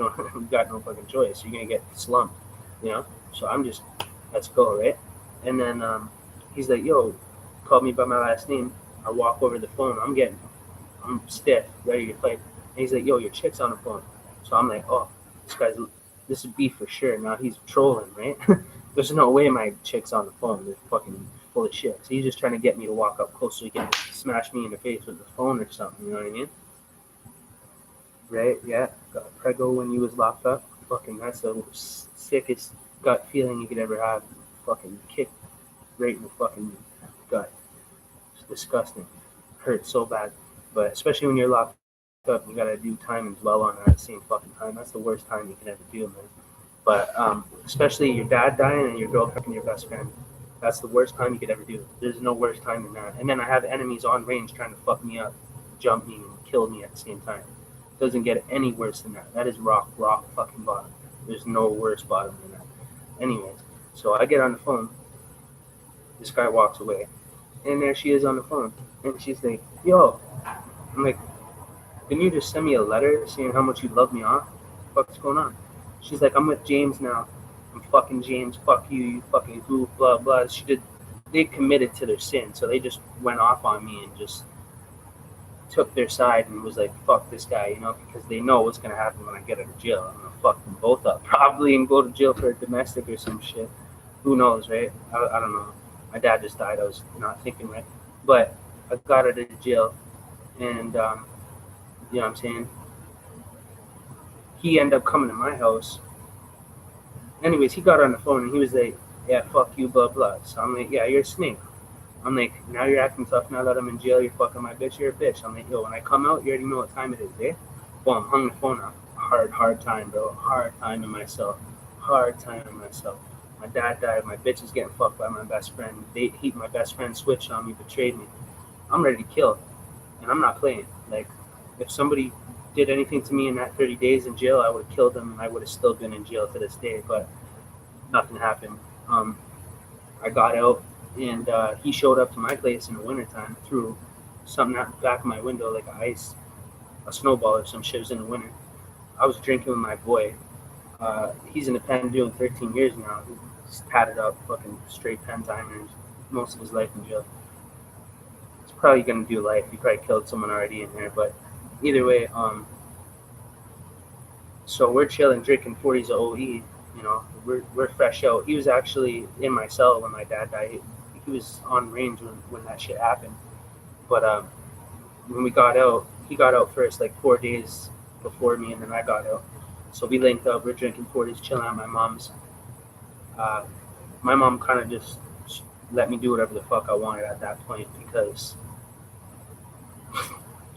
got no fucking choice. You're gonna get slumped, you know. So I'm just, let's go, right? And then he's like, "Yo," called me by my last name. I walk over the phone. I'm stiff, ready to fight. And he's like, "Yo, your chick's on the phone." So I'm like, oh, this is beef for sure. Now he's trolling, right? There's no way my chick's on the phone. They're fucking full of shit. So he's just trying to get me to walk up close so he can smash me in the face with the phone or something. You know what I mean? Right? Yeah. Got prego when you was locked up. Fucking, that's the sickest gut feeling you could ever have. Fucking kick right in the fucking gut. It's disgusting. Hurts so bad. But especially when you're locked up, you gotta do time and dwell on it at the same fucking time. That's the worst time you can ever do, man. But especially your dad dying and your girlfriend and your best friend. That's the worst time you could ever do. There's no worse time than that. And then I have enemies on range trying to fuck me up, jump me, and kill me at the same time. It doesn't get any worse than that. That is rock fucking bottom. There's no worse bottom than that. Anyways, so I get on the phone. This guy walks away. And there she is on the phone. And she's like, "Yo." I'm like, "Can you just send me a letter saying how much you love me off? What's going on?" She's like, "I'm with James now. I'm fucking James. Fuck you, you fucking goof, blah, blah." They committed to their sin. So they just went off on me and just took their side and was like, "Fuck this guy," you know, because they know what's going to happen when I get out of jail. I'm going to fuck them both up probably and go to jail for a domestic or some shit. Who knows, right? I don't know. My dad just died. I was not thinking right. But I got out of jail and, you know what I'm saying? He ended up coming to my house. Anyways, he got on the phone and he was like, "Yeah, fuck you, blah, blah." So I'm like, "Yeah, you're a snake." I'm like, "Now you're acting tough. Now that I'm in jail, you're fucking my bitch. You're a bitch." I'm like, "Yo, when I come out, you already know what time it is, eh?" Boom, hung the phone up. Hard time, bro. Hard time in myself. My dad died. My bitch is getting fucked by my best friend. My best friend switched on me, betrayed me. I'm ready to kill. And I'm not playing. Like, if somebody did anything to me in that 30 days in jail, I would have killed them and I would have still been in jail to this day. But nothing happened. I got out and he showed up to my place in the wintertime, threw something out the back of my window, like a snowball or some shit. It was in the winter. I was drinking with my boy. He's in the pen doing 13 years now. He's tatted up, fucking straight pen timers, most of his life in jail. He's probably gonna do life. He probably killed someone already in there, but either way, so we're chilling, drinking 40s of OE. You know, we're fresh out. He was actually in my cell when my dad died. He was on range when that shit happened. But when we got out, he got out first, like 4 days before me, and then I got out. So we linked up. We're drinking 40s, chilling at my mom's. My mom kind of just let me do whatever the fuck I wanted at that point because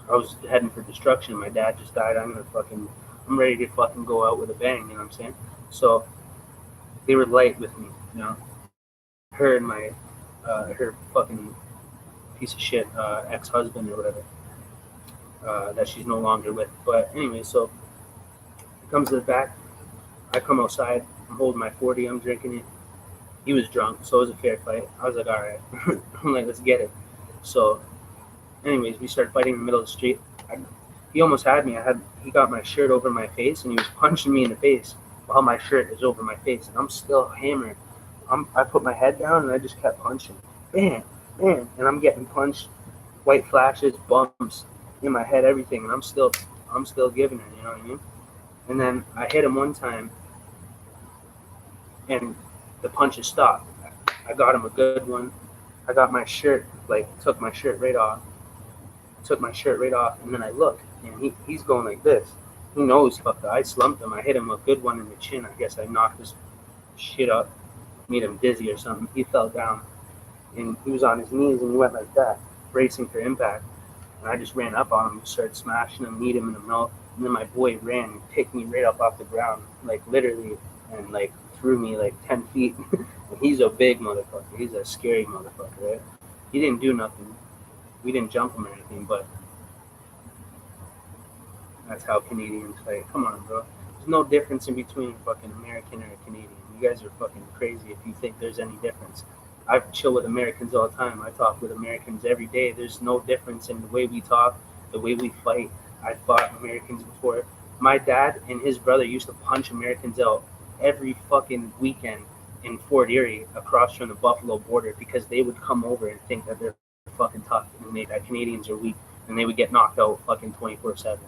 I was heading for destruction. My dad just died. I'm ready to fucking go out with a bang. You know what I'm saying? So they were light with me, you know. Her and her fucking piece of shit ex-husband or whatever that she's no longer with. But anyway, so it comes to the back. I come outside. I'm holding my 40. I'm drinking it. He was drunk, so it was a fair fight. I was like, all right. I'm like, let's get it. So, anyways, we started fighting in the middle of the street. He almost had me. He got my shirt over my face, and he was punching me in the face while my shirt is over my face, and I'm still hammered. I put my head down, and I just kept punching. Bam, bam, and I'm getting punched, white flashes, bumps in my head, everything, and I'm still giving it. You know what I mean? And then I hit him one time, and the punches stopped. I got him a good one. I got my shirt, like, took my shirt right off. And then I look, and he's going like this. He knows, fuck, I slumped him. I hit him a good one in the chin. I guess I knocked his shit up, made him dizzy or something. He fell down, and he was on his knees, and he went like that, bracing for impact. And I just ran up on him, started smashing him, kneed him in the mouth. And then my boy ran and picked me right up off the ground, like literally, and like threw me like 10 feet. And he's a big motherfucker. He's a scary motherfucker, right? He didn't do nothing. We didn't jump him or anything, but that's how Canadians fight. Come on, bro. There's no difference in between a fucking American or a Canadian. You guys are fucking crazy if you think there's any difference. I chill with Americans all the time. I talk with Americans every day. There's no difference in the way we talk, the way we fight. I fought Americans before. My dad and his brother used to punch Americans out every fucking weekend in Fort Erie across from the Buffalo border because they would come over and think that they're fucking tough and that Canadians are weak, and they would get knocked out fucking 24/7.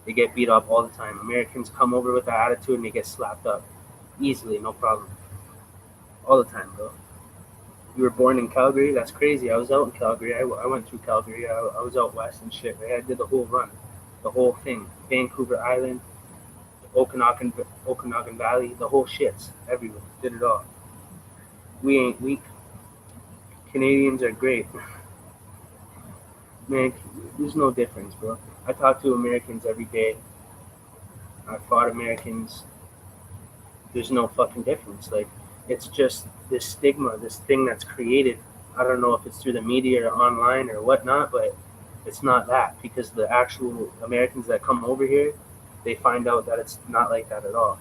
They get beat up all the time. Americans come over with that attitude and they get slapped up easily, no problem. All the time, bro. You were born in Calgary? That's crazy. I was out in Calgary. I went through Calgary. I was out west and shit. Right? I did the whole run, the whole thing. Vancouver Island, Okanagan Valley, the whole shits. Everywhere. Did it all. We ain't weak. Canadians are great. Man, there's no difference, bro. I talk to Americans every day. I fought Americans. There's no fucking difference. Like, it's just this stigma, this thing that's created. I don't know if it's through the media or online or whatnot, but it's not that, because the actual Americans that come over here, they find out that it's not like that at all.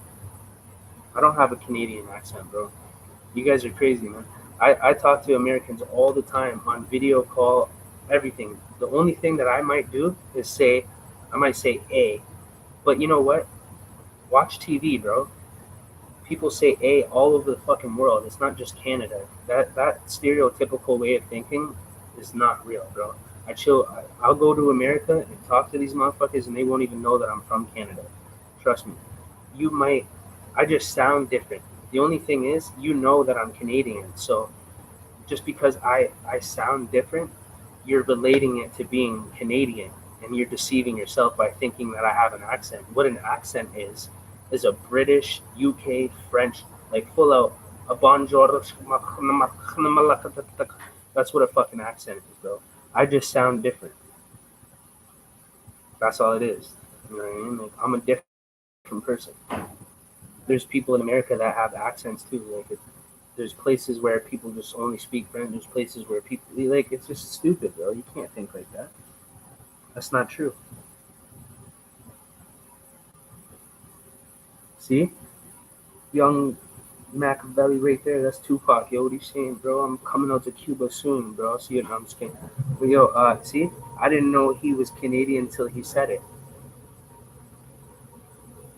I don't have a Canadian accent, bro. You guys are crazy, man. I talk to Americans all the time on video call, everything. The only thing that I might do is I might say A. But you know what? Watch TV, bro. People say A all over the fucking world. It's not just Canada. That stereotypical way of thinking is not real, bro. I'll go to America and talk to these motherfuckers, and they won't even know that I'm from Canada. Trust me. You might. I just sound different. The only thing is, you know that I'm Canadian. So just because I sound different, you're relating it to being Canadian, and you're deceiving yourself by thinking that I have an accent. What an accent is a British, UK, French, like full out a bonjour. That's what a fucking accent is, bro. I just sound different. That's all it is. You know what I mean? Like, I'm a different person. There's people in America that have accents too. Like, there's places where people just only speak French. There's places where people like, it's just stupid, bro. You can't think like that. That's not true. See, young Machiavelli right there. That's Tupac. Yo, what are you saying, bro? I'm coming out to Cuba soon, bro. See, I'm just kidding. But yo, see, I didn't know he was Canadian until he said it.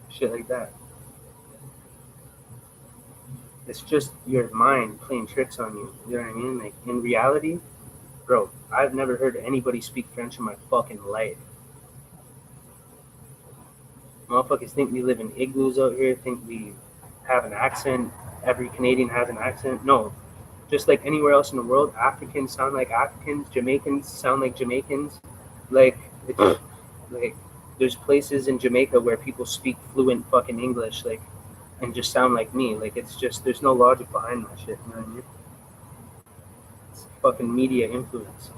Shit like that. It's just your mind playing tricks on you. You know what I mean? Like, in reality, bro, I've never heard anybody speak French in my fucking life. Motherfuckers think we live in igloos out here, think we have an accent. Every Canadian has an accent. No. Just like anywhere else in the world, Africans sound like Africans, Jamaicans sound like Jamaicans. Like, it's, like, there's places in Jamaica where people speak fluent fucking English, like, and just sound like me. Like, it's just, there's no logic behind that shit. You know what I mean? It's fucking media influence.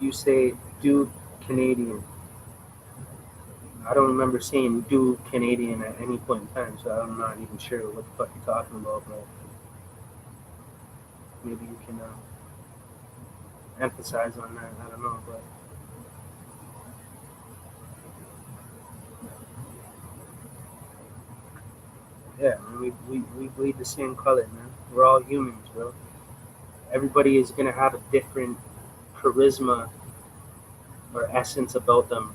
You say, dude, Canadian. I don't remember saying dude Canadian at any point in time, so I'm not even sure what the fuck you're talking about, but maybe you can emphasize on that. I don't know, but Yeah, man, we bleed the same color, man. We're all humans, bro. Everybody is gonna have a different charisma or essence about them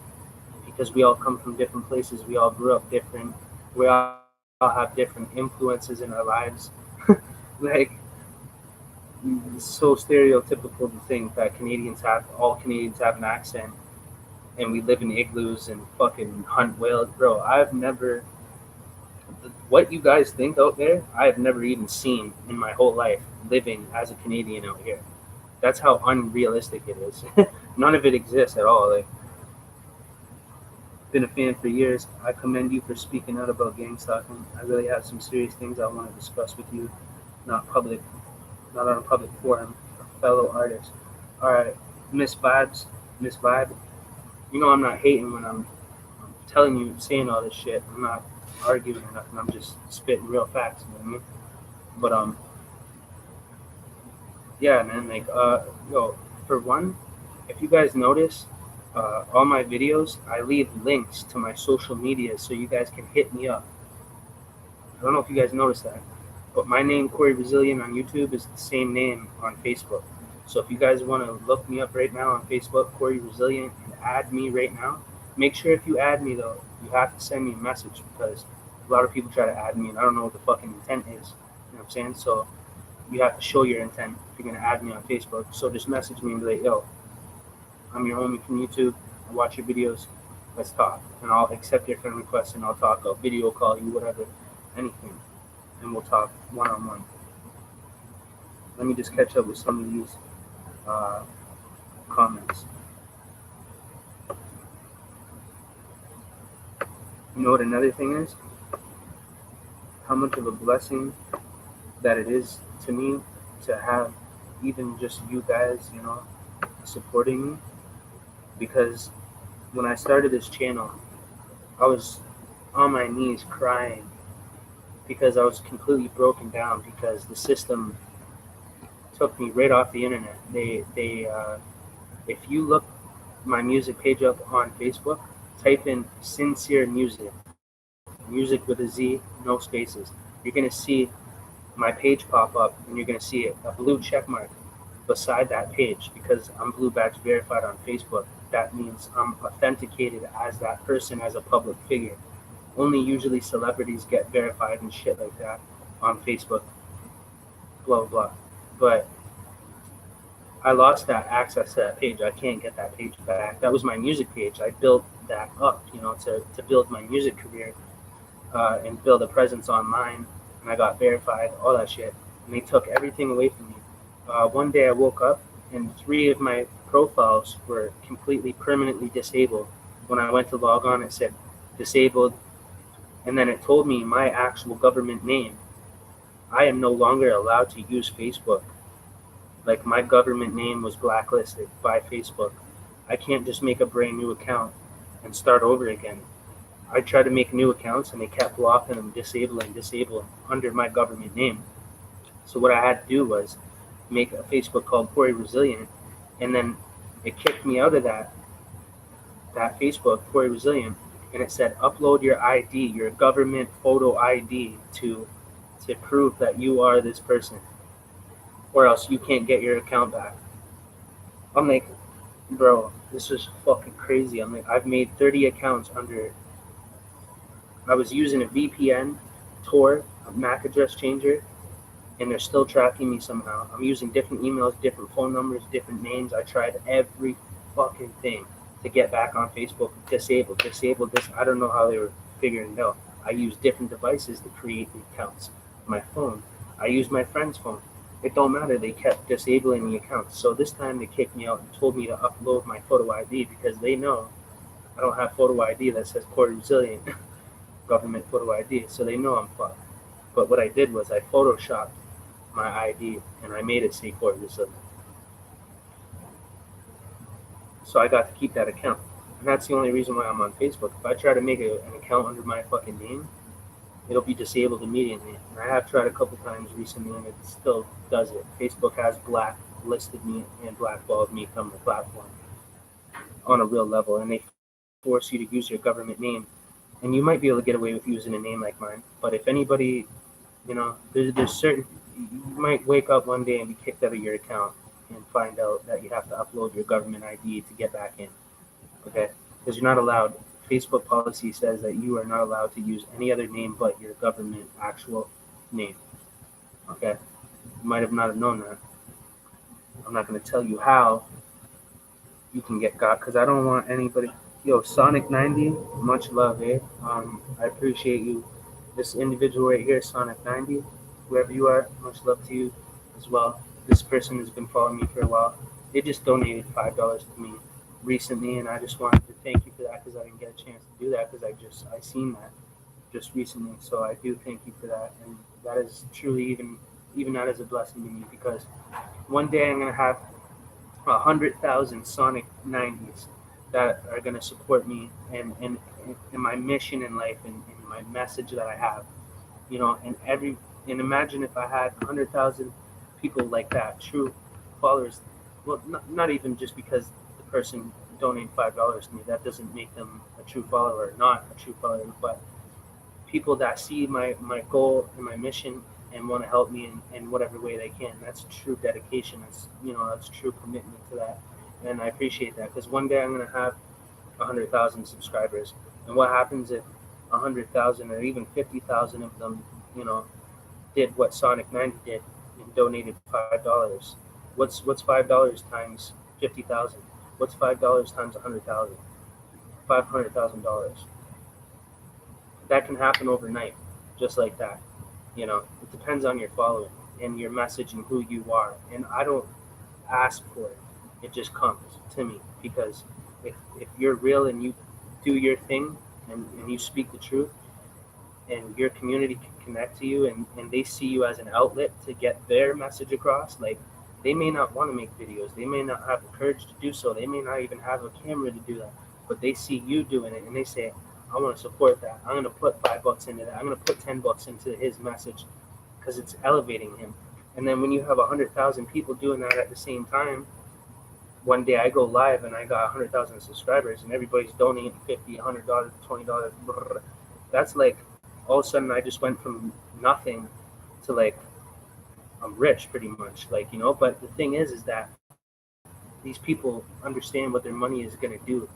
because we all come from different places. We all grew up different. We all have different influences in our lives. Like, it's so stereotypical to think that all Canadians have an accent and we live in igloos and fucking hunt whales. Bro, what you guys think out there, I have never even seen in my whole life living as a Canadian out here. That's how unrealistic it is. None of it exists at all. Like, been a fan for years. I commend you for speaking out about gang stalking. I really have some serious things I want to discuss with you, not public, not on a public forum, a fellow artist. All right, Miss Vibes, Miss Vibe. You know I'm not hating when I'm telling you, saying all this shit. I'm not arguing or nothing. I'm just spitting real facts. You know what I mean? But yeah, man. Like yo, for one, if you guys notice, all my videos, I leave links to my social media so you guys can hit me up. I don't know if you guys noticed that, but my name, Corey Resilient, on YouTube is the same name on Facebook. So if you guys want to look me up right now on Facebook, Corey Resilient, and add me right now, make sure if you add me, though, you have to send me a message because a lot of people try to add me and I don't know what the fucking intent is. You know what I'm saying? So you have to show your intent if you're going to add me on Facebook. So just message me and be like, yo, I'm your homie from YouTube. I watch your videos. Let's talk. And I'll accept your friend request and I'll talk. I'll video call you, whatever, anything. And we'll talk one on one. Let me just catch up with some of these comments. You know what another thing is? How much of a blessing that it is to me to have even just you guys, supporting me. Because when I started this channel, I was on my knees crying because I was completely broken down because the system took me right off the internet. If you look my music page up on Facebook, type in Sincere music with a Z, no spaces. You're gonna see my page pop up, and you're gonna see a blue check mark beside that page because I'm Blue Badge verified on Facebook. That means I'm authenticated as that person, as a public figure. Only usually celebrities get verified and shit like that on Facebook, blah, blah. But I lost that access to that page. I can't get that page back. That was my music page. I built that up, to build my music career and build a presence online. And I got verified, all that shit. And they took everything away from me. One day I woke up and 3 of my profiles were completely permanently disabled. When I went to log on, it said disabled. And then it told me my actual government name. I am no longer allowed to use Facebook. Like, my government name was blacklisted by Facebook. I can't just make a brand new account and start over again. I tried to make new accounts and they kept blocking them, disabling under my government name. So what I had to do was make a Facebook called Corey Resilient, and then it kicked me out of that Facebook, Corey Resilient, and it said upload your ID, your government photo ID to prove that you are this person, or else you can't get your account back. I'm like, bro, this is fucking crazy. I'm like, I've made 30 accounts under. I was using a VPN, Tor, a MAC address changer, and they're still tracking me somehow. I'm using different emails, different phone numbers, different names. I tried every fucking thing to get back on Facebook. Disabled this. I don't know how they were figuring it out. I used different devices to create the accounts. My phone. I used my friend's phone. It don't matter. They kept disabling the accounts. So this time they kicked me out and told me to upload my photo ID because they know I don't have photo ID that says Corey Resilient, government photo ID. So they know I'm fucked. But what I did was I photoshopped my ID and I made it say Corey Resilient. So I got to keep that account. And that's the only reason why I'm on Facebook. If I try to make an account under my fucking name, it'll be disabled immediately. And I have tried a couple times recently and it still does it. Facebook has blacklisted me and blackballed me from the platform on a real level. And they force you to use your government name and you might be able to get away with using a name like mine. But if anybody, there's certain, you might wake up one day and be kicked out of your account and find out that you have to upload your government ID to get back in. Okay, because you're not allowed. Facebook policy says that you are not allowed to use any other name but your government actual name. Okay, you might have not have known that. I'm not going to tell you how you can get got because I don't want anybody. Yo, Sonic 90, much love, eh? I appreciate you. This individual right here, Sonic 90, whoever you are, much love to you as well. This person has been following me for a while. They just donated $5 to me recently, and I just wanted to thank you for that because I didn't get a chance to do that because I seen that just recently. So I do thank you for that, and that is truly even that is a blessing to me because one day I'm gonna have 100,000 Sonic 90s that are going to support me and my mission in life and my message that I have, and imagine if I had 100,000 people like that, true followers. Well, not even just because the person donated $5 to me, that doesn't make them a true follower or not a true follower, but people that see my goal and my mission and want to help me in whatever way they can. That's true dedication. That's true commitment to that. And I appreciate that because one day I'm going to have 100,000 subscribers. And what happens if 100,000 or even 50,000 of them, did what Sonic 90 did and donated $5? What's $5 times 50,000? What's $5 times 100,000? $500,000. That can happen overnight, just like that. It depends on your following and your message and who you are. And I don't ask for it. It just comes to me because if you're real and you do your thing and you speak the truth and your community can connect to you and they see you as an outlet to get their message across, like they may not want to make videos. They may not have the courage to do so. They may not even have a camera to do that, but they see you doing it and they say, I want to support that. I'm going to put $5 into that. I'm going to put $10 into his message because it's elevating him. And then when you have 100,000 people doing that at the same time, one day I go live and I got 100,000 subscribers and everybody's donating $50, $100, $20. That's like all of a sudden I just went from nothing to like I'm rich pretty much. But the thing is that these people understand what their money is going to do.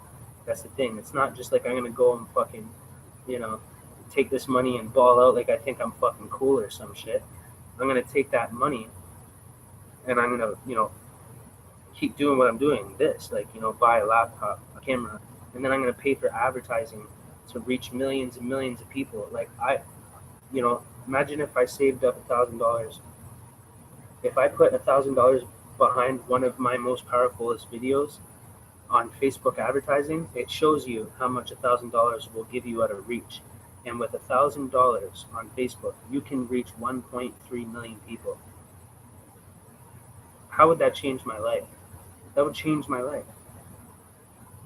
That's the thing. It's not just like I'm gonna go and fucking, take this money and ball out like I think I'm fucking cool or some shit. I'm gonna take that money and I'm gonna, keep doing what I'm doing. Buy a laptop, a camera, and then I'm gonna pay for advertising to reach millions and millions of people. Imagine if I saved up $1,000. If I put $1,000 behind one of my most powerfulest videos on Facebook advertising, it shows you how much $1,000 will give you at a reach. And with $1,000 on Facebook, you can reach 1.3 million people. How would that change my life? That would change my life.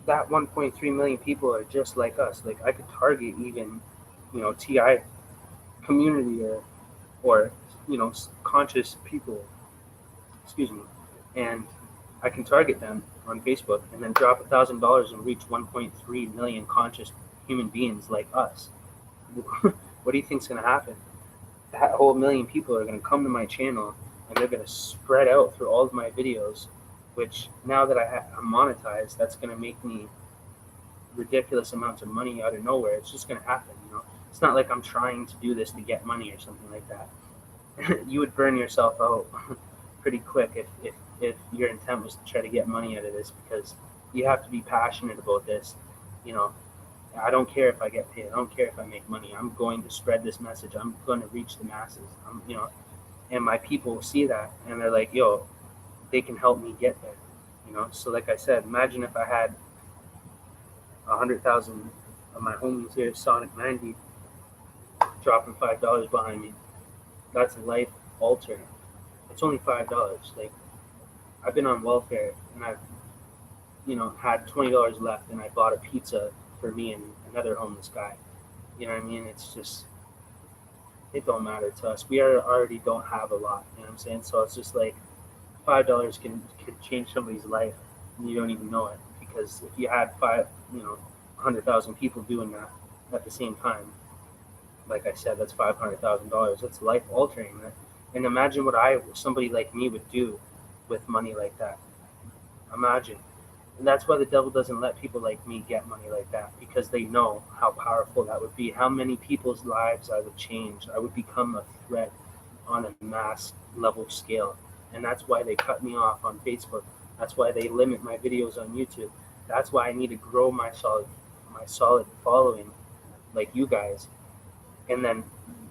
That 1.3 million people are just like us. Like I could target even, TI community or conscious people. Excuse me, and I can target them on Facebook and then drop $1,000 and reach 1.3 million conscious human beings like us. What do you think's going to happen? That whole million people are going to come to my channel and they're going to spread out through all of my videos, which now that I'm monetized, that's going to make me ridiculous amounts of money out of nowhere. It's just going to happen, It's not like I'm trying to do this to get money or something like that. You would burn yourself out pretty quick if your intent was to try to get money out of this, because you have to be passionate about this. I don't care if I get paid. I don't care if I make money. I'm going to spread this message. I'm going to reach the masses. And my people see that and they're like, yo, they can help me get there. So like I said, imagine if I had 100,000 of my homies here, Sonic 90, dropping $5 behind me. That's life altering. It's only $5. Like I've been on welfare and I've, had $20 left and I bought a pizza for me and another homeless guy. You know what I mean? It's just, it don't matter to us. We already don't have a lot. You know what I'm saying? So it's just like $5 can change somebody's life and you don't even know it, because if you had 100,000 people doing that, at the same time, like I said, that's $500,000. That's life altering, man. And imagine what somebody like me would do with money like that. Imagine. And that's why the devil doesn't let people like me get money like that, because they know how powerful that would be, how many people's lives I would change. I would become a threat on a mass level scale. And that's why they cut me off on Facebook. That's why they limit my videos on YouTube. That's why I need to grow my solid following like you guys. And then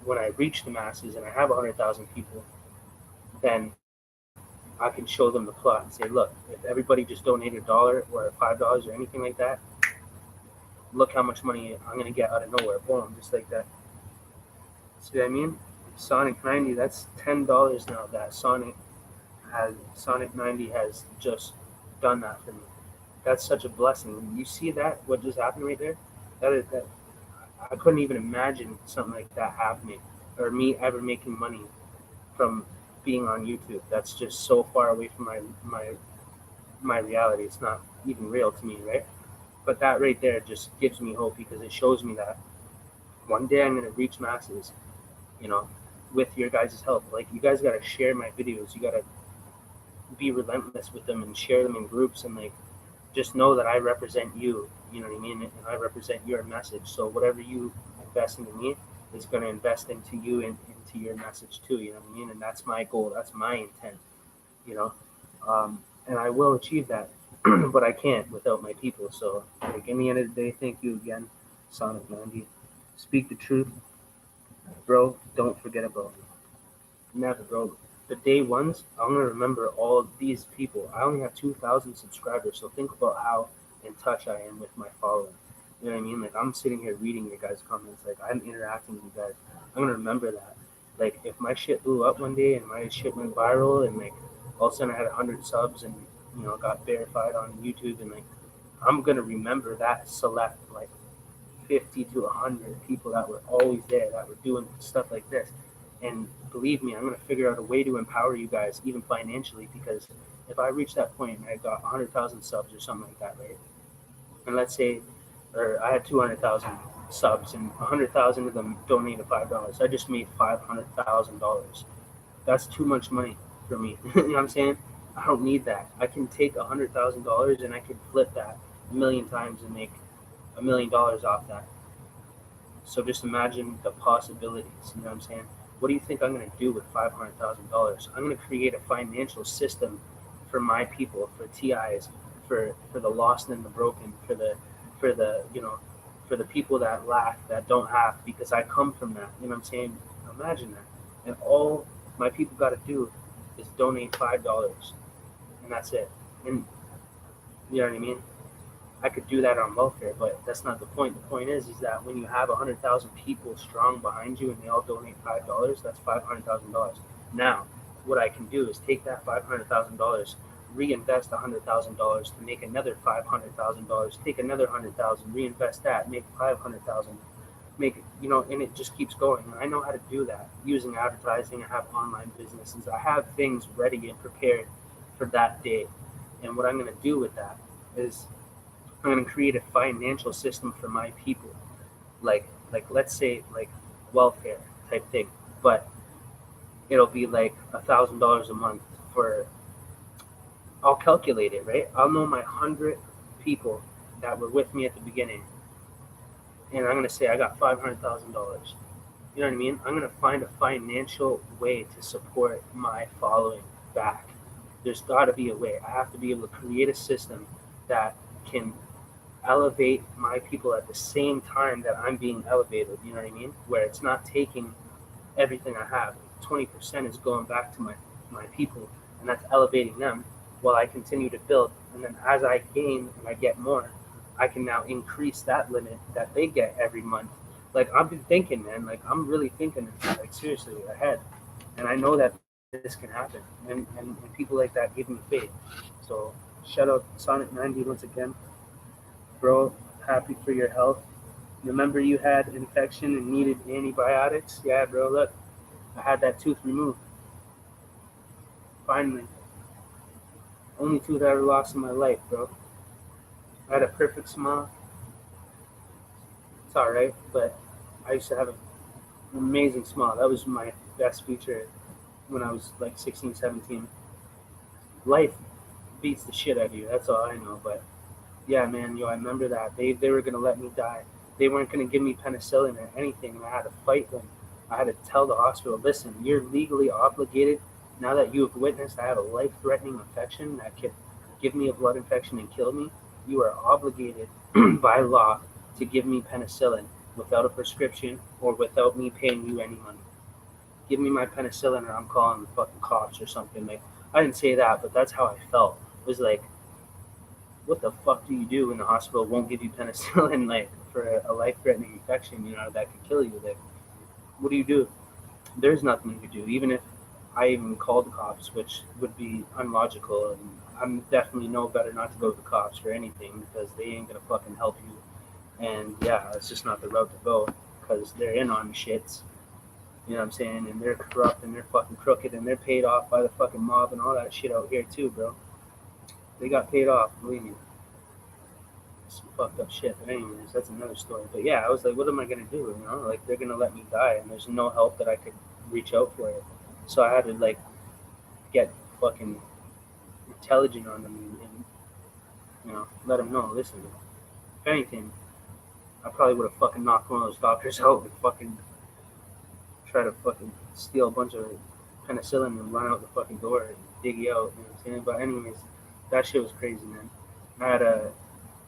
when I reach the masses and I have 100,000 people, then I can show them the plot and say, look, if everybody just donated $1 or $5 or anything like that, look how much money I'm going to get out of nowhere. Boom, just like that. See what I mean? Sonic 90, that's $10 now that Sonic 90 has just done that for me. That's such a blessing. You see that? What just happened right there? That I couldn't even imagine something like that happening, or me ever making money from being on YouTube. That's just so far away from my reality. It's not even real to me, right? But that right there just gives me hope, because it shows me that one day I'm gonna reach masses, you know, with your guys' help. Like, you guys gotta share my videos. You gotta be relentless with them and share them in groups, and like, just know that I represent you. You know what I mean? And I represent your message. So whatever you invest into me is going to invest into you and into your message too. You know what I mean? And that's my goal. That's my intent. You know, and I will achieve that, but I can't without my people. So, like, in the end of the day, thank you again, Sonic 90. Speak the truth, bro. Don't forget about me. Never, bro. The day ones, I'm gonna remember all these people. I only have 2,000 subscribers, so think about how in touch I am with my following. You know what I mean? Like, I'm sitting here reading your guys' comments. Like, I'm interacting with you guys. I'm gonna remember that. Like, if my shit blew up one day and my shit went viral, and like all of a sudden I had 100 subs and got verified on YouTube, and like, I'm gonna remember that select like 50 to 100 people that were always there, that were doing stuff like this. And believe me, I'm going to figure out a way to empower you guys, even financially, because if I reach that point and I got 100,000 subs or something like that, right? And let's say, or I had 200,000 subs and 100,000 of them donated $5. I just made $500,000. That's too much money for me. You know what I'm saying? I don't need that. I can take $100,000 and I can flip that a million times and make $1 million off that. So just imagine the possibilities. You know what I'm saying? What do you think I'm going to do with $500,000? I'm going to create a financial system for my people, for TIs, for the lost and the broken, for the people that lack, that don't have, because I come from that. You know what I'm saying? Imagine that. And all my people got to do is donate $5, and that's it. And you know what I mean? I could do that on welfare, but that's not the point. The point is that when you have 100,000 people strong behind you and they all donate $5, that's $500,000. Now, what I can do is take that $500,000, reinvest $100,000 to make another $500,000. Take another 100,000, reinvest that, make 500,000. Make it, and it just keeps going. I know how to do that using advertising. I have online businesses. I have things ready and prepared for that day. And what I'm going to do with that is I'm going to create a financial system for my people, like let's say like welfare type thing, but it'll be like $1,000 a month for. I'll calculate it, right? I'll know my 100 people that were with me at the beginning, and I'm going to say I got $500,000. You know what I mean? I'm going to find a financial way to support my following back. There's got to be a way. I have to be able to create a system that can elevate my people at the same time that I'm being elevated. You know what I mean? Where it's not taking everything I have. 20% is going back to my people, and that's elevating them while I continue to build. And then as I gain and I get more, I can now increase that limit that they get every month. Like, I've been thinking, man, like, I'm really thinking, like, seriously ahead. And I know that this can happen. And people like that give me faith. So shout out Sonic 90 once again. Bro, happy for your health. Remember you had infection and needed antibiotics? Yeah, bro, look, I had that tooth removed. Finally. Only tooth I ever lost in my life, bro. I had a perfect smile. It's all right, but I used to have an amazing smile. That was my best feature when I was like 16, 17. Life beats the shit out of you. That's all I know. But yeah, man, I remember that they were gonna let me die. They weren't gonna give me penicillin or anything, and I had to fight them. I had to tell the hospital, listen, you're legally obligated. Now that you have witnessed I have a life-threatening infection that could give me a blood infection and kill me, you are obligated by law to give me penicillin without a prescription or without me paying you any money. Give me my penicillin or I'm calling the fucking cops or something. Like I didn't say that, but that's how I felt. It was like, what the fuck do you do when the hospital won't give you penicillin like for a life-threatening infection, that could kill you? Like, what do you do? There's nothing you could do. Even if I even called the cops, which would be unlogical, and I'm definitely no better not to go to the cops for anything because they ain't gonna fucking help you. And yeah, it's just not the route to go because they're in on the shits. You know what I'm saying? And they're corrupt and they're fucking crooked and they're paid off by the fucking mob and all that shit out here too, bro. They got paid off, believe me. Some fucked up shit. But anyways, that's another story. But yeah, I was like, what am I gonna do? Like they're gonna let me die, and there's no help that I could reach out for it. So I had to like get fucking intelligent on them and let them know. Listen, if anything, I probably would have fucking knocked one of those doctors out and fucking try to fucking steal a bunch of penicillin and run out the fucking door and dig you out. You know what I'm saying? But anyways, that shit was crazy, man. I had a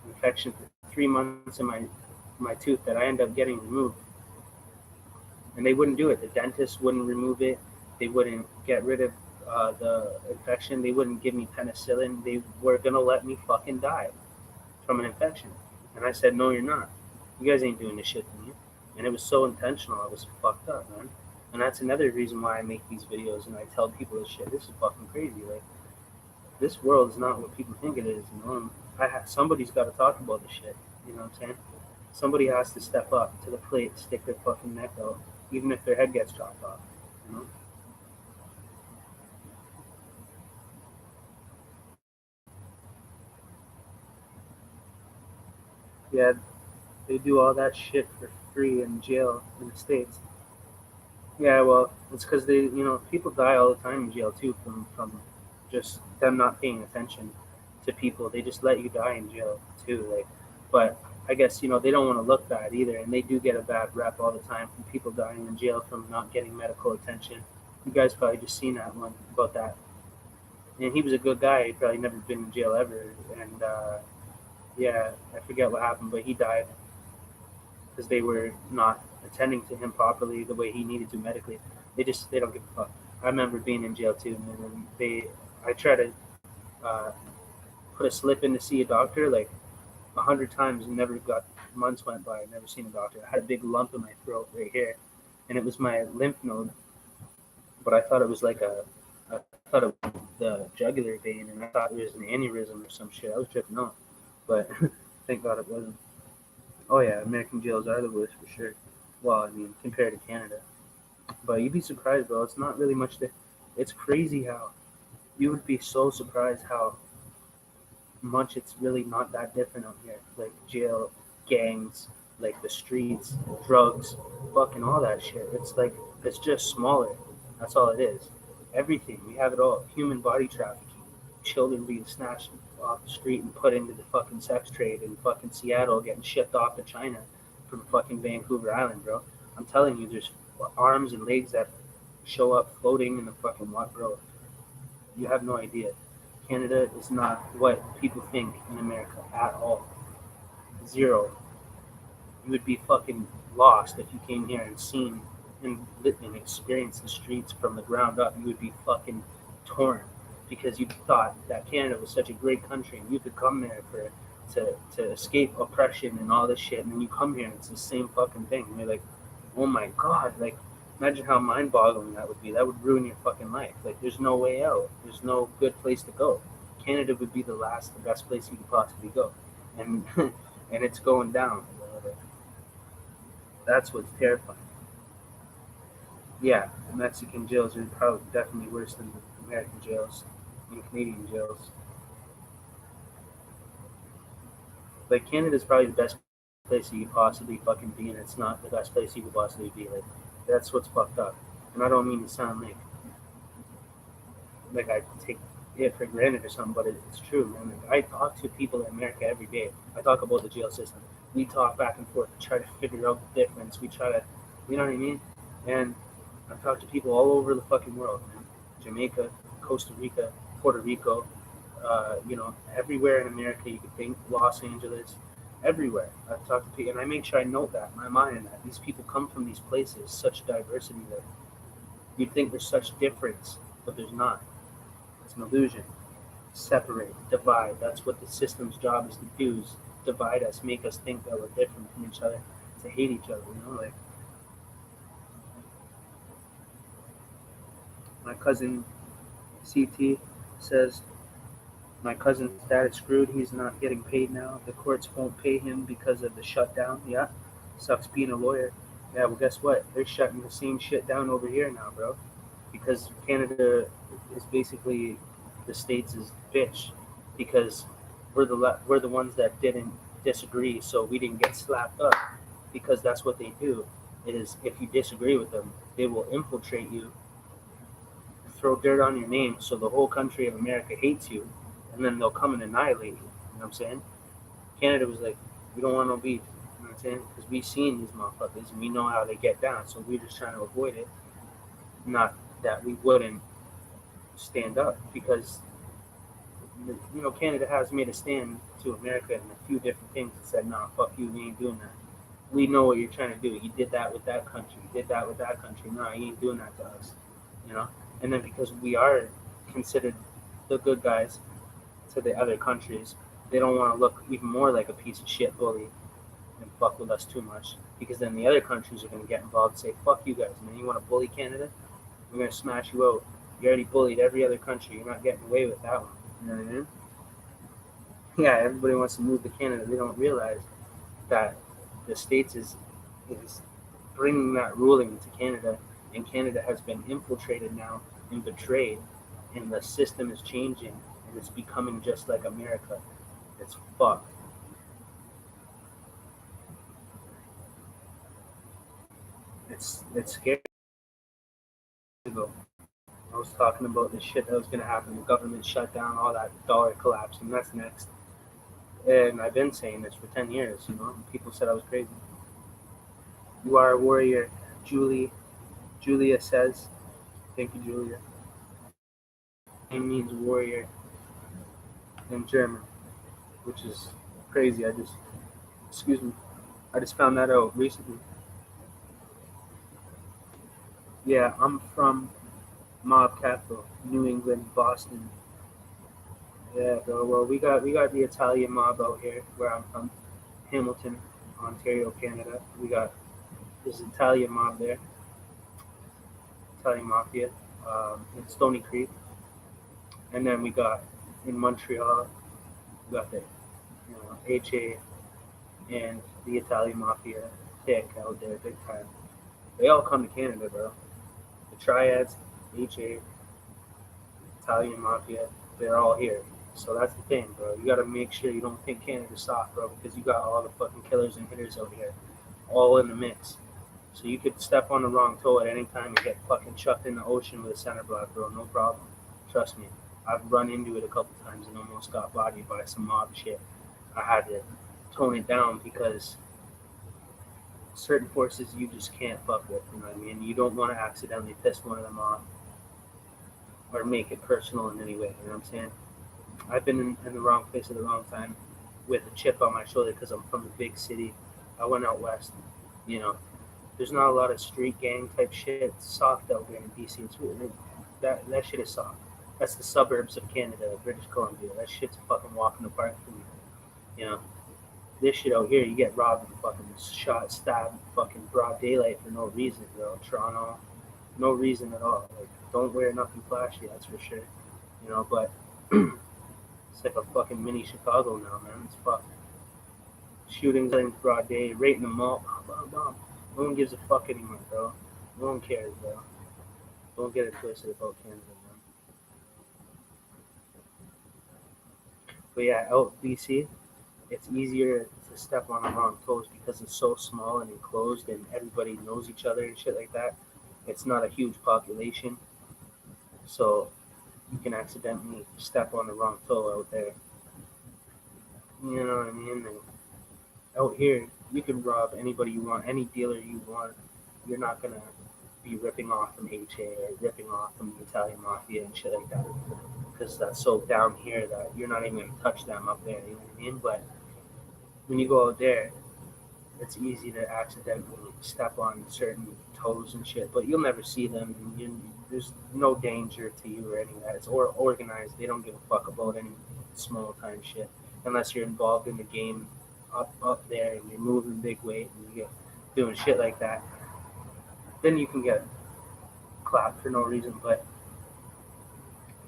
infection for 3 months in my tooth that I ended up getting removed, and they wouldn't do it. The dentist wouldn't remove it. They wouldn't get rid of the infection. They wouldn't give me penicillin. They were gonna let me fucking die from an infection, and I said, "No, you're not. You guys ain't doing this shit to me." And it was so intentional. I was fucked up, man. And that's another reason why I make these videos and I tell people this shit. This is fucking crazy. Like, this world is not what people think it is. Somebody's got to talk about this shit. You know what I'm saying? Somebody has to step up to the plate, stick their fucking neck out, even if their head gets chopped off. You know? Yeah, they do all that shit for free in jail in the states. Yeah, well, it's because people die all the time in jail too from just them not paying attention to people. They just let you die in jail too. Like, but I guess they don't want to look bad either, and they do get a bad rep all the time from people dying in jail from not getting medical attention. You guys probably just seen that one about that. And he was a good guy. He probably never been in jail ever, and yeah, I forget what happened, but he died because they were not attending to him properly the way he needed to medically. They don't give a fuck. I remember being in jail too, man, and I tried to uh, put a slip in to see a doctor like 100 times and never got. Months went by, never seen a doctor. I had a big lump in my throat right here, and it was my lymph node, but I thought it was I thought it was the jugular vein, and I thought it was an aneurysm or some shit. I was tripping out, but thank God it wasn't. Oh yeah, American jails are the worst for sure. Well, I mean, compared to Canada. But you'd be surprised, bro. It's not really much. It's crazy how you would be so surprised how much it's really not that different out here. Like jail, gangs, like the streets, drugs, fucking all that shit. It's like it's just smaller. That's all it is. Everything we have it all. Human body trafficking, children being snatched off the street and put into the fucking sex trade in fucking Seattle, getting shipped off to China from fucking Vancouver Island, bro. I'm telling you, there's arms and legs that show up floating in the fucking water, bro. You have no idea. Canada is not what people think in America at all. Zero. You would be fucking lost if you came here and seen and experienced the streets from the ground up. You would be fucking torn because you thought that Canada was such a great country and you could come there to escape oppression and all this shit, and then you come here and it's the same fucking thing. And you're like, oh my god, like imagine how mind-boggling that would be. That would ruin your fucking life. Like, there's no way out. There's no good place to go. Canada would be the best place you could possibly go, and and it's going down. That's what's terrifying. Yeah, Mexican jails are probably definitely worse than American jails and Canadian jails. Like Canada's probably the best place you could possibly fucking be, and it's not the best place you could possibly be. Like, that's what's fucked up. And I don't mean to sound like I take it for granted or something, but it's true, man. Like, I talk to people in America every day. I talk about the jail system. We talk back and forth to try to figure out the difference. We try to, you know what I mean? And I talk to people all over the fucking world, man. Jamaica, Costa Rica, Puerto Rico, everywhere in America you could think, Los Angeles, everywhere. I talk to people, and I make sure I note that in my mind that these people come from these places, such diversity that you'd think there's such difference, but there's not. It's an illusion. Separate, divide. That's what the system's job is to do: is divide us, make us think that we're different from each other, to hate each other. Like my cousin CT says, my cousin's dad is screwed. He's not getting paid now. The courts won't pay him because of the shutdown. Yeah, sucks being a lawyer. Yeah, well, guess what? They're shutting the same shit down over here now, bro. Because Canada is basically the states' bitch. Because we're the ones that didn't disagree, so we didn't get slapped up. Because that's what they do. Is if you disagree with them, they will infiltrate you, throw dirt on your name, so the whole country of America hates you, and then they'll come and annihilate you. You know what I'm saying? Canada was like, we don't want no beef. You know what I'm saying? Because we've seen these motherfuckers and we know how they get down, so we're just trying to avoid it. Not that we wouldn't stand up, because Canada has made a stand to America in a few different things and said, nah, fuck you, we ain't doing that. We know what you're trying to do. You did that with that country. You did that with that country. Nah, you ain't doing that to us. You know? And then because we are considered the good guys to the other countries, they don't want to look even more like a piece of shit bully and fuck with us too much. Because then the other countries are going to get involved and say, fuck you guys, man. You want to bully Canada? We're going to smash you out. You already bullied every other country. You're not getting away with that one. You know what I mean? Yeah, everybody wants to move to Canada. They don't realize that the States is bringing that ruling to Canada, and Canada has been infiltrated now and betrayed, and the system is changing, and it's becoming just like America. It's fucked. It's scary. I was talking about the shit that was going to happen, the government shutdown, all that, dollar collapse, and that's next. And I've been saying this for 10 years, People said I was crazy. You are a warrior, Julia says. Thank you, Julia. It means warrior in German, which is crazy. Excuse me, I just found that out recently. Yeah, I'm from mob capital, New England, Boston. Yeah, bro. Well, we got the Italian mob out here where I'm from, Hamilton, Ontario, Canada. We got this Italian mob there, Italian mafia, in Stony Creek, and then we got in Montreal, we got the HA and the Italian mafia, thick out there, big time. They all come to Canada, bro. The triads, HA, Italian mafia, they're all here. So that's the thing, bro. You gotta make sure you don't think Canada's soft, bro, because you got all the fucking killers and hitters out here, all in the mix. So you could step on the wrong toe at any time and get fucking chucked in the ocean with a center block, bro. No problem. Trust me. I've run into it a couple times and almost got bodied by some mob shit. I had to tone it down because certain forces you just can't fuck with, you know what I mean? You don't want to accidentally piss one of them off or make it personal in any way, you know what I'm saying? I've been in the wrong place at the wrong time with a chip on my shoulder because I'm from a big city. I went out west, you know. There's not a lot of street gang type shit. It's soft out here in BC. It's really, that shit is soft. That's the suburbs of Canada, British Columbia. That shit's a fucking walk in the park for me. You know, this shit out here, you get robbed and fucking shot, stabbed, fucking broad daylight for no reason, bro. Toronto, no reason at all. Like, don't wear nothing flashy, that's for sure. But it's like a fucking mini Chicago now, man. It's fucked. Shootings in broad day, right in the mall. Blah, blah, blah. No one gives a fuck anymore, bro. No one cares, bro. Don't get it twisted about Canada, man. But yeah, out BC, it's easier to step on the wrong toes because it's so small and enclosed and everybody knows each other and shit like that. It's not a huge population, so you can accidentally step on the wrong toe out there. You know what I mean? And out here, you can rob anybody you want, any dealer you want. You're not gonna be ripping off from HA or ripping off from the Italian Mafia and shit like that, because that's so down here that you're not even gonna touch them up there. You know what I mean? But when you go out there, it's easy to accidentally step on certain toes and shit, but you'll never see them. And there's no danger to you or any of that. It's organized. They don't give a fuck about any small time shit unless you're involved in the game up there and you're moving big weight and you get doing shit like that. Then you can get clapped for no reason. But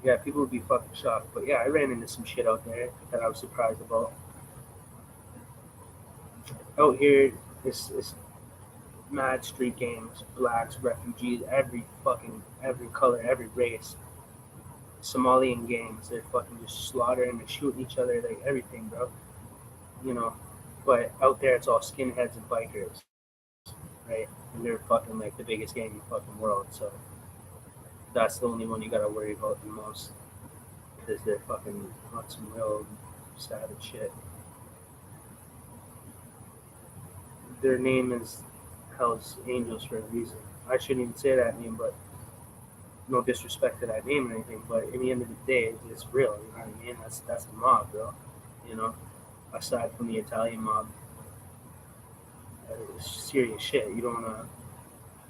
yeah, people would be fucking shocked. But yeah, I ran into some shit out there that I was surprised about. Out here, it's mad street gangs, blacks, refugees, every color, every race. Somalian gangs, they're fucking just slaughtering and shooting each other, like everything, bro. You know, but out there it's all skinheads and bikers, right? And they're fucking like the biggest gang in the fucking world. So that's the only one you gotta worry about the most, because they're fucking on some real savage shit. Their name is Hell's Angels for a reason. I shouldn't even say that name, but no disrespect to that name or anything. But in the end of the day, it's real. You know what I mean? That's the mob, bro. You know, aside from the Italian mob, it's serious shit. You don't wanna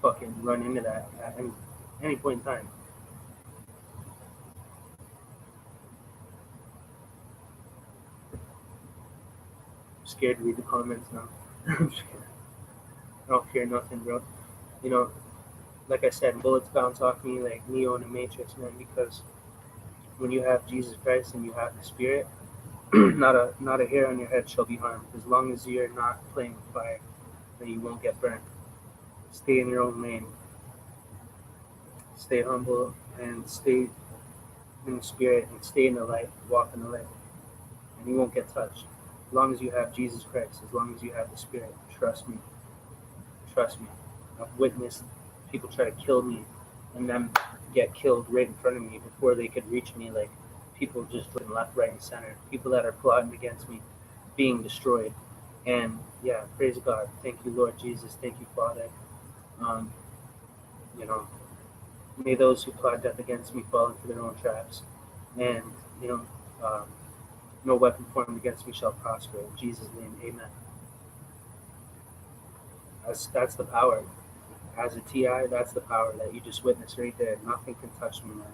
fucking run into that at any point in time. I'm scared to read the comments now. I'm just kidding. I don't fear nothing, bro. You know, like I said, bullets bounce off me like Neo in the Matrix, man. Because when you have Jesus Christ and you have the Spirit, not a hair on your head shall be harmed. As long as you're not playing with fire, then you won't get burned. Stay in your own lane. Stay humble and stay in the Spirit and stay in the light. Walk in the light, and you won't get touched. As long as you have Jesus Christ, as long as you have the Spirit, trust me. Trust me. I've witnessed people try to kill me and then get killed right in front of me before they could reach me. Like people just looking left, right, and center. People that are plotting against me being destroyed. And yeah, praise God. Thank you, Lord Jesus. Thank you, Father. Um, you know, may those who plot death against me fall into their own traps. And, you know, no weapon formed against me shall prosper. In Jesus' name, amen. That's the power. As a TI, that's the power that you just witnessed right there. Nothing can touch me, man.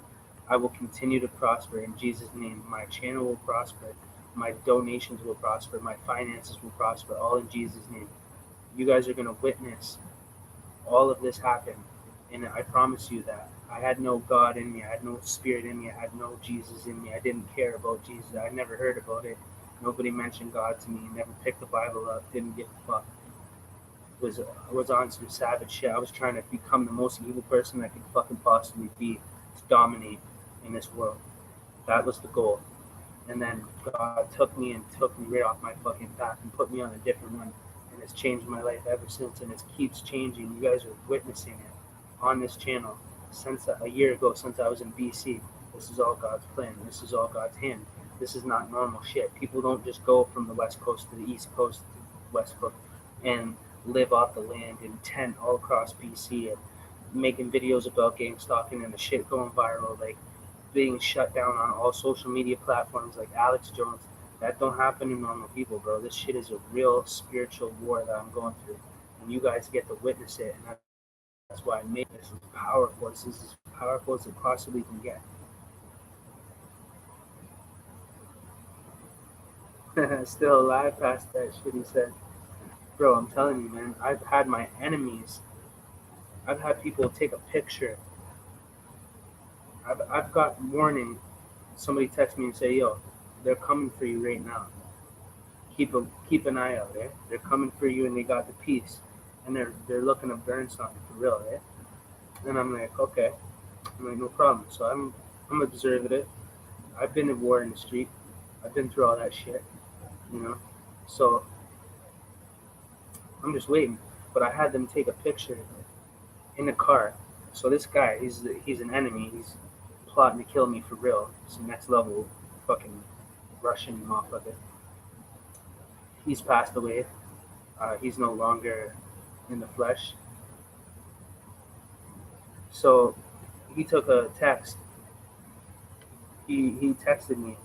I will continue to prosper in Jesus' name. My channel will prosper. My donations will prosper. My finances will prosper. All in Jesus' name. You guys are going to witness all of this happen. And I promise you that. I had no God in me. I had no Spirit in me. I had no Jesus in me. I didn't care about Jesus. I never heard about it. Nobody mentioned God to me. Never picked the Bible up. Didn't give a fuck. Was on some savage shit. I was trying to become the most evil person I could fucking possibly be to dominate in this world. That was the goal. And then God took me right off my fucking path and put me on a different one. And it's changed my life ever since, and it keeps changing. You guys are witnessing it on this channel since a year ago, since I was in BC. This is all God's plan. This is all God's hand. This is not normal shit. People don't just go from the West Coast to the East Coast to the West Coast and live off the land in tent all across BC and making videos about gang stalking and the shit going viral, like being shut down on all social media platforms like Alex Jones. That don't happen to normal people, bro. This shit is a real spiritual war that I'm going through, and you guys get to witness it, and that's why I made this. It's powerful. This is as powerful as it possibly can get. Still alive past that shit, he said. Bro, I'm telling you, man, I've had my enemies. I've had people take a picture. I've got warning. Somebody text me and say, yo, they're coming for you right now. Keep an eye out, eh? They're coming for you and they got the piece. And they're looking to burn something for real, eh? And I'm like, okay. I'm like, no problem. So I'm observing it. I've been in war in the street. I've been through all that shit, you know. So I'm just waiting. But I had them take a picture in the car. So this guy, he's an enemy. He's plotting to kill me for real. It's the next level fucking Russian motherfucker. He's passed away. He's no longer in the flesh. So he took a text. He texted me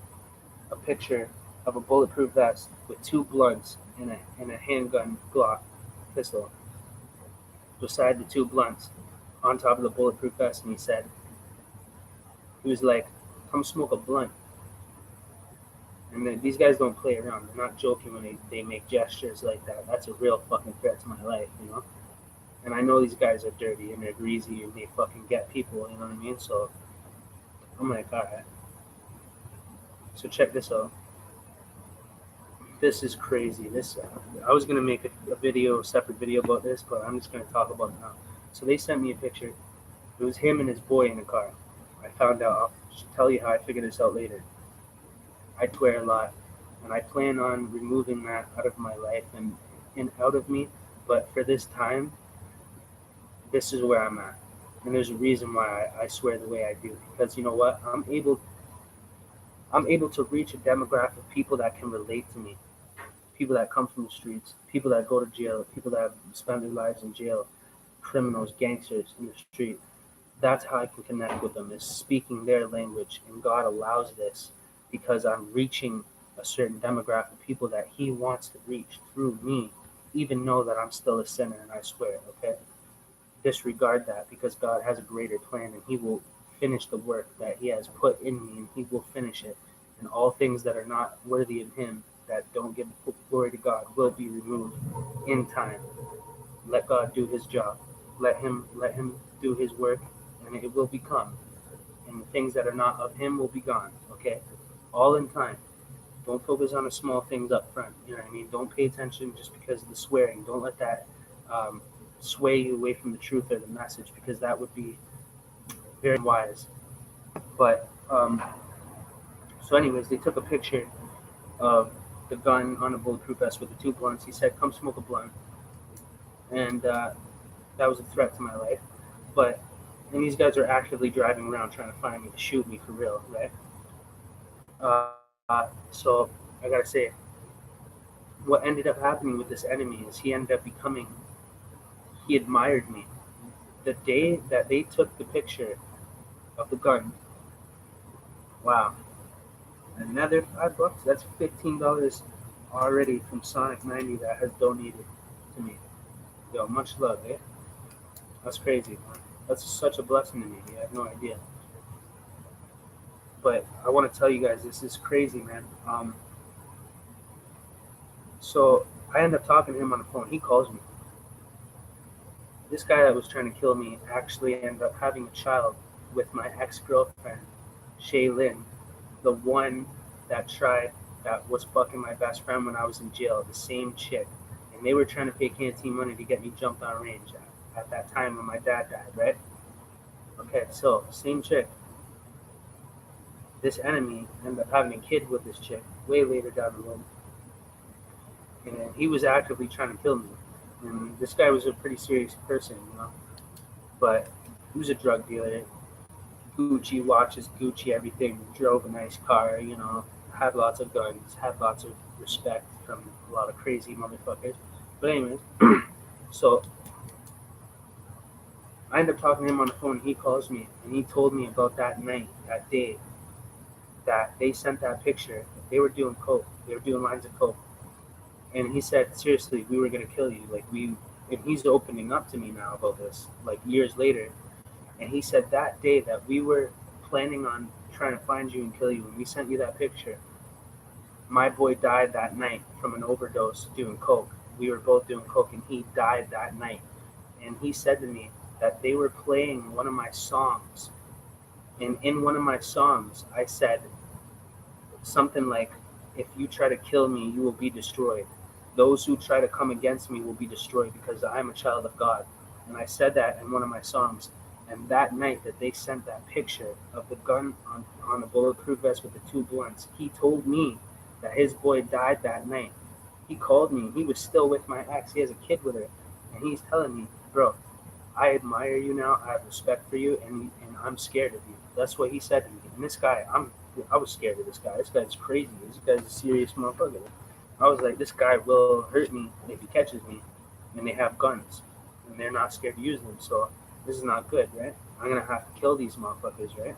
a picture of a bulletproof vest with two blunts and a handgun Glock pistol beside the two blunts on top of the bulletproof vest, and he was like, "Come smoke a blunt." And then, these guys don't play around. They're not joking when they make gestures like that. That's a real fucking threat to my life, you know? And I know these guys are dirty and they're greasy and they fucking get people, you know what I mean? So I'm like, alright. So check this out. This is crazy. I was gonna make a separate video about this, but I'm just gonna talk about it now. So they sent me a picture. It was him and his boy in the car. I found out. I'll tell you how I figured this out later. I swear a lot, and I plan on removing that out of my life and out of me. But for this time, this is where I'm at, and there's a reason why I swear the way I do. Because you know what? I'm able to reach a demographic of people that can relate to me. People that come from the streets, people that go to jail, people that have spent their lives in jail, criminals, gangsters in the street. That's how I can connect with them, is speaking their language. And God allows this because I'm reaching a certain demographic of people that He wants to reach through me, even though that I'm still a sinner, and I swear, okay? Disregard that, because God has a greater plan, and He will finish the work that He has put in me, and He will finish it. And all things that are not worthy of Him, that don't give glory to God, will be removed in time. Let God do His job. Let him do His work, and it will become. And the things that are not of Him will be gone. Okay, all in time. Don't focus on the small things up front. You know what I mean? Don't pay attention just because of the swearing. Don't let that sway you away from the truth or the message, because that would be very wise. But so, anyways, they took a picture of the gun on a bulletproof vest with the two blunts. He said, "Come smoke a blunt," and that was a threat to my life. And these guys are actively driving around trying to find me to shoot me for real, right? So I gotta say, what ended up happening with this enemy is he admired me. The day that they took the picture of the gun, wow, another $5. That's $15 already from Sonic 90 that has donated to me. Yo, much love, eh? That's crazy. That's such a blessing to me. I have no idea. But I want to tell you guys, this is crazy, man. So I end up talking to him on the phone. He calls me. This guy that was trying to kill me actually ended up having a child with my ex-girlfriend, Shaylin, the one that was fucking my best friend when I was in jail, the same chick. And they were trying to pay canteen money to get me jumped on range at that time when my dad died, right? Okay, so same chick. This enemy ended up having a kid with this chick way later down the road. And he was actively trying to kill me. And this guy was a pretty serious person, you know. But he was a drug dealer. Gucci watches, Gucci everything, drove a nice car, you know, had lots of guns, had lots of respect from a lot of crazy motherfuckers. But anyways, so I end up talking to him on the phone. He calls me and he told me about that night, that day, that they sent that picture. They were doing coke. They were doing lines of coke. And he said, seriously, we were going to kill you. And he's opening up to me now about this, like years later. And he said that day that we were planning on trying to find you and kill you, and we sent you that picture, my boy died that night from an overdose doing coke. We were both doing coke, and he died that night. And he said to me that they were playing one of my songs. And in one of my songs, I said something like, if you try to kill me, you will be destroyed. Those who try to come against me will be destroyed, because I am a child of God. And I said that in one of my songs. And that night that they sent that picture of the gun on the bulletproof vest with the two blunts, he told me that his boy died that night. He called me. He was still with my ex. He has a kid with her, and he's telling me, bro, I admire you now. I have respect for you, and I'm scared of you. That's what he said to me. And this guy, I was scared of this guy. This guy's crazy. This guy's a serious motherfucker. I was like, this guy will hurt me if he catches me, and they have guns, and they're not scared to use them. So this is not good, right? I'm gonna have to kill these motherfuckers, right?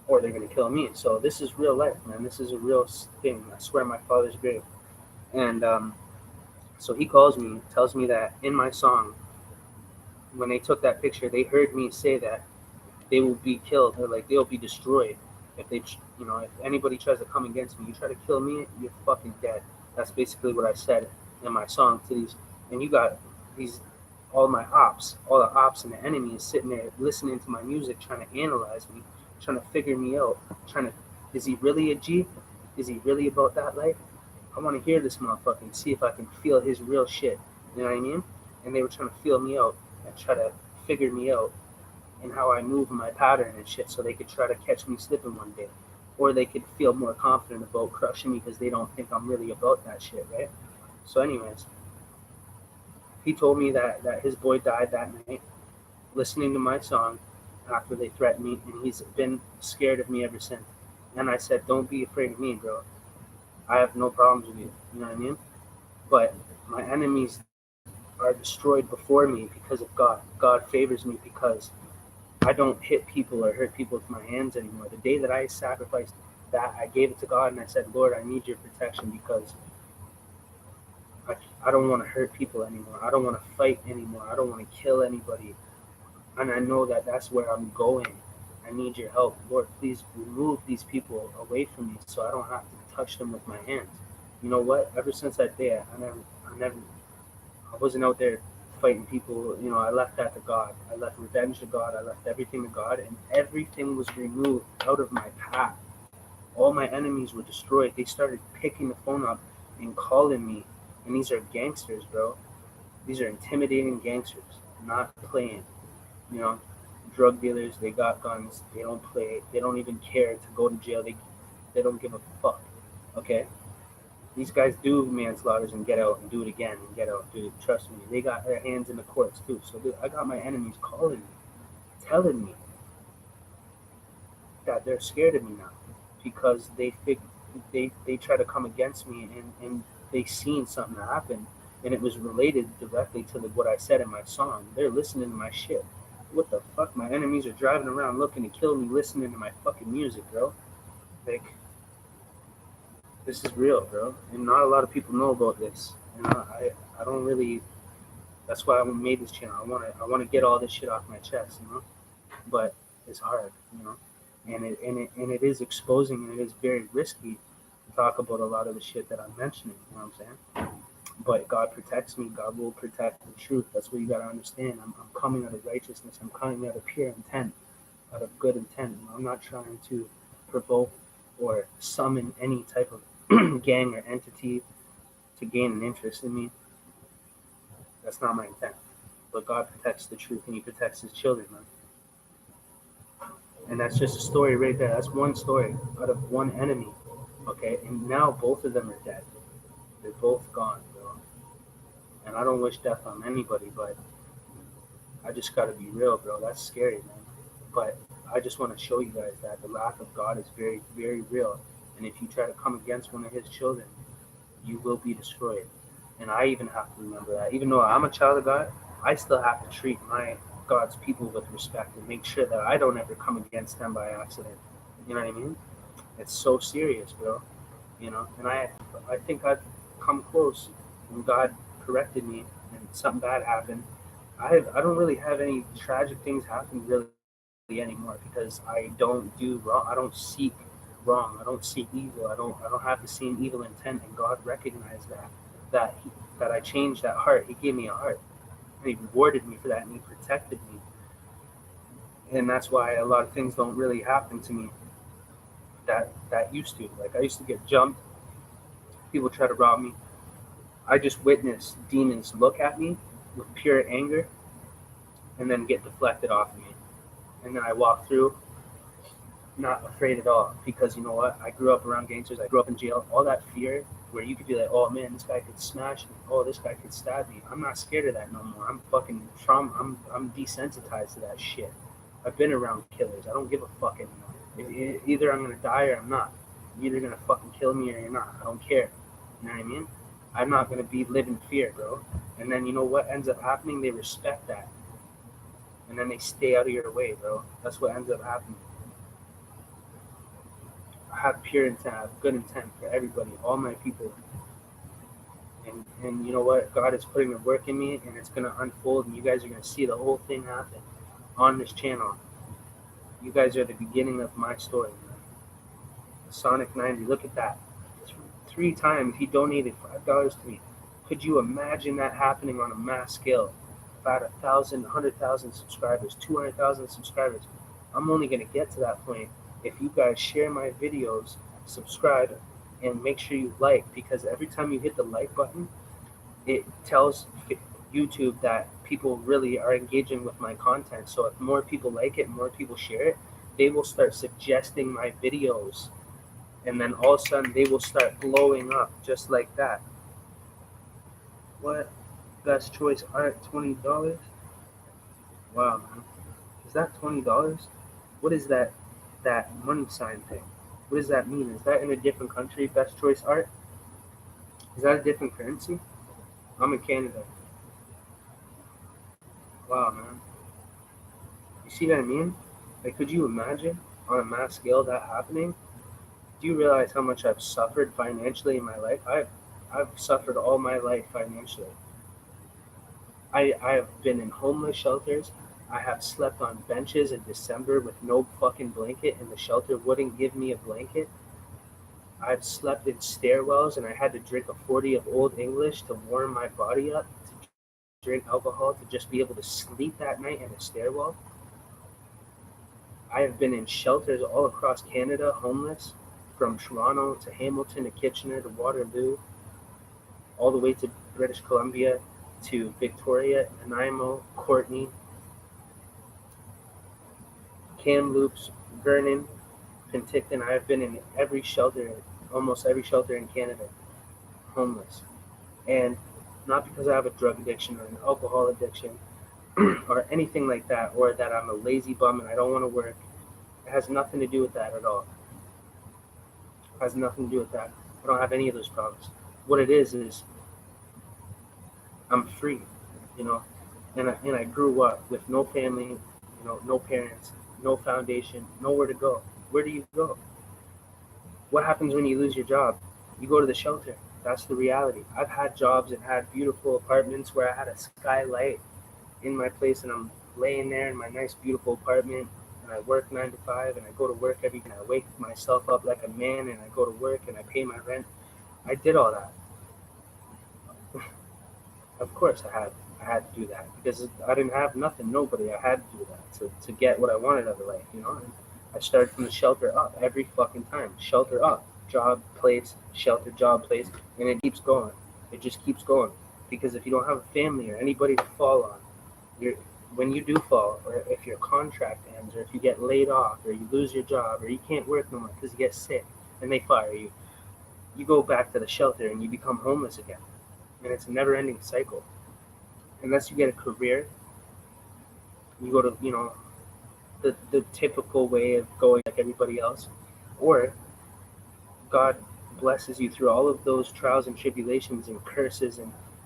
Or they're gonna kill me. So this is real life, man. This is a real thing. I swear, my father's grave. And so he calls me, tells me that in my song, when they took that picture, they heard me say that they will be killed or like they'll be destroyed if they, if anybody tries to come against me. You try to kill me, you're fucking dead. That's basically what I said in my song to these. And you got these, all my ops, all the ops and the enemy is sitting there listening to my music, trying to analyze me, trying to figure me out, trying to, is he really a G? Is he really about that life? I want to hear this motherfucker and see if I can feel his real shit. You know what I mean? And they were trying to feel me out and try to figure me out and how I move my pattern and shit so they could try to catch me slipping one day. Or they could feel more confident about crushing me because they don't think I'm really about that shit, right? So anyways, he told me that his boy died that night listening to my song after they threatened me, and he's been scared of me ever since. And I said, don't be afraid of me, bro. I have no problems with you. You know what I mean? But my enemies are destroyed before me because of God. God favors me because I don't hit people or hurt people with my hands anymore. The day that I sacrificed that, I gave it to God and I said, Lord, I need your protection because I don't want to hurt people anymore. I don't want to fight anymore. I don't want to kill anybody. And I know that that's where I'm going. I need your help. Lord, please remove these people away from me so I don't have to touch them with my hands. You know what? Ever since that day, I wasn't out there fighting people. I left that to God. I left revenge to God. I left everything to God, and everything was removed out of my path. All my enemies were destroyed. They started picking the phone up and calling me. And these are gangsters, bro. These are intimidating gangsters, not playing. You know, drug dealers, they got guns. They don't play. They don't even care to go to jail. They don't give a fuck. Okay? These guys do manslaughters and get out and do it again and get out and do it. Trust me, they got their hands in the courts too. So I got my enemies calling me, telling me that they're scared of me now because they try to come against me and they seen something happen and it was related directly to what I said in my song. They're listening to my shit. What the fuck? My enemies are driving around looking to kill me, listening to my fucking music, bro. Like, this is real, bro, and not a lot of people know about this. And I don't really. That's why I made this channel. I want to get all this shit off my chest, But it's hard, and it is exposing and it is very risky to talk about a lot of the shit that I'm mentioning. You know what I'm saying? But God protects me. God will protect the truth. That's what you gotta understand. I'm coming out of righteousness. I'm coming out of pure intent, out of good intent. I'm not trying to provoke or summon any type of gang or entity to gain an interest in me. That's not my intent. But God protects the truth and He protects His children, man. And that's just a story right there. That's one story out of one enemy. Okay, and now both of them are dead. They're both gone, bro. And I don't wish death on anybody, but I just gotta be real, bro. That's scary, man. But I just want to show you guys that the wrath of God is very, very real. And if you try to come against one of His children, you will be destroyed. And I even have to remember that. Even though I'm a child of God, I still have to treat my God's people with respect and make sure that I don't ever come against them by accident. You know what I mean? It's so serious, bro. And I think I've come close when God corrected me and something bad happened. I don't really have any tragic things happen really anymore because I don't do wrong. I don't seek wrong. I don't seek evil. I don't have the same evil intent. And God recognized that I changed that heart. He gave me a heart, and He rewarded me for that, and He protected me. And that's why a lot of things don't really happen to me that used to. Like I used to get jumped. People try to rob me. I just witness demons look at me with pure anger and then get deflected off of me. And then I walk through not afraid at all because you know what? I grew up around gangsters. I grew up in jail. All that fear where you could be like, oh man, this guy could smash me. Oh, this guy could stab me. I'm not scared of that no more. I'm fucking I'm desensitized to that shit. I've been around killers. I don't give a fuck anymore. Either I'm gonna die or I'm not. You're either gonna fucking kill me or you're not. I don't care. You know what I mean? I'm not gonna live in fear, bro. And then you know what ends up happening? They respect that, and then they stay out of your way, bro. That's what ends up happening. I have pure intent, I have good intent for everybody, all my people. And you know what? God is putting the work in me, and it's gonna unfold, and you guys are gonna see the whole thing happen on this channel. You guys are the beginning of my story, man. Sonic 90, look at that. 3 times he donated $5 to me. Could you imagine that happening on a mass scale? About 1,000, 100,000 subscribers, 200,000 subscribers. I'm only gonna get to that point if you guys share my videos, subscribe, and make sure you like, because every time you hit the like button, it tells YouTube that people really are engaging with my content. So if more people like it, more people share it, they will start suggesting my videos. And then all of a sudden they will start blowing up just like that. What? Best choice art, $20? Wow, man. Is that $20? What is that money sign thing? What does that mean? Is that in a different country, best choice art? Is that a different currency? I'm in Canada. Wow, man. You see what I mean? Like, could you imagine on a mass scale that happening? Do you realize how much I've suffered financially in my life? I've suffered all my life financially. I have been in homeless shelters. I have slept on benches in December with no fucking blanket, and the shelter wouldn't give me a blanket. I've slept in stairwells, and I had to drink a 40 of Old English to warm my body up, to drink alcohol, to just be able to sleep that night in a stairwell. I have been in shelters all across Canada, homeless, from Toronto to Hamilton to Kitchener to Waterloo, all the way to British Columbia to Victoria, Nanaimo, Courtney, Kamloops, Vernon, Penticton. I have been in every shelter, almost every shelter in Canada, homeless. And not because I have a drug addiction or an alcohol addiction or anything like that, or that I'm a lazy bum and I don't want to work. It has nothing to do with that at all. It has nothing to do with that. I don't have any of those problems. What it is I'm free, you know, and I grew up with no family, you know, no parents, no foundation, nowhere to go. Where do you go? What happens when you lose your job? You go to the shelter. That's the reality. I've had jobs and had beautiful apartments where I had a skylight in my place, and I'm laying there in my nice, beautiful apartment, and I work 9 to 5, and I go to work every day. I wake myself up like a man, and I go to work, and I pay my rent. I did all that. Of course, I had to do that because I didn't have nothing, nobody. I had to do that to get what I wanted out of life, you know. And I started from the shelter up every fucking time. Shelter up, job, place, shelter, job, place, and it keeps going. It just keeps going because if you don't have a family or anybody to fall on, when you do fall, or if your contract ends, or if you get laid off, or you lose your job, or you can't work no more because you get sick and they fire you, you go back to the shelter and you become homeless again. And it's a never-ending cycle. Unless you get a career, you go to, you know, the typical way of going like everybody else, or God blesses you through all of those trials and tribulations and curses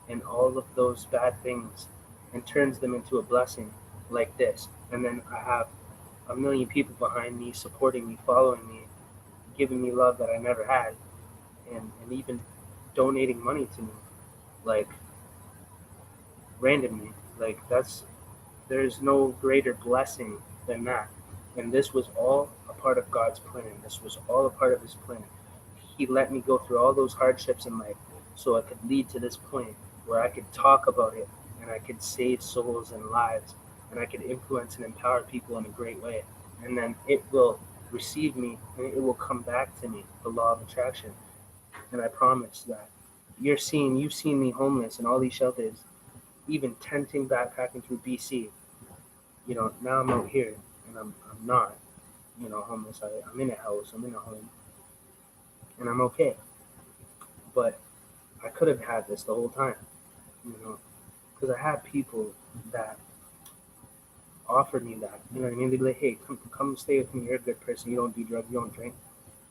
and all of those bad things and turns them into a blessing like this. And then I have a million people behind me, supporting me, following me, giving me love that I never had, and even donating money to me, like randomly. Like there's no greater blessing than that. And this was all a part of God's plan. This was all a part of his plan. He let me go through all those hardships in life so I could lead to this point where I could talk about it and I could save souls and lives and I could influence and empower people in a great way. And then it will receive me and it will come back to me, the law of attraction. And I promise that you've seen me homeless in all these shelters, even tenting, backpacking through BC. You know, now I'm out here and I'm not, you know, homeless. I'm in a house, I'm in a home, and I'm okay. But I could have had this the whole time, you know, because I had people that offered me that. You know what I mean? They'd be like, hey, come stay with me. You're a good person. You don't do drugs. You don't drink.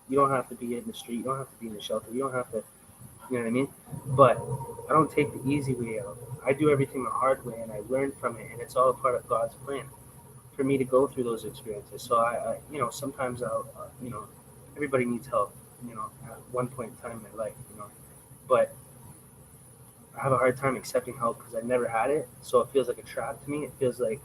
You don't have to be in the street. You don't have to be in the shelter. You don't have to, you know what I mean? But I don't take the easy way out. I do everything the hard way, and I learn from it, and it's all a part of God's plan for me to go through those experiences. So sometimes everybody needs help, at one point in time in my life, but I have a hard time accepting help because I never had it. So it feels like a trap to me. It feels like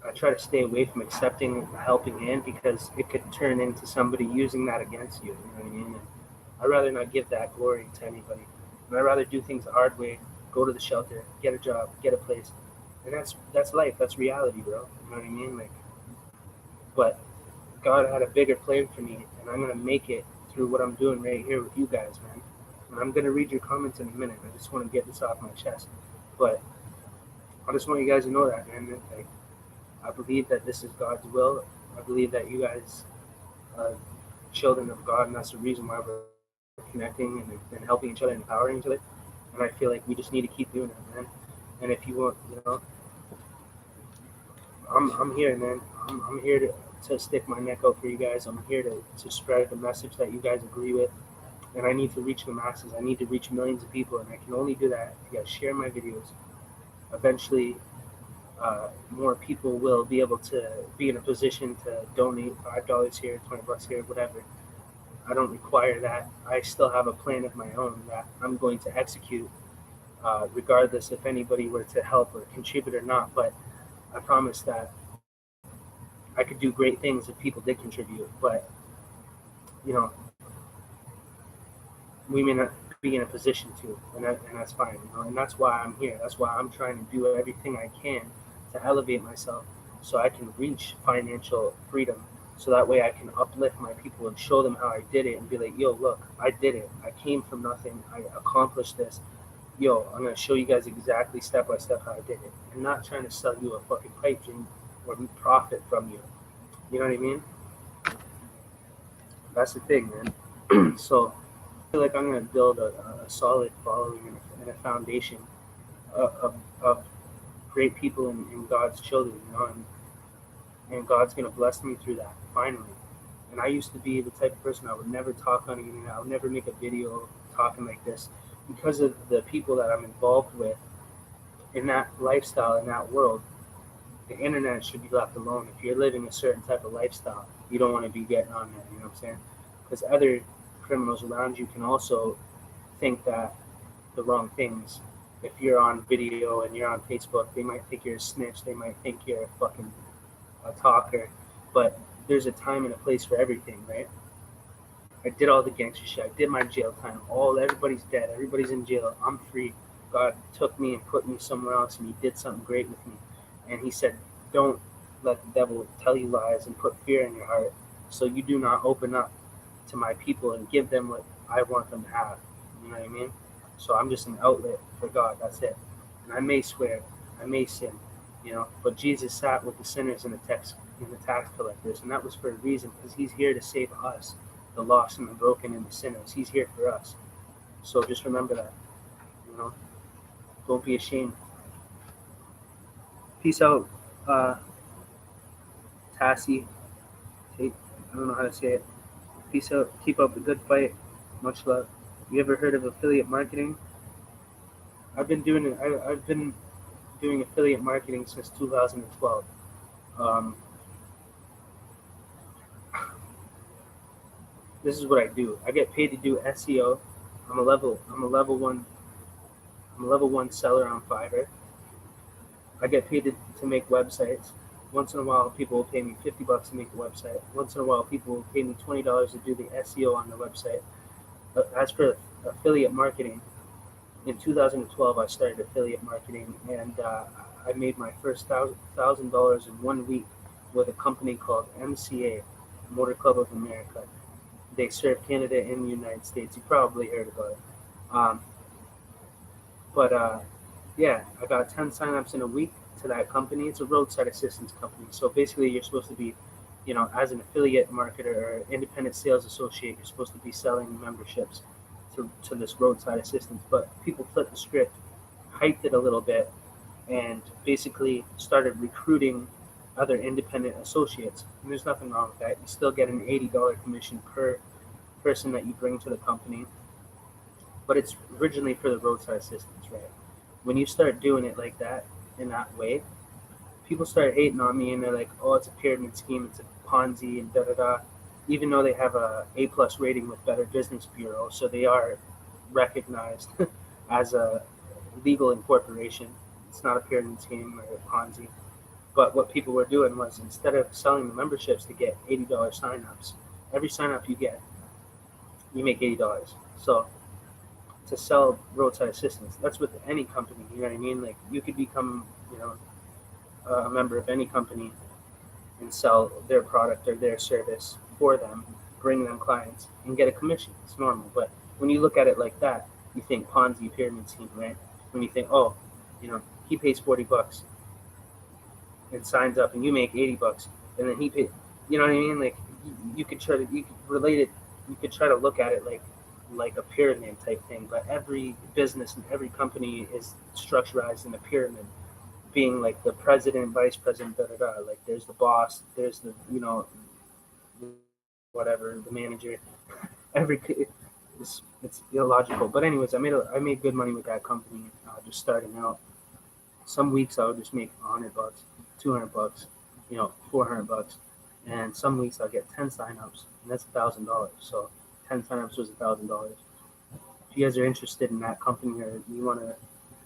I try to stay away from accepting a helping hand because it could turn into somebody using that against you. You know what I mean? And I'd rather not give that glory to anybody. And I'd rather do things the hard way, go to the shelter, get a job, get a place. And that's life. That's reality, bro. You know what I mean? Like, but God had a bigger plan for me, and I'm gonna make it through what I'm doing right here with you guys, man. And I'm gonna read your comments in a minute. I just want to get this off my chest. But I just want you guys to know that, man. Like, I believe that this is God's will. I believe that you guys are children of God, and that's the reason why we're connecting and helping each other, and empowering each other. And I feel like we just need to keep doing it, man. And if you want, I'm here, man. I'm here to stick my neck out for you guys. I'm here to spread the message that you guys agree with. And I need to reach the masses. I need to reach millions of people, and I can only do that if you guys share my videos. Eventually, more people will be able to be in a position to donate $5 here, $20 here, whatever. I don't require that. I still have a plan of my own that I'm going to execute, regardless if anybody were to help or contribute or not. But I promise that I could do great things if people did contribute. But, we may not be in a position to, and that's fine. And that's why I'm here. That's why I'm trying to do everything I can to elevate myself so I can reach financial freedom. So that way I can uplift my people and show them how I did it and be like, yo, look, I did it. I came from nothing. I accomplished this. Yo, I'm going to show you guys exactly step by step how I did it. I'm not trying to sell you a fucking pipe dream or profit from you. You know what I mean? That's the thing, man. So I feel like I'm going to build a solid following and a foundation of great people and God's children, and God's going to bless me through that, finally. And I used to be the type of person I would never talk on the internet. I would never make a video talking like this because of the people that I'm involved with in that lifestyle, in that world. The internet should be left alone. If you're living a certain type of lifestyle, you don't want to be getting on there, you know what I'm saying? Because other criminals around you can also think that the wrong things. If you're on video and you're on Facebook, they might think you're a snitch. They might think you're a talker. But there's a time and a place for everything, right? I did all the gangster shit. I did my jail time. Everybody's dead. Everybody's in jail. I'm free. God took me and put me somewhere else, and He did something great with me. And He said, don't let the devil tell you lies and put fear in your heart, so you do not open up to my people and give them what I want them to have. You know what I mean? So I'm just an outlet for God. That's it. And I may swear, I may sin, but Jesus sat with the sinners and the tax collectors, and that was for a reason, because He's here to save us, the lost and the broken and the sinners. He's here for us. So just remember that. Don't be ashamed. Peace out, Tassie. I don't know how to say it. Peace out. Keep up the good fight. Much love. You ever heard of affiliate marketing? I've been doing it. I've been doing affiliate marketing since 2012. This is what I do. I get paid to do SEO. I'm a level one seller on Fiverr. I get paid to make websites. Once in a while, people will pay me $50 to make a website. Once in a while, people will pay me $20 to do the SEO on the website. As for affiliate marketing, in 2012, I started affiliate marketing, and I made my first $1,000 in 1 week with a company called MCA, Motor Club of America. They serve Canada and the United States. You probably heard about it. Yeah, I got 10 signups in a week to that company. It's a roadside assistance company. So basically, you're supposed to be, as an affiliate marketer or independent sales associate, you're supposed to be selling memberships to this roadside assistance. But people flipped the script, hyped it a little bit, and basically started recruiting other independent associates. And there's nothing wrong with that. You still get an $80 commission per person that you bring to the company, but it's originally for the roadside assistance, right? When you start doing it like that, in that way, people start hating on me and they're like, oh, it's a pyramid scheme, it's a Ponzi, and da da da. Even though they have a+ rating with Better Business Bureau, so they are recognized as a legal incorporation. It's not a pyramid scheme or a Ponzi. But what people were doing was, instead of selling the memberships to get $80 signups, every signup you get, you make $80. So to sell roadside assistance, that's with any company. You know what I mean? Like, you could become, a member of any company and sell their product or their service for them, bring them clients, and get a commission. It's normal. But when you look at it like that, you think Ponzi, pyramid scheme, right? When you think, oh, he pays $40 and signs up, and you make $80, and then he pays. You know what I mean? Like, you could relate it. You could try to look at it like a pyramid type thing. But every business and every company is structured in a pyramid, being like the president, vice president, da da da. Like, there's the boss, there's the whatever, the manager. It's illogical. But anyways, I made good money with that company, just starting out. Some weeks I would just make $100, $200, $400, and some weeks I'll get 10 signups, and that's $1,000. So 10 signups was $1,000. If you guys are interested in that company, or you want to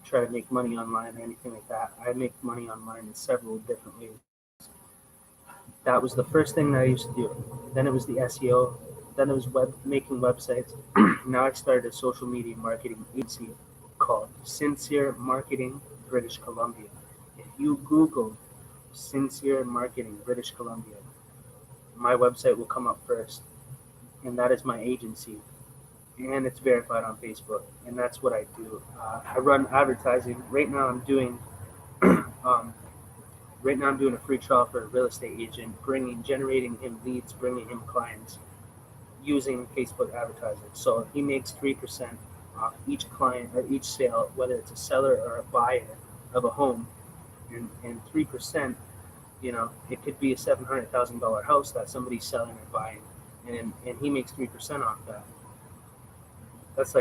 try to make money online or anything like that, I make money online in several different ways. That was the first thing that I used to do. Then it was the SEO. Then it was making websites. Now I started a social media marketing agency called Sincere Marketing British Columbia. If you Google Sincere Marketing British Columbia, my website will come up first, and that is my agency, and it's verified on Facebook, and that's what I do. I run advertising. Right now I'm doing a free trial for a real estate agent, generating him leads, bringing him clients using Facebook advertising. So he makes 3% off each client or each sale, whether it's a seller or a buyer of a home, and 3%. It could be a $700,000 house that somebody's selling or buying, and he makes 3% off that. That's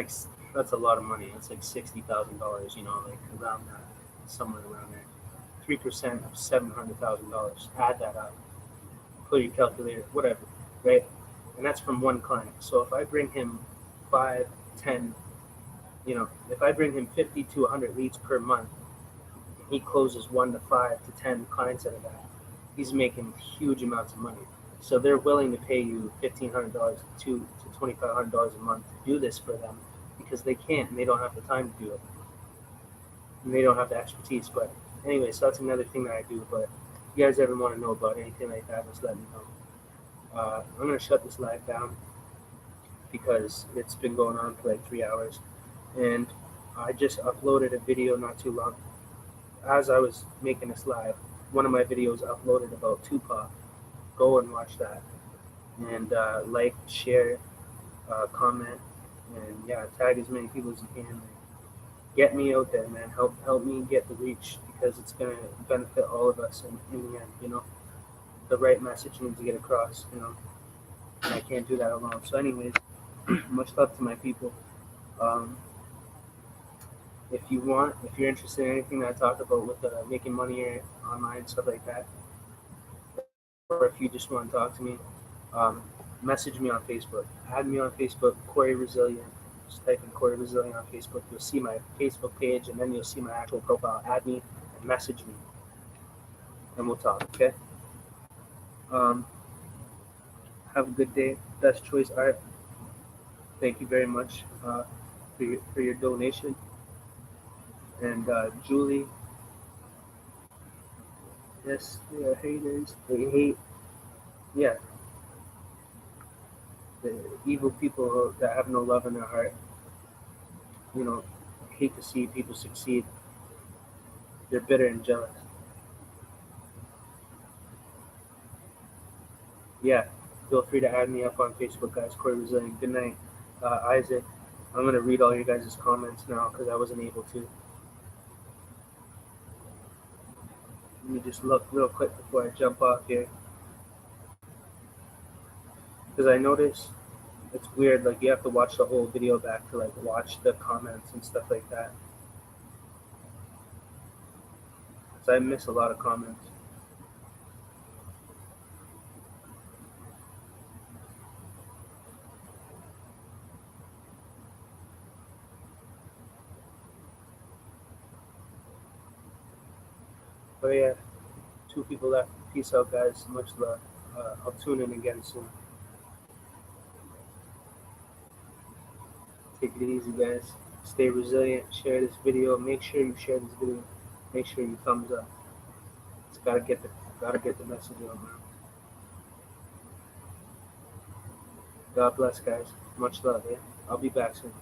a lot of money. It's like $60,000. Like around that, somewhere around there. 3% of $700,000. Add that up. Put your calculator, whatever, right? And that's from one client. So if I bring him 5, 10, if I bring him 50 to 100 leads per month, and he closes 1 to 5 to 10 clients out of that, he's making huge amounts of money. So they're willing to pay you $1,500 to $2,500 a month to do this for them, because they can't and they don't have the time to do it, and they don't have the expertise. But anyway, so that's another thing that I do. But if you guys ever want to know about anything like that, just let me know. I'm going to shut this live down because it's been going on for like 3 hours, and I just uploaded a video not too long. As I was making this live, one of my videos uploaded about Tupac. Go and watch that, and like, share, comment, and tag as many people as you can. Get me out there, man. Help me get the reach, because it's gonna benefit all of us in the end. The right message needs to get across. And I can't do that alone. So, anyways, much love to my people. If you're interested in anything that I talk about with making money online, stuff like that, or if you just want to talk to me, message me on Facebook. Add me on Facebook, Corey Resilient. Just type in Corey Resilient on Facebook. You'll see my Facebook page, and then you'll see my actual profile. Add me and message me, and we'll talk, okay? Have a good day. Best Choice Art. Thank you very much for your donation. And Julie, yes, yeah, haters. They hate, the evil people that have no love in their heart. Hate to see people succeed. They're bitter and jealous. Yeah, feel free to add me up on Facebook, guys. Corey Resilient. Good night, Isaac. I'm gonna read all your guys' comments now because I wasn't able to. Let me just look real quick before I jump off here, because I noticed it's weird. Like you have to watch the whole video back to like watch the comments and stuff like that. So I miss a lot of comments. But yeah, two people left. Peace out, guys. Much love. I'll tune in again soon. Take it easy, guys. Stay resilient. Share this video. Make sure you share this video. Make sure you thumbs up. It's gotta get the message out, man. God bless, guys. Much love. Yeah, I'll be back soon.